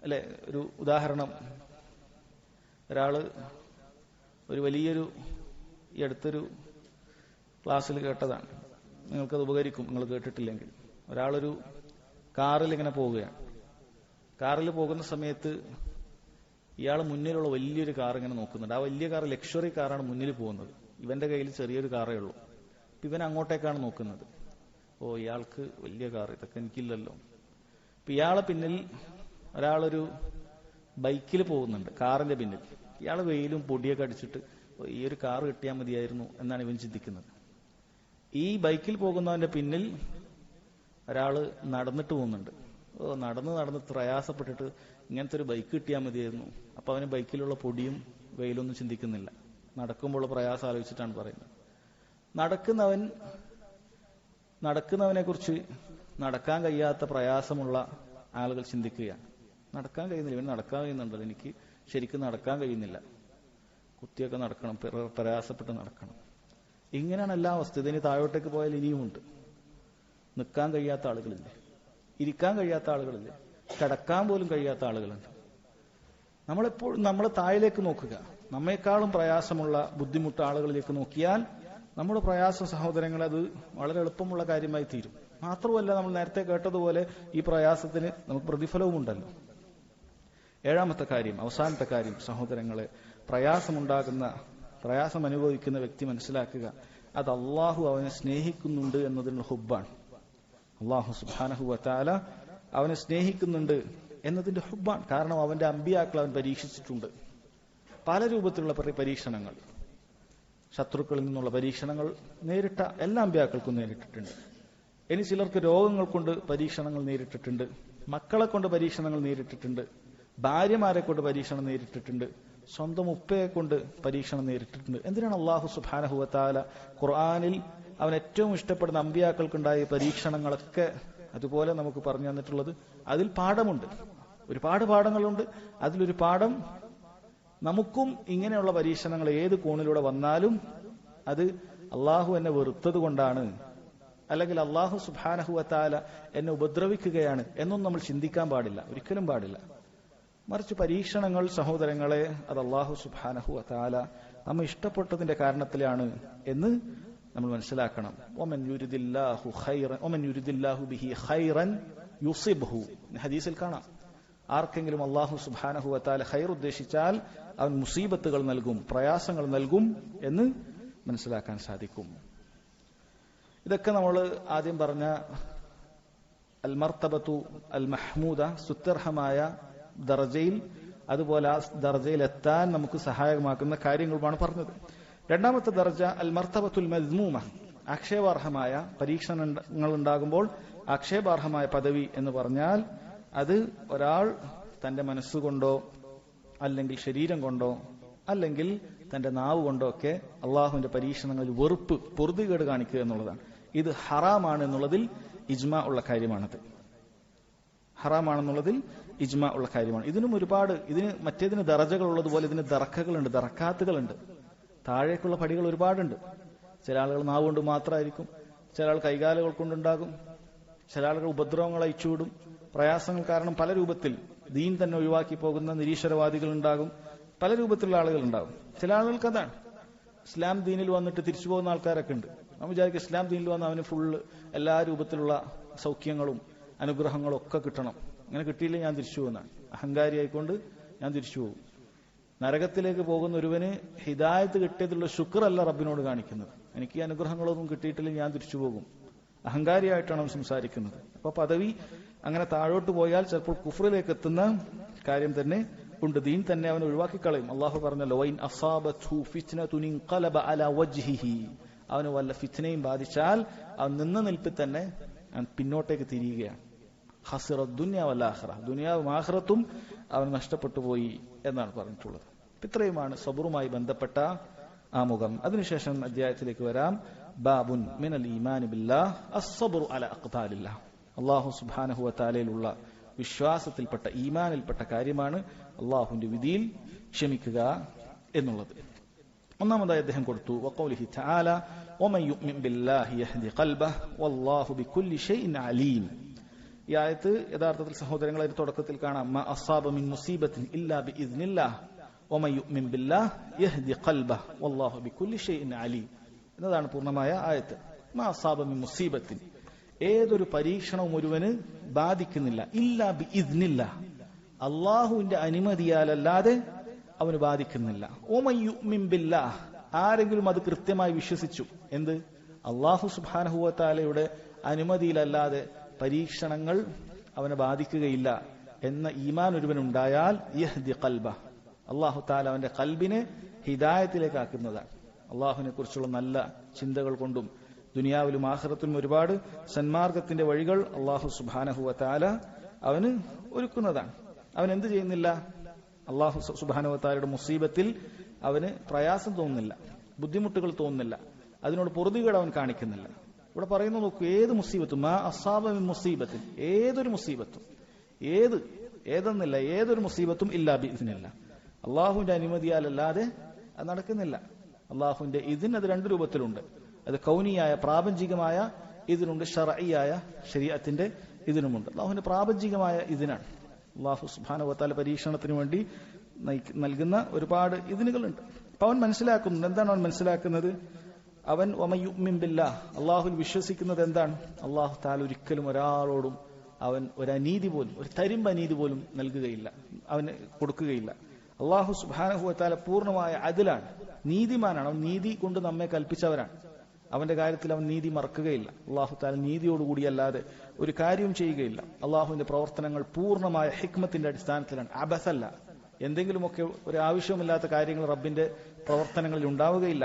Speaker 1: അല്ലെ, ഒരു ഉദാഹരണം, ഒരാള് ഒരു വലിയൊരു ഈ അടുത്തൊരു ക്ലാസ്സിൽ കേട്ടതാണ്, നിങ്ങൾക്കത് ഉപകരിക്കും നിങ്ങൾ കേട്ടിട്ടില്ലെങ്കിൽ. ഒരാളൊരു കാറിൽ ഇങ്ങനെ പോവുകയാണ്. കാറിൽ പോകുന്ന സമയത്ത് ഇയാൾ മുന്നിലുള്ള വലിയൊരു കാർ ഇങ്ങനെ നോക്കുന്നുണ്ട്. ആ വലിയ കാർ ലക്ഷറി കാറാണ് മുന്നിൽ പോകുന്നത്. ഇവന്റെ കയ്യിൽ ചെറിയൊരു കാറേ ഉള്ളൂ. ഇവൻ അങ്ങോട്ടേക്കാണ് നോക്കുന്നത്. ഓ, ഇയാൾക്ക് വലിയ കാർ, ഇതൊക്കെ എനിക്കില്ലല്ലോ. ഇപ്പൊ ഇയാളെ പിന്നിൽ ഒരാളൊരു ബൈക്കിൽ പോകുന്നുണ്ട്, കാറിന്റെ പിന്നിൽ. ഇയാൾ വെയിലും പൊടിയൊക്കെ അടിച്ചിട്ട് ഈ ഒരു കാർ കിട്ടിയാൽ മതിയായിരുന്നു എന്നാണ് ഇവൻ ചിന്തിക്കുന്നത്. ഈ ബൈക്കിൽ പോകുന്നവന്റെ പിന്നിൽ ഒരാള് നടന്നിട്ട് പോകുന്നുണ്ട്. ഓ, നടന്ന് പ്രയാസപ്പെട്ടിട്ട് ഇങ്ങനത്തെ ഒരു ബൈക്ക് കിട്ടിയാൽ മതിയായിരുന്നു. അപ്പൊ അവന് ബൈക്കിലുള്ള പൊടിയും വെയിലൊന്നും ചിന്തിക്കുന്നില്ല. നടക്കുമ്പോൾ പ്രയാസം ആലോചിച്ചിട്ടാണ് പറയുന്നത്. നടക്കുന്നവനെ കുറിച്ച് നടക്കാൻ കഴിയാത്ത പ്രയാസമുള്ള ആളുകൾ ചിന്തിക്കുകയാണ്. നടക്കാൻ കഴിയുന്നില്ല, ഇവൻ നടക്കാൻ കഴിയുന്നുണ്ടല്ലോ, എനിക്ക് ശരിക്കും നടക്കാൻ കഴിയുന്നില്ല, കുത്തിയൊക്കെ നടക്കണം, പ്രയാസപ്പെട്ട് നടക്കണം. ഇങ്ങനെയാണ് എല്ലാ അവസ്ഥ. ഇതിന് താഴോട്ടേക്ക് പോയാൽ ഇനിയുമുണ്ട്. നിൽക്കാൻ കഴിയാത്ത ആളുകളില്ലേ, ഇരിക്കാൻ കഴിയാത്ത ആളുകളില്ലേ, കിടക്കാൻ പോലും കഴിയാത്ത ആളുകളുണ്ട്. നമ്മളെപ്പോഴും നമ്മൾ താഴേക്ക് നോക്കുക. നമ്മെക്കാളും പ്രയാസമുള്ള ബുദ്ധിമുട്ട് ആളുകളിലേക്ക് നോക്കിയാൽ നമ്മുടെ പ്രയാസ സഹോദരങ്ങൾ അത് വളരെ എളുപ്പമുള്ള കാര്യമായി തീരും. മാത്രമല്ല, നമ്മൾ നേരത്തെ കേട്ടതുപോലെ ഈ പ്രയാസത്തിന് നമുക്ക് പ്രതിഫലവും ഉണ്ടല്ലോ. 7-ാമത്തെ കാര്യം, അവസാനത്തെ കാര്യം, സഹോദരങ്ങളെ, പ്രയാസമുണ്ടാകുന്ന പ്രയാസം അനുഭവിക്കുന്ന വ്യക്തി മനസ്സിലാക്കുക അത് അള്ളാഹു അവനെ സ്നേഹിക്കുന്നുണ്ട് എന്നതിനുള്ള ഹുബ്ബാണ്. അള്ളാഹു സുബ്ഹാനഹു വ തആല അവനെ സ്നേഹിക്കുന്നുണ്ട് എന്നതിന്റെ ഹുബ്ബാണ്. കാരണം അവന്റെ അമ്പിയാക്കൾ അവൻ പരീക്ഷിച്ചിട്ടുണ്ട്. പല രൂപത്തിലുള്ള പരീക്ഷണങ്ങൾ, ശത്രുക്കളിൽ നിന്നുള്ള പരീക്ഷണങ്ങൾ നേരിട്ട എല്ലാ അമ്പിയാക്കൾക്കും നേരിട്ടിട്ടുണ്ട്. ഇനി ചിലർക്ക് രോഗങ്ങൾ കൊണ്ട് പരീക്ഷണങ്ങൾ നേരിട്ടിട്ടുണ്ട്, മക്കളെ കൊണ്ട് പരീക്ഷണങ്ങൾ നേരിട്ടിട്ടുണ്ട്, ഭാര്യമാരെ കൊണ്ട് പരീക്ഷണം നേരിട്ടിട്ടുണ്ട്, സ്വന്തം ഉപ്പയെ കൊണ്ട് പരീക്ഷണം നേരിട്ടിട്ടുണ്ട്. എന്തിനാണ് അള്ളാഹു സുബ്ഹാനഹു വ തആല ഖുർആനിൽ അവൻ ഏറ്റവും ഇഷ്ടപ്പെടുന്ന അമ്പിയാക്കൾക്കുണ്ടായ പരീക്ഷണങ്ങളൊക്കെ അതുപോലെ നമുക്ക് പറഞ്ഞു തന്നിട്ടുള്ളത്? അതിൽ പാഠമുണ്ട്, ഒരുപാട് പാഠങ്ങളുണ്ട്. അതിലൊരു പാഠം നമുക്കും ഇങ്ങനെയുള്ള പരീക്ഷണങ്ങൾ ഏത് കോണിലൂടെ വന്നാലും അത് അള്ളാഹു എന്നെ വെറുത്തത് കൊണ്ടാണ്, അല്ലെങ്കിൽ അള്ളാഹു സുബ്ഹാനഹു വ തആല എന്നെ ഉപദ്രവിക്കുകയാണ് എന്നൊന്നും നമ്മൾ ചിന്തിക്കാൻ പാടില്ല, ഒരിക്കലും പാടില്ല. മറിച്ച് പരീക്ഷണങ്ങൾ സഹോദരങ്ങളെ അത് അള്ളാഹു സുബ്ഹാനഹു വ തആല നമ്മെ ഇഷ്ടപ്പെട്ടതിന്റെ കാരണത്തിലാണ് എന്ന് നമ്മൾ മനസ്സിലാക്കണം. വമൻ യുരിദില്ലാഹു ബിഹി ഖൈറൻ യുസിബ്ഹു, ഹദീസിൽ കാണാം, ആർക്കെങ്കിലും അള്ളാഹു സുബ്ഹാനഹു വ തആല ഖൈർ ഉദ്ദേശിച്ചാൽ അവൻ മുസീബത്തുകൾ നൽകും, പ്രയാസങ്ങൾ നൽകും എന്ന് മനസ്സിലാക്കാൻ സാധിക്കും. ഇതൊക്കെ നമ്മൾ ആദ്യം പറഞ്ഞ അൽ മർത്തബത്തു അൽ മഹ്മൂദ, സുത്യർഹമായ ദർജയിൽ, അതുപോലെ ആ ദർജയിൽ എത്താൻ നമുക്ക് സഹായകമാക്കുന്ന കാര്യങ്ങളുമാണ് പറഞ്ഞത്. രണ്ടാമത്തെ ദർജ അൽ മർത്തബത്തുൽ മദ്മൂമ, ആക്ഷേപാർഹമായ പരീക്ഷണങ്ങൾ ഉണ്ടാകുമ്പോൾ ആക്ഷേപാർഹമായ പദവി എന്ന് പറഞ്ഞാൽ അത് ഒരാൾ തന്റെ മനസ്സുകൊണ്ടോ അല്ലെങ്കിൽ ശരീരം കൊണ്ടോ അല്ലെങ്കിൽ തന്റെ നാവ് കൊണ്ടോ ഒക്കെ അള്ളാഹുവിന്റെ പരീക്ഷണങ്ങളിൽ വെറുപ്പ്, പൊറുതികേട് കാണിക്കുക എന്നുള്ളതാണ്. ഇത് ഹറാമാണ് എന്നുള്ളതിൽ ഇജ്മാ ഉള്ള കാര്യമാണത്. ഹറാമാണെന്നുള്ളതിൽ ഇജ്മാ ഉള്ള കാര്യമാണ്. ഇതിനും ഒരുപാട്, മറ്റേതിന് ദറജകൾ ഉള്ളതുപോലെ ഇതിന് ദറക്കകളുണ്ട്, ദറക്കാത്തുകളുണ്ട്, താഴേക്കുള്ള പടികൾ ഒരുപാടുണ്ട്. ചില ആളുകൾ നാവ് കൊണ്ട് മാത്രമായിരിക്കും, ചില ആൾ കൈകാലുകൾ കൊണ്ടുണ്ടാകും, ചില ആളുകൾ ഉപദ്രവങ്ങൾ അയച്ചുവിടും, പ്രയാസങ്ങൾ കാരണം പല രൂപത്തിൽ ദീൻ തന്നെ ഒഴിവാക്കി പോകുന്ന നിരീശ്വരവാദികൾ ഉണ്ടാകും, പല രൂപത്തിലുള്ള ആളുകൾ ഉണ്ടാകും. ചില ആളുകൾക്ക് അതാണ്, ഇസ്ലാം ദീനിൽ വന്നിട്ട് തിരിച്ചു പോകുന്ന ആൾക്കാരൊക്കെ ഉണ്ട്. നമ്മൾ വിചാരിക്കും ഇസ്ലാം ദീനിൽ വന്ന് അവന് ഫുള്ള് എല്ലാ രൂപത്തിലുള്ള സൗഖ്യങ്ങളും അനുഗ്രഹങ്ങളും ഒക്കെ കിട്ടണം, അങ്ങനെ കിട്ടിയില്ലേ ഞാൻ തിരിച്ചു പോകുന്നതാണ്, അഹങ്കാരി ആയിക്കൊണ്ട് ഞാൻ തിരിച്ചു പോകും. നരകത്തിലേക്ക് പോകുന്ന ഒരുവന് ഹിദായത്ത് കിട്ടിയതിലുള്ള ശുക്ർ അല്ല റബ്ബിനോട് കാണിക്കുന്നത്, എനിക്ക് ഈ അനുഗ്രഹങ്ങളൊന്നും കിട്ടിയിട്ടില്ലെങ്കിൽ ഞാൻ തിരിച്ചു പോകും, അഹങ്കാരിയായിട്ടാണ് അവൻ സംസാരിക്കുന്നത്. അപ്പൊ പദവി അങ്ങനെ താഴോട്ട് പോയാൽ ചിലപ്പോൾ കുഫ്റിലേക്ക് എത്തുന്ന കാര്യം തന്നെ ഉണ്ട്. ദീൻ തന്നെ അവൻ ഒഴിവാക്കിക്കളയും. അള്ളാഹു പറഞ്ഞല്ലോ, വൈൻ അസാബത്ഹു ഫിത്നതുൻ ഇൻഖലബ അലാ വജ്ഹിഹി, അവന് വല്ല ഫിത്നയും ബാധിച്ചാൽ അവൻ നിന്ന നിൽപ്പിൽ തന്നെ പിന്നോട്ടേക്ക് തിരിയുകയാണ്. ഖസിറ ദുനിയ വൽ ആഖിറ, ദുനിയാവും ആഖിറത്തും അവൻ നഷ്ടപ്പെട്ടു പോയി എന്നാണ് പറഞ്ഞിട്ടുള്ളത്. ഇത്രയുമാണ് സബറുമായി ബന്ധപ്പെട്ട ആമുഖം. അതിനുശേഷം അധ്യായത്തിലേക്ക് വരാം. ബാബുൻ മിനൽ ഈമാനി ബില്ലാഹ് അസ്സബ്റു അലാ അഖ്താലില്ലാഹ്, അല്ലാഹു സുബ്ഹാനഹു വ തആലയിലുള്ള വിശ്വാസത്തിൽപ്പെട്ട, ഈമാനിൽപ്പെട്ട കാര്യമാണ് അള്ളാഹുവിന്റെ വിധിയിൽ ക്ഷമിക്കുക എന്നുള്ളത്. ഒന്നാമതായി അദ്ദേഹം കൊടുത്തു വഖൗലിഹി തആല വമൻ യുഅ്മിൻ ബില്ലാഹി യഹ്ദി ഖൽബഹു വല്ലാഹു ബികുല്ലി ഷൈഇൻ അലീം. ഈ ആയത്ത് യഥാർത്ഥത്തിൽ സഹോദരങ്ങളെ തുടക്കത്തിൽ കാണാം, മാ അസാബ മിൻ മുസീബത്തിൻ ഇല്ലാ ബിഇദ്നില്ലാഹ് വമൻ യുഅ്മിൻ ബില്ലാഹി യഹ്ദി ഖൽബഹു വല്ലാഹു ബികുല്ലി ഷൈഇൻ അലീം എന്നതാണ് പൂർണ്ണമായ ആയത്ത്. മാ അസാബ മിൻ മുസീബത്തിൻ, ഏതൊരു പരീക്ഷണവും ഒരുവന് ബാധിക്കുന്നില്ല, ഇല്ലാ ബിഇദ്നില്ലാഹ്, അള്ളാഹുവിന്റെ അനുമതിയാലല്ലാതെ അവന് ബാധിക്കുന്നില്ല. വമൻ യുഅ്മിൻ ബില്ലാഹ്, ആരെങ്കിലും അത് കൃത്യമായി വിശ്വസിച്ചു, എന്ത്, അള്ളാഹു സുബ്ഹാനഹു വ തആലയുടെ അനുമതിയിലല്ലാതെ പരീക്ഷണങ്ങൾ അവനെ ബാധിക്കുകയില്ല എന്ന ഈമാൻ ഒരുവനുണ്ടായാൽ യഹ്ദി ഖൽബഹ്, അള്ളാഹു തആല അവന്റെ ഖൽബിനെ ഹിദായത്തിലേക്ക് ആക്കുന്നതാണ്. അള്ളാഹുവിനെ കുറിച്ചുള്ള നല്ല ചിന്തകൾ കൊണ്ടും ദുനിയാവിലും ആഖിറത്തിലും ഒരുപാട് സന്മാർഗത്തിന്റെ വഴികൾ അള്ളാഹു സുബ്ഹാനഹു വ തആല അവന് ഒരുക്കുന്നതാണ്. അവൻ എന്ത് ചെയ്യുന്നില്ല, അള്ളാഹു സുബ്ഹാനഹു വ തആലയുടെ മുസീബത്തിൽ അവന് പ്രയാസം തോന്നുന്നില്ല, ബുദ്ധിമുട്ടുകൾ തോന്നുന്നില്ല, അതിനോട് പൊറുതികേട് അവൻ കാണിക്കുന്നില്ല. ഇവിടെ പറയുന്നു, നോക്കൂ, ഏത് മുസീബത്തും, മാ അസാബ മിൻ മുസീബത്തിൻ, ഏതൊരു മുസീബത്തും, ഏതെന്നില്ല, ഏതൊരു മുസീബത്തും ഇല്ലാ ബിഇദ്നില്ല, അള്ളാഹുവിന്റെ അനുമതിയാലല്ലാതെ അത് നടക്കുന്നില്ല. അള്ളാഹുവിന്റെ ഇതിന് അത് രണ്ട് രൂപത്തിലുണ്ട്. അത് കൗനിയായ പ്രാപഞ്ചികമായ ഇതിനുണ്ട്, ശർഈയായ ശരീഅത്തിന്റെ ഇതിനുമുണ്ട്. അള്ളാഹുവിന്റെ പ്രാപഞ്ചികമായ ഇതിനാണ്. അള്ളാഹു സുബ്ഹാനഹു വ തആല പരീക്ഷണത്തിന് വേണ്ടി നൽകുന്ന ഒരുപാട് ഇതിനുകളുണ്ട്. അപ്പൊ അവൻ മനസ്സിലാക്കുന്നുണ്ട്. എന്താണ് അവൻ മനസ്സിലാക്കുന്നത്? അവൻ വമൻ യുഅ്മിൻ ബില്ലാഹ്, അള്ളാഹുവിൽ വിശ്വസിക്കുന്നത് എന്താണ്? അള്ളാഹു തആല ഒരിക്കലും ഒരാളോടും അവൻ ഒരു അനീതി പോലും, ഒരു തരിമ്പ് അനീതി പോലും നൽകുകയില്ല, അവന് കൊടുക്കുകയില്ല. അള്ളാഹു സുബ്ഹാനഹു വ തആല പൂർണ്ണമായ അദലാണ്, നീതിമാനാണ്. അവൻ നീതി കൊണ്ട് നമ്മെ കൽപ്പിച്ചവരാണ്. അവന്റെ കാര്യത്തിൽ അവൻ നീതി മറക്കുകയില്ല. അള്ളാഹു തആല നീതിയോടുകൂടിയല്ലാതെ ഒരു കാര്യവും ചെയ്യുകയില്ല. അള്ളാഹുവിന്റെ പ്രവർത്തനങ്ങൾ പൂർണ്ണമായ ഹിക്മത്തിന്റെ അടിസ്ഥാനത്തിലാണ്, അബസല്ല. എന്തെങ്കിലുമൊക്കെ ഒരു ആവശ്യമില്ലാത്ത കാര്യങ്ങൾ റബ്ബിന്റെ പ്രവർത്തനങ്ങളിൽ ഉണ്ടാവുകയില്ല.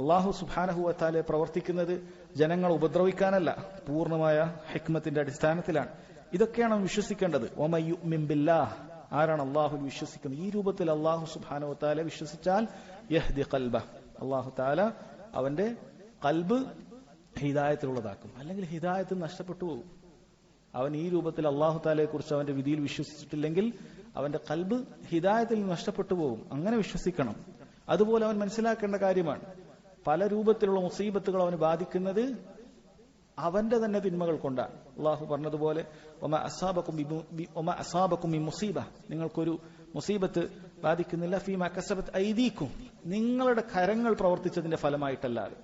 Speaker 1: അള്ളാഹു സുബ്ഹാനഹു വ തആല പ്രവർത്തിക്കുന്നത് ജനങ്ങളെ ഉപദ്രവിക്കാനല്ല, പൂർണ്ണമായ ഹിക്മത്തിന്റെ അടിസ്ഥാനത്തിലാണ്. ഇതൊക്കെയാണ് അവൻ വിശ്വസിക്കേണ്ടത്. വമൻ യുഅ്മിൻ ബില്ലാഹ്, ആരാണ് അള്ളാഹുവിൽ വിശ്വസിക്കുന്നത്? ഈ രൂപത്തിൽ അള്ളാഹു സുബ്ഹാനഹു വ തആല വിശ്വസിച്ചാൽ യഹ്ദി ഖൽബഹ്, അള്ളാഹു തആല അവന്റെ ഖൽബ് ഹിദായത്തിലുള്ളതാക്കും. അല്ലെങ്കിൽ ഹിദായത്ത് നഷ്ടപ്പെട്ടു പോകും. അവൻ ഈ രൂപത്തിൽ അള്ളാഹു തആലയെ കുറിച്ച് അവന്റെ വിധിയിൽ വിശ്വസിച്ചിട്ടില്ലെങ്കിൽ അവന്റെ ഖൽബ് ഹിദായത്തിൽ നഷ്ടപ്പെട്ടു പോകും. അങ്ങനെ വിശ്വസിക്കണം. അതുപോലെ അവൻ മനസ്സിലാക്കേണ്ട കാര്യമാണ്, പല രൂപത്തിലുള്ള മുസീബത്തുകൾ അവന് ബാധിക്കുന്നത് അവന്റെ തന്നെ തിന്മകൾ കൊണ്ടാണ്. അള്ളാഹു പറഞ്ഞതുപോലെ വമാ അസാബകും മിൻ മുസീബ, നിങ്ങൾക്കൊരു മുസീബത്ത് ബാധിക്കുന്നില്ല ഫീമാ കസബത് ഐദീകും, നിങ്ങളുടെ കരങ്ങൾ പ്രവർത്തിച്ചതിന്റെ ഫലമായിട്ടല്ലാതെ.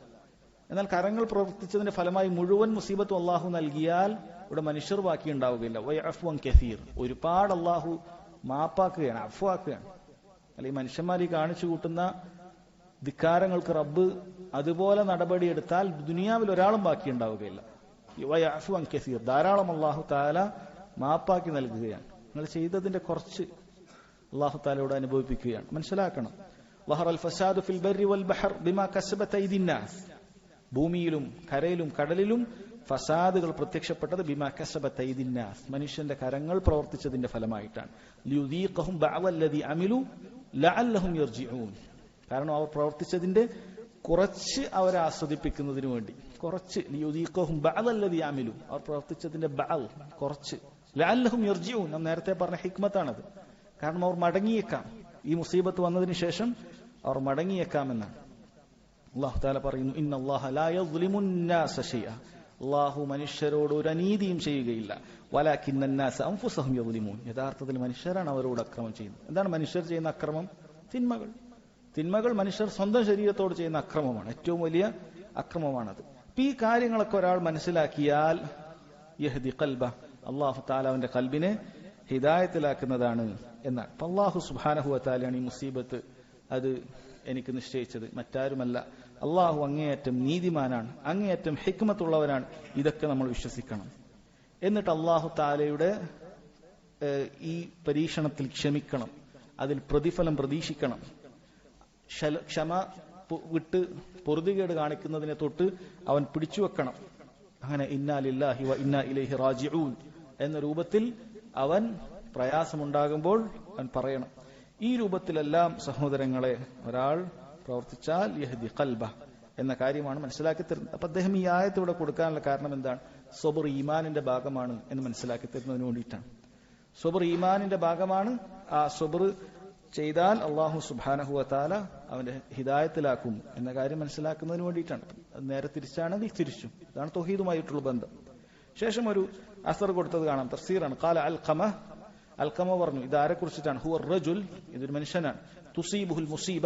Speaker 1: എന്നാൽ കരങ്ങൾ പ്രവർത്തിച്ചതിന്റെ ഫലമായി മുഴുവൻ മുസീബത്തും അള്ളാഹു നൽകിയാൽ ഇവിടെ മനുഷ്യർ ബാക്കി ഉണ്ടാവുകയില്ല. വയഅഫു അൻ കസീർ, ഒരുപാട് അള്ളാഹു മാപ്പാക്കുകയാണ്, അഫ്വാക്കുകയാണ്. അല്ലെങ്കിൽ മനുഷ്യന്മാർ ഈ കാണിച്ചു കൂട്ടുന്ന ധിക്കാരങ്ങൾക്ക് റബ്ബ് അതുപോലെ നടപടിയെടുത്താൽ ദുനിയാവിൽ ഒരാളും ബാക്കി ഉണ്ടാവുകയില്ല. വയഅഫു അൻ കസീർ, ധാരാളം അള്ളാഹു തആല മാപ്പാക്കി നൽകുകയാണ്. നിങ്ങൾ ചെയ്തതിന്റെ കുറച്ച് അള്ളാഹു തആലയോട് അനുഭവിപ്പിക്കുകയാണ്. മനസ്സിലാക്കണം, വഹറൽ ഫസാദു ഫിൽ ബർരി വൽ ബഹർ ബിമാ കസബത് ഐദിന്നാസ്, ഭൂമിയിലും കരയിലും കടലിലും ഫസാദുകൾ പ്രത്യക്ഷപ്പെട്ടത് ബിമാ കസബത് ഐദിന്നാസ്, മനുഷ്യന്റെ കരങ്ങൾ പ്രവർത്തിച്ചതിന്റെ ഫലമായിട്ടാണ്. ലിയുദീഖഹും ബഅദല്ലദീ അമിലു ലഅല്ലഹും യർജിഊൻ, കാരണം അവർ പ്രവർത്തിച്ചതിന്റെ കുറച്ച് അവരെ ആസ്വദിപ്പിക്കുന്നതിന് വേണ്ടി. കുറച്ച് ലിയുദീഖഹും ബഅദല്ലദീ അമിലു, അവർ പ്രവർത്തിച്ചതിന്റെ ബഅദ് കുറച്ച്, ലഅല്ലഹും യർജിഊൻ, നാം നേരത്തെ പറഞ്ഞ ഹിക്മത്താണത്. കാരണം അവർ മടങ്ങിയേക്കാം, ഈ മുസീബത്ത് വന്നതിന് ശേഷം അവർ മടങ്ങിയേക്കാമെന്നാണ്. അല്ലാഹു തആല പറയുന്നു, ഇന്നല്ലാഹ ലാ യസ്ലിമുന്നാസ ശൈഅ, അല്ലാഹു മനുഷ്യരോട് ഒരു അനീതിയും ചെയ്യുകയില്ല. വലാകിന്നന്നാസ അൻഫുസഹും യസ്ലിമൂൻ, യഥാർത്ഥത്തിൽ മനുഷ്യരാണ് അവരോട് അക്രമം ചെയ്യുന്നത്. എന്താണ് മനുഷ്യർ ചെയ്യുന്ന അക്രമം? തിന്മകൾ മനുഷ്യർ സ്വന്തം ശരീരത്തോട് ചെയ്യുന്ന അക്രമമാണ്, ഏറ്റവും വലിയ അക്രമമാണത്. ഈ കാര്യങ്ങളൊക്കെ ഒരാൾ മനസ്സിലാക്കിയാൽ യഹ്ദി ഖൽബ, അല്ലാഹു തആല അവന്റെ ഖൽബിനെ ഹിദായത്തിലാക്കുന്നതാണ് എന്നാണ്. അല്ലാഹു സുബ്ഹാനഹു വ തആലയാണ് ഈ മുസീബത്ത് അത് എനിക്ക് നിശ്ചയിച്ചത്, മറ്റാരുമല്ല. അള്ളാഹു അങ്ങേയറ്റം നീതിമാനാണ്, അങ്ങേയറ്റം ഹിക്മത്തുള്ളവനാണ്. ഇതൊക്കെ നമ്മൾ വിശ്വസിക്കണം. എന്നിട്ട് അള്ളാഹു തആലയുടെ ഈ പരീക്ഷണത്തിൽ ക്ഷമിക്കണം, അതിൽ പ്രതിഫലം പ്രതീക്ഷിക്കണം. ക്ഷമ വിട്ട് പൊറുതികേട് കാണിക്കുന്നതിനെ തൊട്ട് അവൻ പിടിച്ചുവെക്കണം. അങ്ങനെ ഇന്നാ ലില്ലാഹി വ ഇന്നാ ഇലൈഹി റാജിഊൻ എന്ന രൂപത്തിൽ അവൻ പ്രയാസമുണ്ടാകുമ്പോൾ അവൻ പറയണം. ഈ രൂപത്തിലെല്ലാം സഹോദരങ്ങളെ ഒരാൾ പ്രവർത്തിച്ചാൽ യഹ്ദി ഖൽബ എന്ന കാര്യമാണ് മനസ്സിലാക്കി തരുന്നത്. അപ്പൊ അദ്ദേഹം ഈ ആയത്ത് ഇവിടെ കൊടുക്കാനുള്ള കാരണം എന്താണ്? സബർ ഈമാനിന്റെ ഭാഗമാണ് എന്ന് മനസ്സിലാക്കി തരുന്നതിന് വേണ്ടിയിട്ടാണ്. സബർ ഈമാനിന്റെ ഭാഗമാണ്. ആ സബർ ചെയ്താൽ അല്ലാഹു സുബ്ഹാനഹു വ തആല അവന്റെ ഹിദായത്തിലാക്കും എന്ന കാര്യം മനസ്സിലാക്കുന്നതിന് വേണ്ടിയിട്ടാണ്. അത് നേരെ തിരിച്ചാണെങ്കിൽ തിരിച്ചും. ഇതാണ് തൗഹീദുമായിട്ടുള്ള ബന്ധം. ശേഷം ഒരു അസർ കൊടുത്തത് കാണാം, തഫ്സീറാണ്. ഖാല അൽഖമ പറഞ്ഞു, ഇതാരെ കുറിച്ചിട്ടാണ്? ഹുവ റജുൽ, ഇതൊരു മനുഷ്യനാണ്. തുസീബുൽ മുസീബ,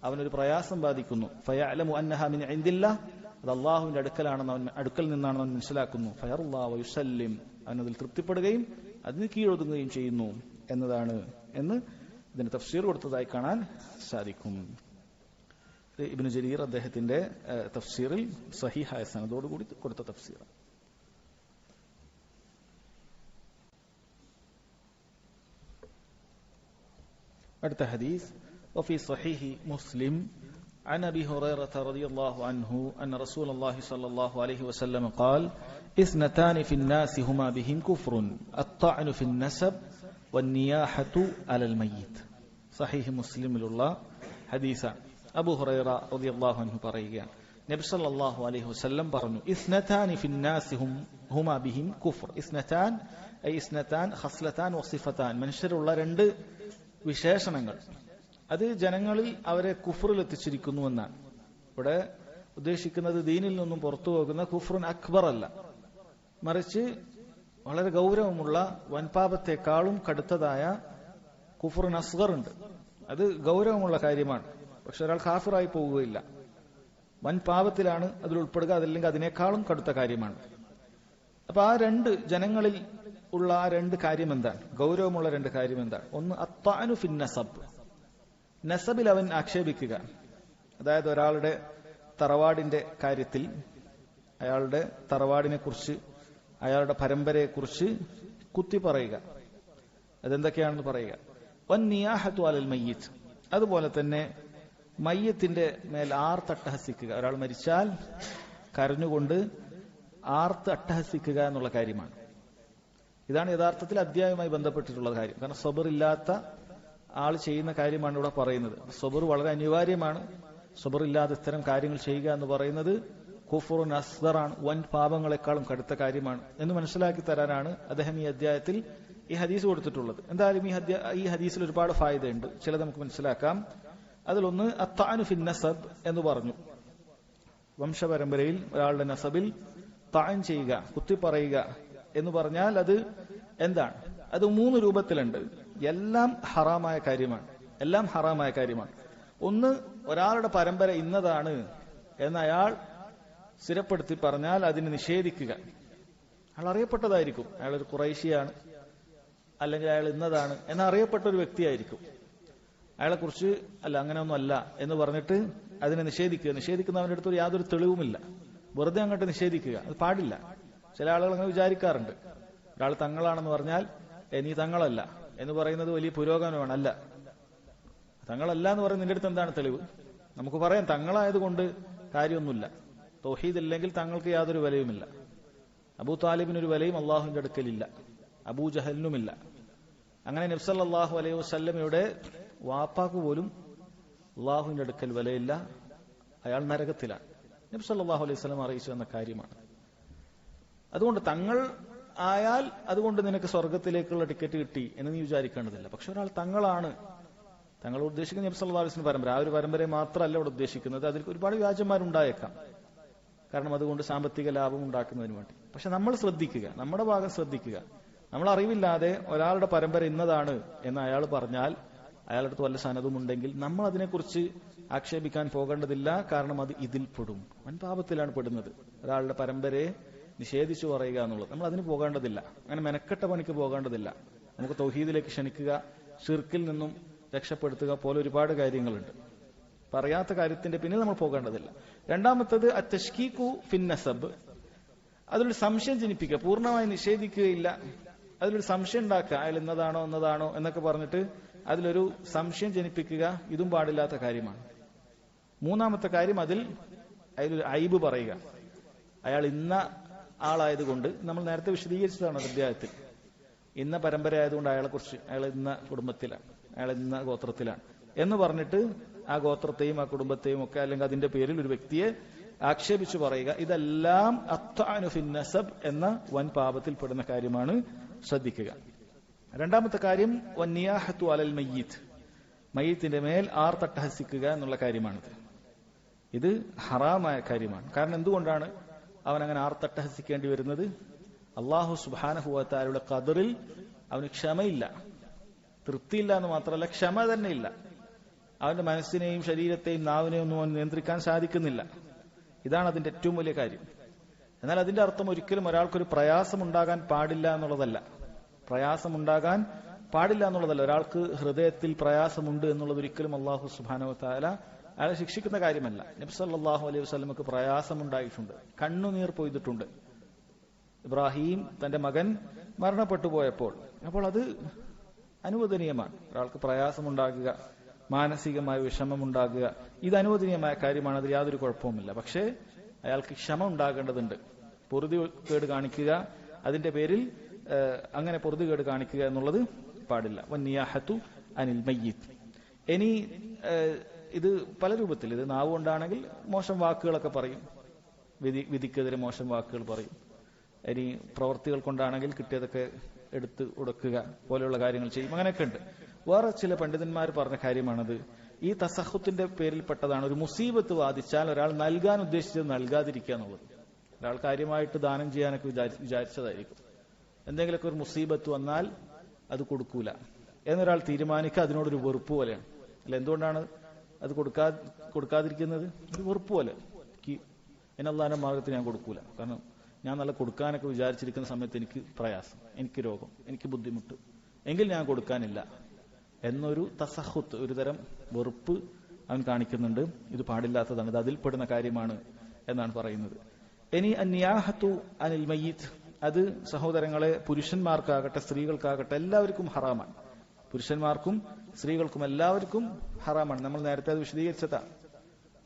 Speaker 1: അവനൊരു പ്രയാസം ബാധിക്കുന്നു. ഫയഅലമു അന്നഹ മിൻ ഇൻദില്ലാഹ്, അത് അല്ലാഹുവിന്റെ അടുക്കൽ നിന്നാണെന്ന് അവൻ മനസ്സിലാക്കുന്നു. ഫയറുല്ലാഹു വയുസല്ലിം, അവനതിൽ തൃപ്തിപ്പെടുകയും അതിന് കീഴൊതുങ്ങുകയും ചെയ്യുന്നു എന്നതാണ് എന്ന് ഇതിന് തഫ്സീർ കൊടുത്തതായി കാണാൻ സാധിക്കും. ഇബ്നു ജരീർ അദ്ദേഹത്തിന്റെ തഫ്സീറിൽ സഹീഹായ സനദോടുകൂടി കൊടുത്ത തഫ്സീർ. അടുത്ത ഹദീസ്, وفي صحيح مسلم عن أبي هريرة رضي الله عنه أن رسول الله صلى الله عليه وسلم قال اثنتان في الناس هما بهم كفر الطعن في النسب والنياحة على الميت. صحيح مسلم الله حديث أبو هريرة رضي الله عنه പറയുകയാണ്, നബി സല്ലല്ലാഹു അലൈഹി വസല്ലം പറഞ്ഞു, ഇസ്നതാനി ഫി الناس هما بهم كفر. ഇസ്നതാൻ ഐ ഇസ്നതാൻ ഖസ്ലതാൻ വസിഫതാൻ, മനുഷ്യരുള്ള രണ്ട് വിശേഷണങ്ങൾ, അത് ജനങ്ങളിൽ അവരെ കുഫറിൽ എത്തിച്ചിരിക്കുന്നുവെന്നാണ്. ഇവിടെ ഉദ്ദേശിക്കുന്നത് ദീനിൽ നിന്നും പുറത്തു പോകുന്ന കുഫ്റുൻ അക്ബർ അല്ല, മറിച്ച് വളരെ ഗൗരവമുള്ള വൻപാപത്തെക്കാളും കടുത്തതായ കുഫ്റുൻ അസ്ഗർ ഉണ്ട്. അത് ഗൗരവമുള്ള കാര്യമാണ്. പക്ഷെ ഒരാൾ കാഫിറായി പോവുകയില്ല, വൻപാപത്തിലാണ് അതിൽ ഉൾപ്പെടുക, അതല്ലെങ്കിൽ അതിനേക്കാളും കടുത്ത കാര്യമാണ്. അപ്പൊ ആ രണ്ട് ജനങ്ങളിൽ ഉള്ള ആ രണ്ട് കാര്യം എന്താണ്? ഗൗരവമുള്ള രണ്ട് കാര്യം എന്താണ്? ഒന്ന് അത്വാനു ഫിൻ നസബ്, നസബിൽ അവൻ ആക്ഷേപിക്കുക, അതായത് ഒരാളുടെ തറവാടിന്റെ കാര്യത്തിൽ അയാളുടെ തറവാടിനെ കുറിച്ച്, അയാളുടെ പരമ്പരയെക്കുറിച്ച് കുത്തി പറയുക, അതെന്തൊക്കെയാണെന്ന് പറയുക. വൻ നിയാഹത്തു അലൽ മയ്യിത്ത്, അതുപോലെ തന്നെ മയ്യത്തിന്റെ മേൽ ആർത്ത് അട്ടഹസിക്കുക. ഒരാൾ മരിച്ചാൽ കരഞ്ഞുകൊണ്ട് ആർത്ത് അട്ടഹസിക്കുക എന്നുള്ള കാര്യമാണ്. ഇതാണ് യഥാർത്ഥത്തിൽ അധ്യായവുമായി ബന്ധപ്പെട്ടിട്ടുള്ള കാര്യം. കാരണം സബർ ഇല്ലാത്ത ആൾ ചെയ്യുന്ന കാര്യമാണ് ഇവിടെ പറയുന്നത്. സബർ വളരെ അനിവാര്യമാണ്. സബർ ഇല്ലാതെ ഇത്തരം കാര്യങ്ങൾ ചെയ്യുക എന്ന് പറയുന്നത് കുഫ്റുൻ അസ്ഗറാണ്, വൻ പാപങ്ങളെക്കാളും കടുത്ത കാര്യമാണ് എന്ന് മനസ്സിലാക്കി തരാനാണ് അദ്ദേഹം ഈ അധ്യായത്തിൽ ഈ ഹദീസ് കൊടുത്തിട്ടുള്ളത്. എന്തായാലും ഈ ഹദീസിൽ ഒരുപാട് ഫായിദയുണ്ട്. ചിലത് നമുക്ക് മനസ്സിലാക്കാം. അതിലൊന്ന് അത്താനു ഫിൻ നസബ് എന്ന് പറഞ്ഞു. വംശപരമ്പരയിൽ ഒരാളുടെ നസബിൽ താൻ ചെയ്യുക, കുത്തി പറയുക എന്ന് പറഞ്ഞാൽ അത് എന്താണ്? അത് 3 രൂപത്തിലുണ്ട്. എല്ലാം ഹറാമായ കാര്യമാണ്. ഒന്ന്, ഒരാളുടെ പരമ്പര ഇന്നതാണ് എന്ന് അയാൾ സ്ഥിരപ്പെടുത്തി പറഞ്ഞാൽ അതിനെ നിഷേധിക്കുക. അയാൾ അറിയപ്പെട്ടതായിരിക്കും, അയാളൊരു ഖുറൈശിയാണ്, അല്ലെങ്കിൽ അയാൾ ഇന്നതാണ് എന്നറിയപ്പെട്ട ഒരു വ്യക്തിയായിരിക്കും. അയാളെക്കുറിച്ച് അല്ല, അങ്ങനെയൊന്നും അല്ല എന്ന് പറഞ്ഞിട്ട് അതിനെ നിഷേധിക്കുന്നവന്റെ അടുത്ത് യാതൊരു തെളിവുമില്ല, വെറുതെ അങ്ങോട്ട് നിഷേധിക്കുക. അത് പാടില്ല. ചില ആളുകൾ അങ്ങനെ വിചാരിക്കാറുണ്ട്. ഒരാൾ തങ്ങളാണെന്ന് പറഞ്ഞാൽ നീ തങ്ങളല്ല എന്ന് പറയുന്നത് വലിയ പുരോഗമനമാണ്. അല്ല, തങ്ങളല്ല എന്ന് പറയുന്നത് നിന്റെ അടുത്ത് എന്താണ് തെളിവ്? നമുക്ക് പറയാം തങ്ങളായതുകൊണ്ട് കാര്യമൊന്നുമില്ല. തൗഹീദ് ഇല്ലെങ്കിൽ തങ്ങൾക്ക് യാതൊരു വിലയുമില്ല. അബൂ താലിബിനൊരു വിലയും അള്ളാഹുവിന്റെ അടുക്കലില്ല, അബൂ ജഹലിനുമില്ല. അങ്ങനെ നബി സല്ലല്ലാഹു അലൈഹി വസല്ലമയുടെ വാപ്പാക്ക് പോലും അള്ളാഹുവിന്റെ അടുക്കൽ വിലയില്ല, അയാൾ നരകത്തിലാണ്. നബി സല്ലല്ലാഹു അലൈഹി വസല്ലം അറിയിച്ചു എന്ന കാര്യമാണ്. അതുകൊണ്ട് തങ്ങൾ ആയാൽ അതുകൊണ്ട് നിനക്ക് സ്വർഗത്തിലേക്കുള്ള ടിക്കറ്റ് കിട്ടി എന്ന് നീ വിചാരിക്കേണ്ടതില്ല. പക്ഷെ ഒരാൾ തങ്ങളാണ്, തങ്ങൾ ഉദ്ദേശിക്കുന്ന നബി സല്ലല്ലാഹു അലൈഹി വസല്ലം പരമ്പര, ആ ഒരു പരമ്പരയെ മാത്രമല്ല ഇവിടെ ഉദ്ദേശിക്കുന്നത്. അതിൽ ഒരുപാട് വ്യാജന്മാരുണ്ടായേക്കാം, കാരണം അതുകൊണ്ട് സാമ്പത്തിക ലാഭം ഉണ്ടാക്കുന്നതിന് വേണ്ടി. പക്ഷെ നമ്മൾ ശ്രദ്ധിക്കുക, നമ്മുടെ ഭാഗം ശ്രദ്ധിക്കുക. നമ്മൾ അറിവില്ലാതെ ഒരാളുടെ പരമ്പര ഇന്നതാണ് എന്ന് അയാൾ പറഞ്ഞാൽ, അയാളുടെ അടുത്ത് വല്ല സനതും ഉണ്ടെങ്കിൽ നമ്മൾ അതിനെക്കുറിച്ച് ആക്ഷേപിക്കാൻ പോകേണ്ടതില്ല. കാരണം അത് ഇതിൽ പെടും, വൻപാപത്തിലാണ് പെടുന്നത്. ഒരാളുടെ പരമ്പരയെ നിഷേധിച്ചു പറയുക എന്നുള്ളത് നമ്മൾ അതിന് പോകേണ്ടതില്ല. അങ്ങനെ മെനക്കെട്ട പണിക്ക് പോകേണ്ടതില്ല. നമുക്ക് തൗഹീദിലേക്ക് ക്ഷണിക്കുക, ഷിർക്കിൽ നിന്നും രക്ഷപ്പെടുത്തുക പോലെ ഒരുപാട് കാര്യങ്ങളുണ്ട്. പറയാത്ത കാര്യത്തിന്റെ പിന്നിൽ നമ്മൾ പോകേണ്ടതില്ല. രണ്ടാമത്തത് അത്തഷ്കീഖു ഫിൻ നസബ്, അതിലൊരു സംശയം ജനിപ്പിക്കുക. പൂർണ്ണമായി നിഷേധിക്കുകയില്ല, അതിലൊരു സംശയം ഉണ്ടാക്കുക. അയാൾ ഇന്നതാണോ എന്നൊക്കെ പറഞ്ഞിട്ട് അതിലൊരു സംശയം ജനിപ്പിക്കുക. ഇതും പാടില്ലാത്ത കാര്യമാണ്. മൂന്നാമത്തെ കാര്യം, അതിലൊരു ഐബ് പറയുക. അയാൾ ഇന്ന ആളായതുകൊണ്ട്, നമ്മൾ നേരത്തെ വിശദീകരിച്ചതാണ് അധ്യായത്തിൽ, ഇന്ന പരമ്പര ആയതുകൊണ്ട് അയാൾ ഇന്ന കുടുംബത്തിലാണ്, അയാൾ ഇന്ന ഗോത്രത്തിലാണ് എന്ന് പറഞ്ഞിട്ട് ആ ഗോത്രത്തെയും ആ കുടുംബത്തെയും ഒക്കെ, അല്ലെങ്കിൽ അതിന്റെ പേരിൽ ഒരു വ്യക്തിയെ ആക്ഷേപിച്ചു പറയുക. ഇതെല്ലാം അത്താനു ഫിൻ നസബ് എന്ന വൻ പാപത്തിൽ പെടുന്ന കാര്യമാണ്. ശ്രദ്ധിക്കുക. രണ്ടാമത്തെ കാര്യം വന്നിയാഹത്തു അലൽ മയ്യിത്ത്, മയ്യിത്തിന്റെ മേൽ ആർത്തട്ടഹസിക്കുക എന്നുള്ള കാര്യമാണിത്. ഇത് ഹറാമായ കാര്യമാണ്. കാരണം എന്തുകൊണ്ടാണ് അവൻ അങ്ങനെ ആർത്തട്ടഹസിക്കേണ്ടി വരുന്നത്? അല്ലാഹു സുബ്ഹാനഹു വ തആലയുടെ ഖദറിൽ അവന് ക്ഷമയില്ല, തൃപ്തിയില്ല എന്ന് മാത്രമല്ല, ക്ഷമ തന്നെ ഇല്ല. അവന്റെ മനസ്സിനെയും ശരീരത്തെയും നാവിനെയും ഒന്നും അവൻ നിയന്ത്രിക്കാൻ സാധിക്കുന്നില്ല. ഇതാണ് അതിന്റെ ഏറ്റവും വലിയ കാര്യം. എന്നാൽ അതിന്റെ അർത്ഥം ഒരിക്കലും ഒരാൾക്കൊരു പ്രയാസമുണ്ടാകാൻ പാടില്ല എന്നുള്ളതല്ല. ഒരാൾക്ക് ഹൃദയത്തിൽ പ്രയാസമുണ്ട് എന്നുള്ളത് ഒരിക്കലും അല്ലാഹു സുബ്ഹാനഹു വ തആല അയാളെ ശിക്ഷിക്കുന്ന കാര്യമല്ല. നബി സല്ലല്ലാഹു അലൈഹി വസല്ലമക്ക് പ്രയാസമുണ്ടായിട്ടുണ്ട്, കണ്ണുനീർ പൊയ്തിട്ടുണ്ട്. ഇബ്രാഹിം തന്റെ മകൻ മരണപ്പെട്ടു പോയപ്പോൾ. അപ്പോൾ അത് അനുവദനീയമാണ്. ഒരാൾക്ക് പ്രയാസമുണ്ടാകുക, മാനസികമായ വിഷമമുണ്ടാകുക, ഇത് അനുവദനീയമായ കാര്യമാണ്. അതിൽ യാതൊരു കുഴപ്പവുമില്ല. പക്ഷേ അയാൾക്ക് ക്ഷമ ഉണ്ടാകേണ്ടതുണ്ട്. പൊറുതികേട് കാണിക്കുക, അതിന്റെ പേരിൽ അങ്ങനെ പൊറുതികേട് കാണിക്കുക എന്നുള്ളത് പാടില്ല. വന്നിയാഹത്തു അനിൽ മയ്യിത്ത്. ഇനി ഇത് പല രൂപത്തിൽ, ഇത് നാവ് കൊണ്ടാണെങ്കിൽ മോശം വാക്കുകളൊക്കെ പറയും, വിധിക്കെതിരെ മോശം വാക്കുകൾ പറയും. ഇനി പ്രവർത്തികൾ കൊണ്ടാണെങ്കിൽ കിട്ടിയതൊക്കെ എടുത്ത് ഉടക്കുക പോലെയുള്ള കാര്യങ്ങൾ ചെയ്യും. അങ്ങനെയൊക്കെ ഉണ്ട്. വേറെ ചില പണ്ഡിതന്മാർ പറഞ്ഞ കാര്യമാണത്. ഈ തസഹുത്തിന്റെ പേരിൽപ്പെട്ടതാണ്. ഒരു മുസീബത്ത് ബാധിച്ചാൽ ഒരാൾ നൽകാൻ ഉദ്ദേശിച്ചത് നൽകാതിരിക്കുക എന്നുള്ളത്. ഒരാൾ കാര്യമായിട്ട് ദാനം ചെയ്യാനൊക്കെ വിചാരിച്ചതായിരിക്കും. എന്തെങ്കിലുമൊക്കെ ഒരു മുസീബത്ത് വന്നാൽ അത് കൊടുക്കൂല എന്നൊരാൾ തീരുമാനിക്കുക. അതിനോടൊരു വെറുപ്പ് പോലെയാണ്. അല്ല, എന്തുകൊണ്ടാണ് അത് കൊടുക്കാതിരിക്കുന്നത്? ഒരു വെറുപ്പ് പോലെ. അല്ലാഹുവിന്റെ മാർഗത്തിൽ ഞാൻ കൊടുക്കൂല, കാരണം ഞാൻ നല്ല കൊടുക്കാനൊക്കെ വിചാരിച്ചിരിക്കുന്ന സമയത്ത് എനിക്ക് പ്രയാസം, എനിക്ക് രോഗം, എനിക്ക് ബുദ്ധിമുട്ട്, എങ്കിൽ ഞാൻ കൊടുക്കാനില്ല എന്നൊരു തസഹുത്ത്, ഒരു തരം വെറുപ്പ് അവൻ കാണിക്കുന്നുണ്ട്. ഇത് പാടില്ലാത്തതാണ്, ഇത് അതിൽപ്പെടുന്ന കാര്യമാണ് എന്നാണ് പറയുന്നത്. ഇനി അന്യാഹത്തു അനിൽ മയ്യിത്ത്, അത് സഹോദരങ്ങളെ പുരുഷന്മാർക്കാകട്ടെ സ്ത്രീകൾക്കാകട്ടെ എല്ലാവർക്കും ഹറാമാണ്. പുരുഷന്മാർക്കും സ്ത്രീകൾക്കും എല്ലാവർക്കും ഹറാമാണ്. നമ്മൾ നേരത്തെ അത് വിശദീകരിച്ചതാ.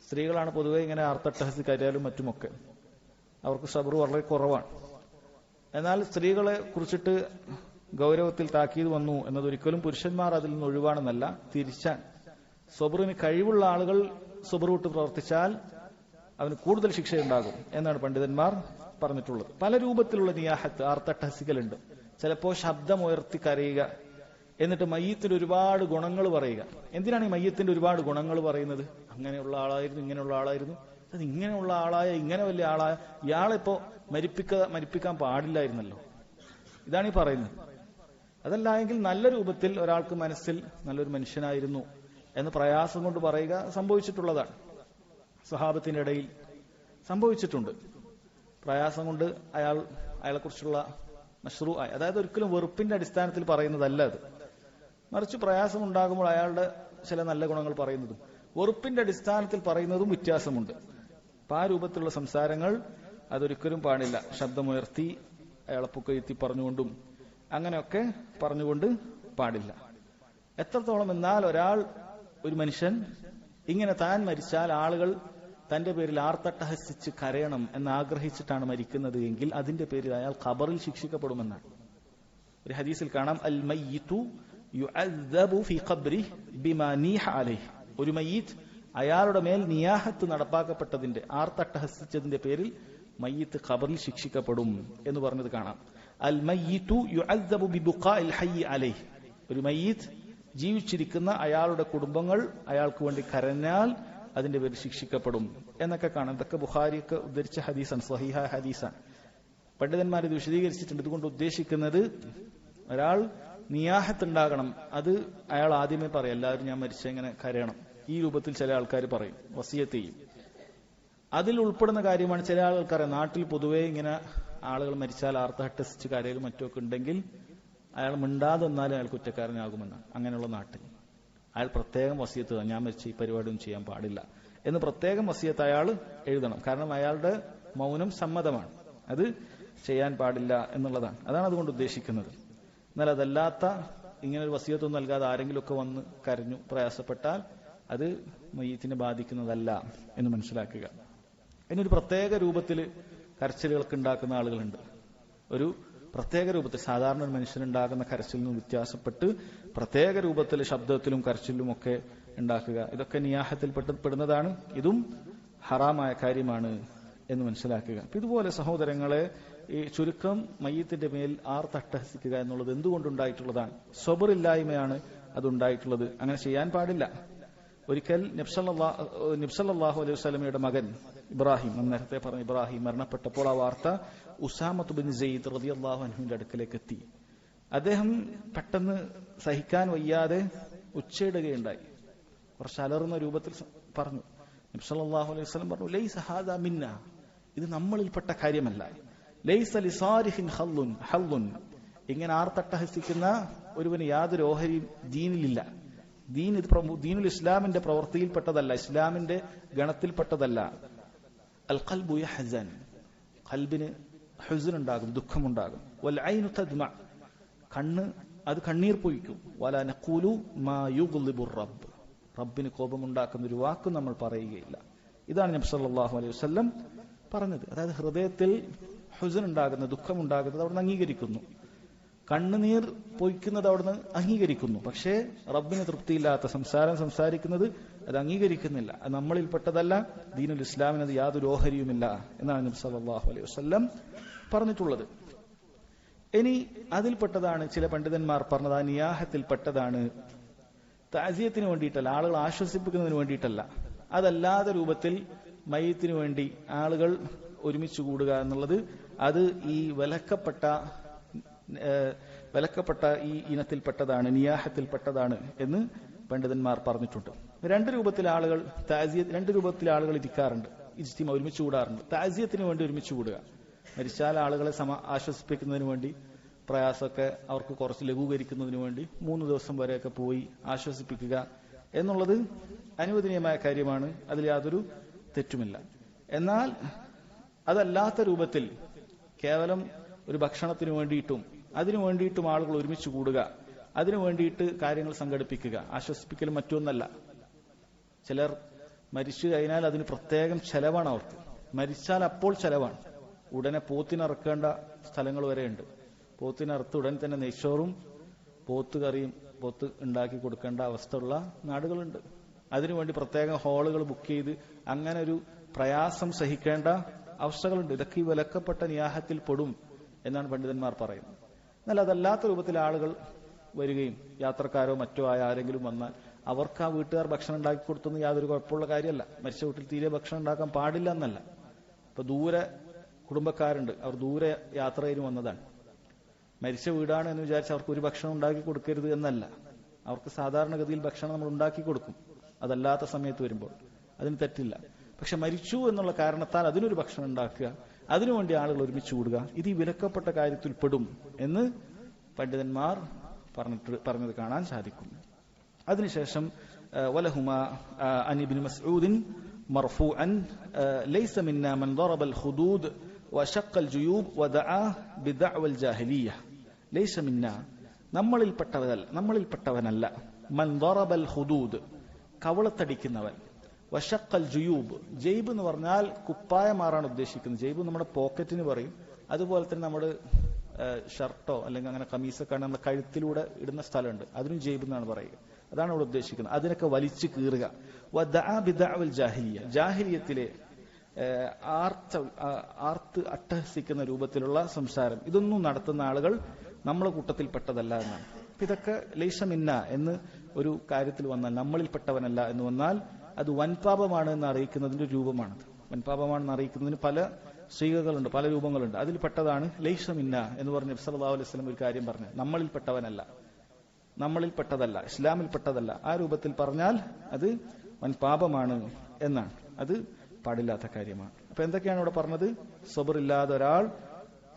Speaker 1: സ്ത്രീകളാണ് പൊതുവെ ഇങ്ങനെ ആർത്തട്ടഹസി കരയാലും മറ്റുമൊക്കെ, അവർക്ക് സബർ വളരെ കുറവാണ്. എന്നാൽ സ്ത്രീകളെ കുറിച്ചിട്ട് ഗൗരവത്തിൽ താക്കീത് വന്നു എന്നതൊരിക്കലും പുരുഷന്മാർ അതിൽ നിന്ന് ഒഴിവാണെന്നല്ല, തിരിച്ചാൻ സബറിന് കഴിവുള്ള ആളുകൾ സബർ വിട്ട് പ്രവർത്തിച്ചാൽ അവന് കൂടുതൽ ശിക്ഷയുണ്ടാകും എന്നാണ് പണ്ഡിതന്മാർ പറഞ്ഞിട്ടുള്ളത്. പല രൂപത്തിലുള്ള നിയാഹത്ത്, ആർത്തട്ടഹസികളുണ്ട്. ചിലപ്പോൾ ശബ്ദമുയർത്തി കരയുക, എന്നിട്ട് മയ്യത്തിന്റെ ഒരുപാട് ഗുണങ്ങൾ പറയുക. എന്തിനാണ് ഈ മയ്യത്തിന്റെ ഒരുപാട് ഗുണങ്ങൾ പറയുന്നത്? അങ്ങനെയുള്ള ആളായിരുന്നു, ഇങ്ങനെയുള്ള ആളായിരുന്നു, അത് ഇങ്ങനെയുള്ള ആളായ, ഇങ്ങനെ വലിയ ആളായ ഇയാളെപ്പോ മരിപ്പിക്കാൻ പാടില്ലായിരുന്നല്ലോ, ഇതാണ് ഈ പറയുന്നത്. അതല്ല എങ്കിൽ നല്ല രൂപത്തിൽ ഒരാൾക്ക് മനസ്സിൽ നല്ലൊരു മനുഷ്യനായിരുന്നു എന്ന് പ്രയാസം കൊണ്ട് പറയുക സംഭവിച്ചിട്ടുള്ളതാണ്. സ്വഹാബത്തിന്റെ ഇടയിൽ സംഭവിച്ചിട്ടുണ്ട്. പ്രയാസം കൊണ്ട് അയാളെക്കുറിച്ചുള്ള മശ്റൂ ആയ, അതായത് ഒരിക്കലും വെറുപ്പിന്റെ അടിസ്ഥാനത്തിൽ പറയുന്നതല്ല അത്, മറിച്ച് പ്രയാസം ഉണ്ടാകുമ്പോൾ അയാളുടെ ചില നല്ല ഗുണങ്ങൾ പറയുന്നതും വെറുപ്പിന്റെ അടിസ്ഥാനത്തിൽ പറയുന്നതും വ്യത്യാസമുണ്ട്. അപ്പൊ ആ രൂപത്തിലുള്ള സംസാരങ്ങൾ അതൊരിക്കലും പാടില്ല. ശബ്ദമുയർത്തി അയാളെ പുകഴ്ത്തി പറഞ്ഞുകൊണ്ടും അങ്ങനെയൊക്കെ പറഞ്ഞുകൊണ്ട് പാടില്ല. എത്രത്തോളം എന്നാൽ ഒരു മനുഷ്യൻ ഇങ്ങനെ താൻ മരിച്ചാൽ ആളുകൾ തന്റെ പേരിൽ ആർത്തട്ടഹസിച്ച് കരയണം എന്നാഗ്രഹിച്ചിട്ടാണ് മരിക്കുന്നത് എങ്കിൽ അതിന്റെ പേരിൽ അയാൾ ഖബറിൽ ശിക്ഷിക്കപ്പെടുമെന്നാണ്. ഒരു ഹദീസിൽ കാണാം, അൽ മയ്യിതു യുഅദ്ദബു ഫീ ഖബ്രിഹി ബിമാ നീഹ അലൈഹി. ഒരു മയ്യിത്ത് അയാളുടെ മേൽ നിയാഹത്ത് നടപ്പാക്കപ്പെട്ടതിന്റെ, ആർത്തട്ടഹസിച്ചതിന്റെ പേരിൽ മയ്യിത്ത് ഖബറിൽ ശിക്ഷിക്കപ്പെടും എന്ന് പറഞ്ഞത് കാണാം. അൽ മയ്യിതു യുഅദ്ദബു ബിബുഖാഇൽ ഹയ്യി അലൈഹി. ഒരു മയ്യിത്ത് ജീവിച്ചിരിക്കുന്ന അയാളുടെ കുടുംബങ്ങൾ അയാൾക്ക് വേണ്ടി കരഞ്ഞാൽ അതിന്റെ പേരിൽ ശിക്ഷിക്കപ്പെടും എന്നൊക്കെ കാണാം. ഇതൊക്കെ ബുഖാരിയൊക്കെ ഉദ്ധരിച്ച ഹദീസാണ്, സ്വഹീഹായ ഹദീസാണ്. പണ്ഡിതന്മാർ ഇത് വിശദീകരിച്ചിട്ടുണ്ട്. ഇതുകൊണ്ട് ഉദ്ദേശിക്കുന്നത് ഒരാൾ നിയാഹത്ത് ഉണ്ടാകണം. അത് അയാൾ ആദ്യമേ പറയും, എല്ലാവരും ഞാൻ മരിച്ച ഇങ്ങനെ കരയണം. ഈ രൂപത്തിൽ ചില ആൾക്കാർ പറയും, വസിയത്ത് ചെയ്യും. അതിൽ ഉൾപ്പെടുന്ന കാര്യമാണ്. ചില ആൾക്കാരെ നാട്ടിൽ പൊതുവെ ഇങ്ങനെ ആളുകൾ മരിച്ചാൽ ആർത്തഹട്ടസിച്ച് കരയിലും മറ്റുമൊക്കെ ഉണ്ടെങ്കിൽ അയാൾ മിണ്ടാതെ വന്നാലും അയാൾ കുറ്റക്കാരനാകുമെന്നാണ്. അങ്ങനെയുള്ള നാട്ടിൽ അയാൾ പ്രത്യേകം വസിയത്ത്, ഞാൻ മരിച്ച ഈ പരിപാടിയൊന്നും ചെയ്യാൻ പാടില്ല എന്ന് പ്രത്യേകം വസിയത്ത് അയാൾ എഴുതണം. കാരണം അയാളുടെ മൗനം സമ്മതമാണ്, അത് ചെയ്യാൻ പാടില്ല എന്നുള്ളതാണ്. അതാണ് അതുകൊണ്ട് ഉദ്ദേശിക്കുന്നത്. എന്നാൽ അതല്ലാത്ത ഇങ്ങനെ ഒരു വസിയത്തൊന്നും നൽകാതെ ആരെങ്കിലുമൊക്കെ വന്ന് കരഞ്ഞു പ്രയാസപ്പെട്ടാൽ അത് മയ്യത്തിനെ ബാധിക്കുന്നതല്ല എന്ന് മനസ്സിലാക്കുക. ഇനി ഒരു പ്രത്യേക രൂപത്തിൽ കരച്ചിലുകൾക്ക് ഉണ്ടാക്കുന്ന ആളുകളുണ്ട്. ഒരു പ്രത്യേക രൂപത്തിൽ, സാധാരണ ഒരു മനുഷ്യനുണ്ടാകുന്ന കരച്ചിൽ നിന്നും വ്യത്യാസപ്പെട്ട് പ്രത്യേക രൂപത്തിൽ ശബ്ദത്തിലും കരച്ചിലും ഒക്കെ ഉണ്ടാക്കുക. ഇതൊക്കെ നിയാഹത്തിൽ പെടുന്നതാണ്. ഇതും ഹറാമായ കാര്യമാണ് എന്ന് മനസ്സിലാക്കുക. ഇതുപോലെ സഹോദരങ്ങളെ, ഈ ചുരുക്കം മയ്യത്തിന്റെ മേൽ ആർത്തട്ടഹസിക്കുക എന്നുള്ളത് എന്തുകൊണ്ടുണ്ടായിട്ടുള്ളതാണ്? സ്വബറില്ലായ്മയാണ് അതുണ്ടായിട്ടുള്ളത്. അങ്ങനെ ചെയ്യാൻ പാടില്ല. ഒരിക്കൽ നബ്സല്ലല്ലാഹു അലൈഹി വസല്ലമയുടെ മകൻ ഇബ്രാഹിം, നേരത്തെ പറഞ്ഞ ഇബ്രാഹിം മരണപ്പെട്ടപ്പോൾ ആ വാർത്ത ഉസാമത്ത് ബിൻ സെയ്ദ് റളിയല്ലാഹു അൻഹുവിന്റെ അടുക്കലേക്ക് എത്തി. അദ്ദേഹം പെട്ടെന്ന് സഹിക്കാൻ വയ്യാതെ ഉച്ചയിടുകയുണ്ടായി. കുറച്ച് അലറുന്ന രൂപത്തിൽ പറഞ്ഞു. നബി സല്ലല്ലാഹു അലൈഹി വസല്ലം പറഞ്ഞു, ലൈസ ഹാദാ മിന്ന, ഇത് നമ്മളിൽപ്പെട്ട കാര്യമല്ല. ലൈസ ലിസാരിഹിൻ ഹല്ലുൻ, ഇങ്ങനെ ആർത്തട്ടഹസിക്കുന്ന ഒരുവന് യാതൊരു ഓഹരിയും ദീനിലില്ല. ദീനുൽ ഇസ്ലാമിന്റെ പ്രവൃത്തിയിൽപ്പെട്ടതല്ല, ഇസ്ലാമിന്റെ ഗണത്തിൽപ്പെട്ടതല്ല. അൽ ഖൽബു യഹ്സൻ, ഖൽബിന് ഹുസ്ൻ ഉണ്ടാകും, ദുഃഖമുണ്ടാകും. വൽ ഐനു തദ്മ, കണ്ണ് അത് കണ്ണീർ പൊഴിക്കും. വലാ നഖൂലു മാ യുഗ്ളിബുർ റബ്ബ്, റബ്ബിന് കോപമുണ്ടാക്കുന്ന ഒരു വാക്കും നമ്മൾ പറയുകയില്ല. ഇതാണ് നബി സല്ലല്ലാഹു അലൈഹി വസല്ലം പറഞ്ഞത്. അതായത് ഹൃദയത്തിൽ ഹുസ്ൻ ഉണ്ടാകുന്ന, ദുഃഖമുണ്ടാകുന്നത് അവിടുന്ന് അംഗീകരിക്കുന്നു, കണ്ണുനീർ പൊയ്ക്കുന്നത് അവിടുന്ന് അംഗീകരിക്കുന്നു. പക്ഷേ റബ്ബിന് തൃപ്തിയില്ലാത്ത സംസാരിക്കുന്നത് അത് അംഗീകരിക്കുന്നില്ല. അത് നമ്മളിൽപ്പെട്ടതല്ല, ദീനുൽ ഇസ്ലാമിന് അത് യാതൊരു ഓഹരിയുമില്ല എന്നാണ് നബി സല്ലല്ലാഹു അലൈഹി വസല്ലം പറഞ്ഞിട്ടുള്ളത്. ഇനി അതിൽപ്പെട്ടതാണ്, ചില പണ്ഡിതന്മാർ പറഞ്ഞത്, ആ നിയാഹത്തിൽപ്പെട്ടതാണ്. തഅസിയത്തിന് വേണ്ടിയിട്ടല്ല, ആളുകൾ ആശ്വസിപ്പിക്കുന്നതിന് വേണ്ടിയിട്ടല്ല, അതല്ലാത്ത രൂപത്തിൽ മയ്യത്തിന് വേണ്ടി ആളുകൾ ഒരുമിച്ച് കൂടുക എന്നുള്ളത് അത് ഈ വിലക്കപ്പെട്ട ഈ ഇനത്തിൽപ്പെട്ടതാണ്, നിയാഹത്തിൽപ്പെട്ടതാണ് എന്ന് പണ്ഡിതന്മാർ പറഞ്ഞിട്ടുണ്ട്. രണ്ട് രൂപത്തിൽ ആളുകൾ ഇരിക്കാറുണ്ട്, ഇജ്തിമ ഒരുമിച്ച് കൂടാറുണ്ട്. തഅസിയത്തിന് വേണ്ടി ഒരുമിച്ച് കൂടുക, മരിച്ചാൽ ആളുകളെ ആശ്വസിപ്പിക്കുന്നതിന് വേണ്ടി പ്രയാസമൊക്കെ അവർക്ക് കുറച്ച് ലഘൂകരിക്കുന്നതിന് വേണ്ടി 3 ദിവസം വരെയൊക്കെ പോയി ആശ്വസിപ്പിക്കുക എന്നുള്ളത് അനുവദനീയമായ കാര്യമാണ്. അതിൽ യാതൊരു തെറ്റുമില്ല. എന്നാൽ അതല്ലാത്ത രൂപത്തിൽ കേവലം ഒരു ഭക്ഷണത്തിന് വേണ്ടിയിട്ടും അതിനു വേണ്ടിയിട്ടും ആളുകൾ ഒരുമിച്ച് കൂടുക, അതിനു വേണ്ടിയിട്ട് കാര്യങ്ങൾ സംഘടിപ്പിക്കുക, ആശ്വസിപ്പിക്കലും മറ്റൊന്നല്ല. ചിലർ മരിച്ചു കഴിഞ്ഞാൽ അതിന് പ്രത്യേകം ചെലവാണ്. അവർക്ക് മരിച്ചാൽ അപ്പോൾ ചെലവാണ്. ഉടനെ പോത്തിനിറക്കേണ്ട സ്ഥലങ്ങൾ വരെയുണ്ട്. പോത്തിനറുത്ത് ഉടൻ തന്നെ നെയ്ച്ചോറും പോത്ത് കറിയും പോത്ത് ഉണ്ടാക്കി കൊടുക്കേണ്ട അവസ്ഥയുള്ള നാടുകളുണ്ട്. അതിനുവേണ്ടി പ്രത്യേകം ഹാളുകൾ ബുക്ക് ചെയ്ത് അങ്ങനെ ഒരു പ്രയാസം സഹിക്കേണ്ട അവസ്ഥകളുണ്ട്. ഇതൊക്കെ ഈ വിലക്കപ്പെട്ട നിയാഹത്തിൽ പെടും എന്നാണ് പണ്ഡിതന്മാർ പറയുന്നത്. എന്നാൽ അതല്ലാത്ത രൂപത്തിൽ ആളുകൾ വരികയും യാത്രക്കാരോ മറ്റോ ആയ ആരെങ്കിലും വന്നാൽ അവർക്ക് ആ വീട്ടുകാർ ഭക്ഷണം ഉണ്ടാക്കി കൊടുത്തൊന്നും യാതൊരു കുഴപ്പമുള്ള കാര്യമല്ല. മരിച്ച വീട്ടിൽ തീരെ ഭക്ഷണം ഉണ്ടാക്കാൻ പാടില്ല എന്നല്ല. ഇപ്പൊ ദൂരെ കുടുംബക്കാരുണ്ട്, അവർ ദൂരെ യാത്ര ചെയ്ത് വന്നതാണ്. മരിച്ച വീടാണ് എന്ന് വിചാരിച്ച് അവർക്ക് ഒരു ഭക്ഷണം ഉണ്ടാക്കി കൊടുക്കരുത് എന്നല്ല. അവർക്ക് സാധാരണഗതിയിൽ ഭക്ഷണം നമ്മൾ ഉണ്ടാക്കി കൊടുക്കും അതല്ലാത്ത സമയത്ത് വരുമ്പോൾ, അതിന് തെറ്റില്ല. പക്ഷെ മരിച്ചു എന്നുള്ള കാരണത്താൽ അതിനൊരു ഭക്ഷണം ഉണ്ടാക്കുക, അതിനുവേണ്ടി ആളുകൾ ഒരുമിച്ച് കൂടുക, ഇത് ഈ വിലക്കപ്പെട്ട കാര്യത്തിൽ പെടും എന്ന് പണ്ഡിതന്മാർ പറഞ്ഞത് കാണാൻ സാധിക്കും. അതിനുശേഷം വലഹുമ അൻ ഇബ്നു മസ്ഊദ് മർഫൂഅൻ ലൈസ മിന്നാ മൻ ضرب الخدود وشق الجيوب ودعا بدعوى الجاهليه ലൈസ മിന്നാ നമ്മളിൽപ്പെട്ടവനല്ല മൻ ضرب الخدود കവളത്തടിക്കുന്നവൻ, വശക്കൽ ജുയൂബ് ജെയ്ബ് എന്ന് പറഞ്ഞാൽ കുപ്പായമാറാണ് ഉദ്ദേശിക്കുന്നത്. ജെയ്ബ് നമ്മുടെ പോക്കറ്റിന് പറയും. അതുപോലെ തന്നെ നമ്മുടെ ഷർട്ടോ അല്ലെങ്കിൽ അങ്ങനെ കമീസൊക്കെ ആണ് നമ്മുടെ കഴുത്തിലൂടെ ഇടുന്ന സ്ഥലമുണ്ട്, അതിനും ജെയ്ബ് എന്നാണ് പറയുക. അതാണ് ഇവിടെ ഉദ്ദേശിക്കുന്നത്. അതിനൊക്കെ വലിച്ചു കീറുക. ജാഹിലിയത്തിലെ ആർത്ത് അട്ടഹസിക്കുന്ന രൂപത്തിലുള്ള സംസാരം, ഇതൊന്നും നടത്തുന്ന ആളുകൾ നമ്മളെ കൂട്ടത്തിൽപ്പെട്ടതല്ല എന്നാണ്. ഇതൊക്കെ ലൈസമിന്ന എന്ന് ഒരു കാര്യത്തിൽ വന്നാൽ, നമ്മളിൽപ്പെട്ടവനല്ല എന്ന് വന്നാൽ അത് വൻപാപമാണ് എന്ന് അറിയിക്കുന്നതിന്റെ രൂപമാണത്. വൻപാപമാണെന്ന് അറിയിക്കുന്നതിന് പല സ്ത്രീകളുണ്ട്, പല രൂപങ്ങളുണ്ട്. അതിൽ പെട്ടതാണ് ലൈസമിന്ന എന്ന് പറഞ്ഞ നബി സല്ലല്ലാഹു അലൈഹി വസല്ലം ഒരു കാര്യം പറഞ്ഞു. നമ്മളിൽപ്പെട്ടതല്ല, ഇസ്ലാമിൽപ്പെട്ടതല്ല. ആ രൂപത്തിൽ പറഞ്ഞാൽ അത് വൻപാപമാണ് എന്നാണ്. അത് പാടില്ലാത്ത കാര്യമാണ്. അപ്പൊ എന്തൊക്കെയാണ് ഇവിടെ പറഞ്ഞത്? സബറില്ലാതെ ഒരാൾ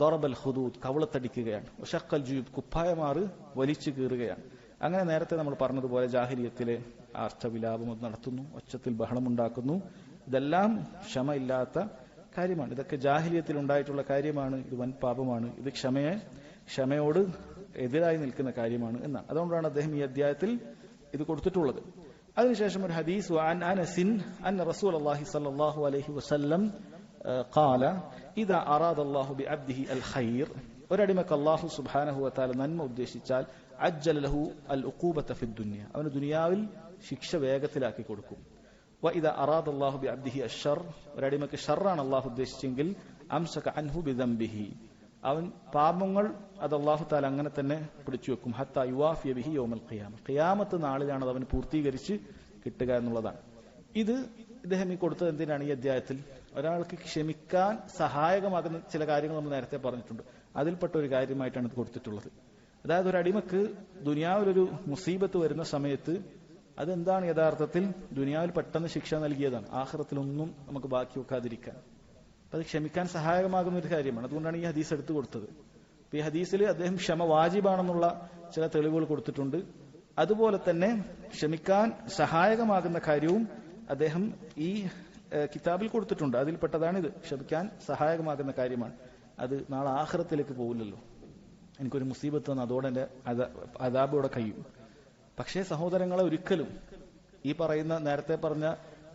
Speaker 1: ദറബൽ ഹുദൂദ് കവളത്തടിക്കുകയാണ്, വശഖൽ ജുയൂബ് കുപ്പായമാറ് വലിച്ചു കീറുകയാണ്. അങ്ങനെ നേരത്തെ നമ്മൾ പറഞ്ഞതുപോലെ ജാഹിലിയത്തിലെ ആർത്തവിലാപം നടത്തുന്നു, ഒച്ചത്തിൽ ബഹളമുണ്ടാക്കുന്നു. ഇതെല്ലാം ക്ഷമയില്ലാത്ത കാര്യമാണ്. ഇതൊക്കെ ജാഹിലിയത്തിൽ ഉണ്ടായിട്ടുള്ള കാര്യമാണ്. ഇത് വൻ പാപമാണ്. ഇത് ക്ഷമയോട് എതിരായി നിൽക്കുന്ന കാര്യമാണ് എന്നാണ്. അതുകൊണ്ടാണ് അദ്ദേഹം ഈ അധ്യായത്തിൽ ഇത് കൊടുത്തിട്ടുള്ളത്. അതിനുശേഷം ഒരു ഹദീസ് عن أنس أن رسول الله صلى الله عليه وسلم قال إذا أراد الله بعبده الخير ഒരടിമക്ക് അല്ലാഹു സുബ്ഹാനഹു വ തആല നന്മ ഉദ്ദേശിച്ചാൽ അജ്ജല ലഹു അൽ ഉഖൂബത ഫി ദുനിയ അവന് ദുനിയാവിൽ ശിക്ഷ വേഗത്തിലാക്കി കൊടുക്കും. വ ഇദാ അറാദ അല്ലാഹു ബിഅബ്ദിഹി അശ്ശർ ഒരടിമക്ക് ഷർറാണ് അല്ലാഹു ഉദ്ദേശിച്ചെങ്കിൽ അംസക അൻഹു ബിദംബിഹി അവൻ പാപങ്ങൾ അത് അല്ലാഹു തആല അങ്ങനെ തന്നെ പിടിച്ചു വെക്കും. ഹത്താ യുവാഫിയ ബിഹി യൗമൽ ഖിയാമ ഖിയാമത്ത് നാളിലാണ് അത് അവന് പൂർത്തീകരിച്ച് കിട്ടുക എന്നുള്ളതാണ്. ഇത് ഇദ്ദേഹം ഈ കൊടുത്തത് എന്തിനാണ്? ഈ അധ്യായത്തിൽ ഒരാൾക്ക് ക്ഷമിക്കാൻ സഹായകമാകുന്ന ചില കാര്യങ്ങൾ നമ്മൾ നേരത്തെ പറഞ്ഞിട്ടുണ്ട്. അതിൽപ്പെട്ട ഒരു കാര്യമായിട്ടാണ് ഇത് കൊടുത്തിട്ടുള്ളത്. അതായത് ഒരു അടിമക്ക് ദുനിയാവിലൊരു മുസീബത്ത് വരുന്ന സമയത്ത് അതെന്താണ്? യഥാർത്ഥത്തിൽ ദുനിയാവിൽ പെട്ടെന്ന് ശിക്ഷ നൽകിയതാണ്, ആഖിറത്തിലൊന്നും നമുക്ക് ബാക്കി വെക്കാതിരിക്കാൻ. അത് ക്ഷമിക്കാൻ സഹായകമാകുന്ന ഒരു കാര്യമാണ്. അതുകൊണ്ടാണ് ഈ ഹദീസ് എടുത്തു കൊടുത്തത്. ഈ ഹദീസിൽ അദ്ദേഹം ക്ഷമ വാജിബാണെന്നുള്ള ചില തെളിവുകൾ കൊടുത്തിട്ടുണ്ട്. അതുപോലെ തന്നെ ക്ഷമിക്കാൻ സഹായകമാകുന്ന കാര്യവും അദ്ദേഹം ഈ കിതാബിൽ കൊടുത്തിട്ടുണ്ട്. അതിൽപ്പെട്ടതാണിത്. ക്ഷമിക്കാൻ സഹായകമാകുന്ന കാര്യമാണ്. അത് നാളെ ആഖിറത്തിലേക്ക് പോകില്ലല്ലോ. എനിക്കൊരു മുസീബത്ത് വന്ന് അതോടെ എന്റെ അദാബോടെ കഴിയും. പക്ഷേ സഹോദരങ്ങളെ, ഒരിക്കലും ഈ പറയുന്ന നേരത്തെ പറഞ്ഞ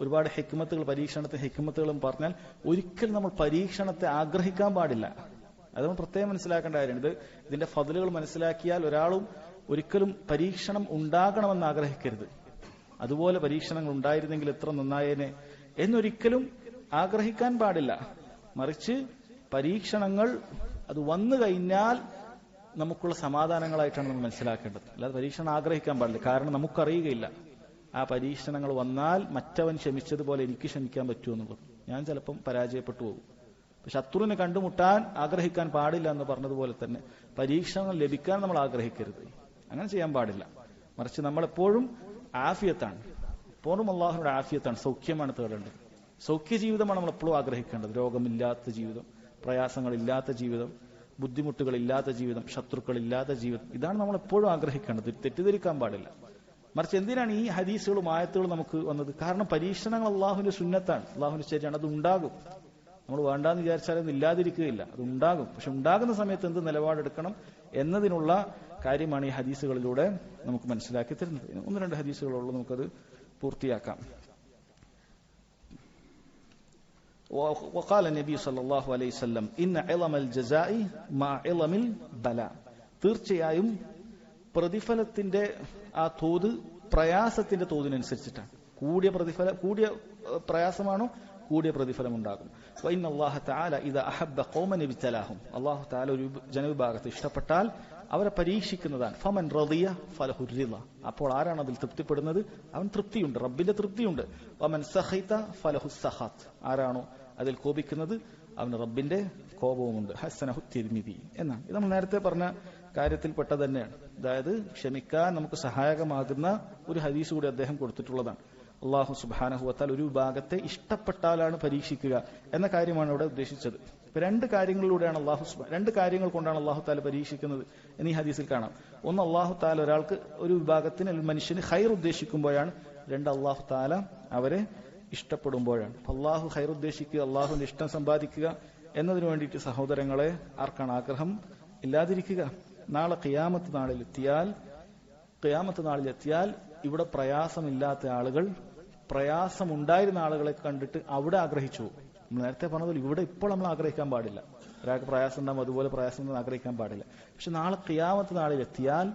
Speaker 1: ഒരുപാട് ഹിക്മത്തുകൾ, പരീക്ഷണത്തെ ഹിക്മത്തുകളും പറഞ്ഞാൽ ഒരിക്കലും നമ്മൾ പരീക്ഷണത്തെ ആഗ്രഹിക്കാൻ പാടില്ല. അത് നമ്മൾ പ്രത്യേകം മനസ്സിലാക്കേണ്ട കാര്യമാണ്. ഇതിന്റെ ഫضലുകൾ മനസ്സിലാക്കിയാൽ ഒരാളും ഒരിക്കലും പരീക്ഷണം ഉണ്ടാകണമെന്ന് ആഗ്രഹിക്കരുത്. അതുപോലെ പരീക്ഷണങ്ങൾ ഉണ്ടായിരുന്നെങ്കിൽ എത്ര നന്നായേനെ എന്നൊരിക്കലും ആഗ്രഹിക്കാൻ പാടില്ല. മറിച്ച് പരീക്ഷണങ്ങൾ അത് വന്നു കഴിഞ്ഞാൽ നമുക്കുള്ള സമാധാനങ്ങളായിട്ടാണ് നമ്മൾ മനസ്സിലാക്കേണ്ടത്. അല്ലാതെ പരീക്ഷണം ആഗ്രഹിക്കാൻ പാടില്ല. കാരണം നമുക്കറിയുകയില്ല ആ പരീക്ഷണങ്ങൾ വന്നാൽ മറ്റവൻ ക്ഷമിച്ചതുപോലെ എനിക്ക് ക്ഷമിക്കാൻ പറ്റുമെന്നുള്ളത്. ഞാൻ ചിലപ്പം പരാജയപ്പെട്ടു പോകും. ശത്രുവിനെ കണ്ടുമുട്ടാൻ ആഗ്രഹിക്കാൻ പാടില്ല എന്ന് പറഞ്ഞതുപോലെ തന്നെ പരീക്ഷണങ്ങൾ ലഭിക്കാൻ നമ്മൾ ആഗ്രഹിക്കരുത്. അങ്ങനെ ചെയ്യാൻ പാടില്ല. മറിച്ച് നമ്മളെപ്പോഴും ആഫിയത്താണ്, എപ്പോഴും അള്ളാഹുവിന്റെ ആഫിയത്താണ്, സൗഖ്യമാണ് തേടേണ്ടത്. സൗഖ്യ ജീവിതമാണ് നമ്മൾ എപ്പോഴും ആഗ്രഹിക്കേണ്ടത്. രോഗമില്ലാത്ത ജീവിതം, പ്രയാസങ്ങളില്ലാത്ത ജീവിതം, ബുദ്ധിമുട്ടുകളില്ലാത്ത ജീവിതം, ശത്രുക്കളില്ലാത്ത ജീവിതം. ഇതാണ് നമ്മൾ എപ്പോഴും ആഗ്രഹിക്കേണ്ടത്. തെറ്റിദ്ധരിക്കാൻ പാടില്ല. മറിച്ച് എന്തിനാണ് ഈ ഹദീസുകളും ആയത്തുകളും നമുക്ക് വന്നത്? കാരണം പരീക്ഷണങ്ങൾ അള്ളാഹുവിന്റെ സുന്നത്താണ്, അള്ളാഹുവിന്റെ ശരിയാണ്. അത് ഉണ്ടാകും. നമ്മൾ വേണ്ടാന്ന് വിചാരിച്ചാലൊന്നും ഇല്ലാതിരിക്കുകയില്ല, അത് ഉണ്ടാകും. പക്ഷെ ഉണ്ടാകുന്ന സമയത്ത് എന്ത് നിലപാടെടുക്കണം എന്നതിനുള്ള കാര്യമാണ് ഈ ഹദീസുകളിലൂടെ നമുക്ക് മനസ്സിലാക്കി തരുന്നത്. 1-2 ഹദീസുകളുള്ളൂ, നമുക്കത് പൂർത്തിയാക്കാം. وقال النبي صلى الله عليه وسلم إن عظم الجزاء مع عظم البلاء. തീർച്ചയായും പ്രതിഫലത്തിന്റെ ആ തോത് പ്രയാസത്തിന്റെ തോതിനനുസരിച്ചിട്ടാണ്. കൂടിയ പ്രയാസമാണോ കൂടിയ പ്രതിഫലം ഉണ്ടാകും. വഇന്ന അല്ലാഹ തആല ഇദാ അഹബ്ബ ഖൗമൻ ഇബ്തലാഹും. അല്ലാഹു തആല ഒരു ജനവിഭാഗത്തെ ഇഷ്ടപ്പെട്ടാൽ അവരെ പരീക്ഷിക്കുന്നതാണ്. ഫമൻ റളിയ ഫലഹു റിള. അപ്പോൾ ആരാണ് അതിൽ തൃപ്തിപ്പെടുന്നത്? അവൻ തൃപ്തിയുണ്ട്, റബ്ബിന്റെ തൃപ്തിയുണ്ട്. വമൻ സഖിത ഫലഹു സഖാത്ത്. ആരാണോ അതിൽ കോപിക്കുന്നത് അവന് റബ്ബിന്റെ കോപവുമുണ്ട്. ഹസനഹു തിർമിദി എന്നാണ്. ഇത് നമ്മൾ നേരത്തെ പറഞ്ഞ കാര്യത്തിൽപ്പെട്ട തന്നെയാണ്. അതായത് ക്ഷമിക്കാൻ നമുക്ക് സഹായകമാകുന്ന ഒരു ഹദീസ് കൂടി അദ്ദേഹം കൊടുത്തിട്ടുള്ളതാണ്. അള്ളാഹു സുബ്ഹാനഹു വ തആല ഒരു വിഭാഗത്തെ ഇഷ്ടപ്പെട്ടാലാണ് പരീക്ഷിക്കുക എന്ന കാര്യമാണ് ഇവിടെ ഉദ്ദേശിച്ചത്. ഇപ്പൊ 2 കാര്യങ്ങളിലൂടെയാണ് രണ്ട് കാര്യങ്ങൾ കൊണ്ടാണ് അള്ളാഹു താല പരീക്ഷിക്കുന്നത് എന്ന് ഈ ഹദീസിൽ കാണാം. ഒന്ന്, അള്ളാഹു താല ഒരാൾക്ക്, ഒരു വിഭാഗത്തിന്, മനുഷ്യന് ഖൈർ ഉദ്ദേശിക്കുമ്പോഴാണ്. 2, അള്ളാഹു താല അവരെ ഇഷ്ടപ്പെടുമ്പോഴാണ്. അള്ളാഹു ഖൈർ ഉദ്ദേശിക്കുക, അള്ളാഹുവിന്റെ ഇഷ്ടം സമ്പാദിക്കുക എന്നതിനു വേണ്ടിയിട്ട് സഹോദരങ്ങളെ ആർക്കാണ് ആഗ്രഹം ഇല്ലാതിരിക്കുക? നാളെ ഖിയാമത്ത് നാളിലെത്തിയാൽ ഇവിടെ പ്രയാസമില്ലാത്ത ആളുകൾ പ്രയാസമുണ്ടായിരുന്ന ആളുകളെ കണ്ടിട്ട് അവിടെ ആഗ്രഹിച്ചു. നമ്മൾ നേരത്തെ പറഞ്ഞതുപോലെ ഇവിടെ ഇപ്പോൾ നമ്മൾ ആഗ്രഹിക്കാൻ പാടില്ല. ഒരാൾക്ക് പ്രയാസം ഉണ്ടാകുമ്പോൾ അതുപോലെ പ്രയാസം ഉണ്ടെന്ന് ആഗ്രഹിക്കാൻ പാടില്ല. പക്ഷെ നാളെ ഖിയാമത്ത് നാളിലെത്തിയാൽ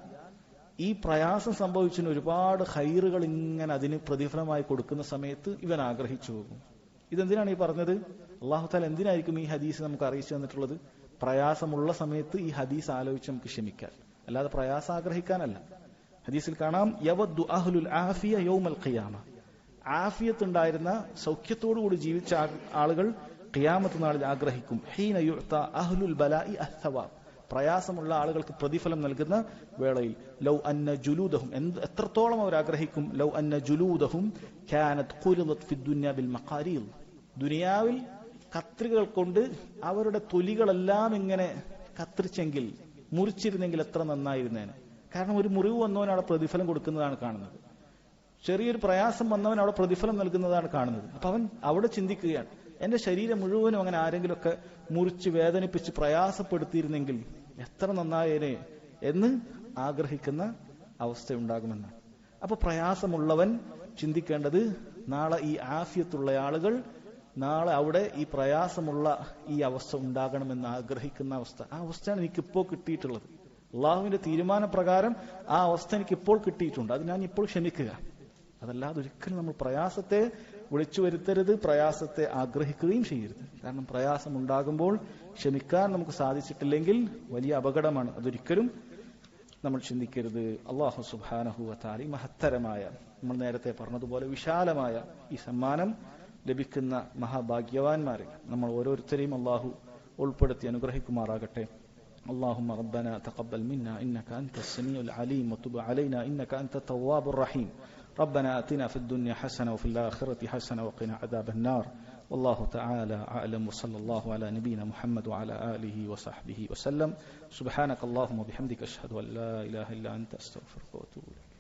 Speaker 1: ഈ പ്രയാസം സംഭവിച്ചതിന് ഒരുപാട് ഖൈറുകൾ ഇങ്ങനെ അതിന് പ്രതിഫലമായി കൊടുക്കുന്ന സമയത്ത് ഇവൻ ആഗ്രഹിച്ചു പോകും. ഇതെന്തിനാണ് ഈ പറഞ്ഞത്? അല്ലാഹു തആല എന്തിനായിരിക്കും ഈ ഹദീസ് നമുക്ക് അറിയിച്ചു തന്നിട്ടുള്ളത്? പ്രയാസമുള്ള സമയത്ത് ഈ ഹദീസ് ആലോചിച്ച് നമുക്ക് ക്ഷമിക്കാൻ, അല്ലാതെ പ്രയാസം ആഗ്രഹിക്കാനല്ല. ഹദീസിൽ കാണാം, യവദ്ദു അഹ്ലുൽ ആഫിയ യൗമൽ ഖിയാമ. ആഫിയത്ത് ഉണ്ടായിരുന്ന, സൗഖ്യത്തോടുകൂടി ജീവിച്ച ആളുകൾ ഖിയാമത്ത് നാളിൽ ആഗ്രഹിക്കും. ഹീന യുഅത അഹ്ലുൽ ബലാഇ അസ്സവാബ്. പ്രയാസമുള്ള ആളുകൾക്ക് പ്രതിഫലം നൽകുന്ന വേളയിൽ ലൗ അന്ന ജുലൂദഹും, എത്രത്തോളം അവർ ആഗ്രഹിക്കും, ലൗ അന്ന ജുലൂദഹും കാനത് ഖുലിദത് ഫി ദുനിയ ബിൽ മഖാരീൽ. ദുനിയാവിൽ കത്രികകൾ കൊണ്ട് അവരുടെ തൊലികളെല്ലാം ഇങ്ങനെ കത്രിച്ചെങ്കിൽ, മുറിച്ചിരുന്നെങ്കിൽ എത്ര നന്നായിരുന്നേനെ. കാരണം ഒരു മുറിവ് വന്നവൻ അവിടെ പ്രതിഫലം കൊടുക്കുന്നതാണ് കാണുന്നത്, ചെറിയൊരു പ്രയാസം വന്നവൻ അവിടെ പ്രതിഫലം നൽകുന്നതാണ് കാണുന്നത്. അപ്പൊ അവൻ അവിടെ ചിന്തിക്കുകയാണ്, എന്റെ ശരീരം മുഴുവനും അങ്ങനെ ആരെങ്കിലുമൊക്കെ മുറിച്ച് വേദനിപ്പിച്ച് പ്രയാസപ്പെടുത്തിയിരുന്നെങ്കിൽ എത്ര നന്നായേനെ എന്ന് ആഗ്രഹിക്കുന്ന അവസ്ഥയുണ്ടാകുമെന്നാണ്. അപ്പൊ പ്രയാസമുള്ളവൻ ചിന്തിക്കേണ്ടത്, നാളെ ഈ ആഫിയത്തുള്ള ആളുകൾ നാളെ അവിടെ ഈ പ്രയാസമുള്ള ഈ അവസ്ഥ ഉണ്ടാകണമെന്ന് ആഗ്രഹിക്കുന്ന അവസ്ഥ. ആ അവസ്ഥയാണ് എനിക്കിപ്പോൾ കിട്ടിയിട്ടുള്ളത്. അള്ളാഹുവിന്റെ തീരുമാനപ്രകാരം ആ അവസ്ഥ എനിക്കിപ്പോൾ കിട്ടിയിട്ടുണ്ട്. അത് ഞാൻ ഇപ്പോൾ ക്ഷമിക്കുക. അതല്ലാതെ ഒരിക്കലും നമ്മൾ പ്രയാസത്തെ വിളിച്ചു വരുത്തരുത്, പ്രയാസത്തെ ആഗ്രഹിക്കുകയും ചെയ്യരുത്. കാരണം പ്രയാസം ഉണ്ടാകുമ്പോൾ ക്ഷമിക്കാൻ നമുക്ക് സാധിച്ചിട്ടില്ലെങ്കിൽ വലിയ അപകടമാണ്. അതൊരിക്കലും നമ്മൾ ചിന്തിക്കരുത്. അല്ലാഹു സുബ്ഹാനഹു വ തആല മഹത്തരമായ, നമ്മൾ നേരത്തെ പറഞ്ഞതുപോലെ വിശാലമായ ഈ സമ്മാനം ലഭിക്കുന്ന മഹാഭാഗ്യവാന്മാരെ നമ്മൾ ഓരോരുത്തരെയും അല്ലാഹു ഉൾപ്പെടുത്തി അനുഗ്രഹിക്കുമാറാകട്ടെ. اللهم ربنا تقبل منا إنك أنت السميع العليم وتب علينا إنك أنت التواب الرحيم. ربنا آتنا في الدنيا حسنة وفي الآخرة حسنة وقنا عذاب النار. والله تعالى أعلم، وصلى الله على نبينا محمد وعلى آله وصحبه وسلم. سبحانك اللهم وبحمدك أشهد أن لا إله إلا أنت أستغفرك وأتوب إليك.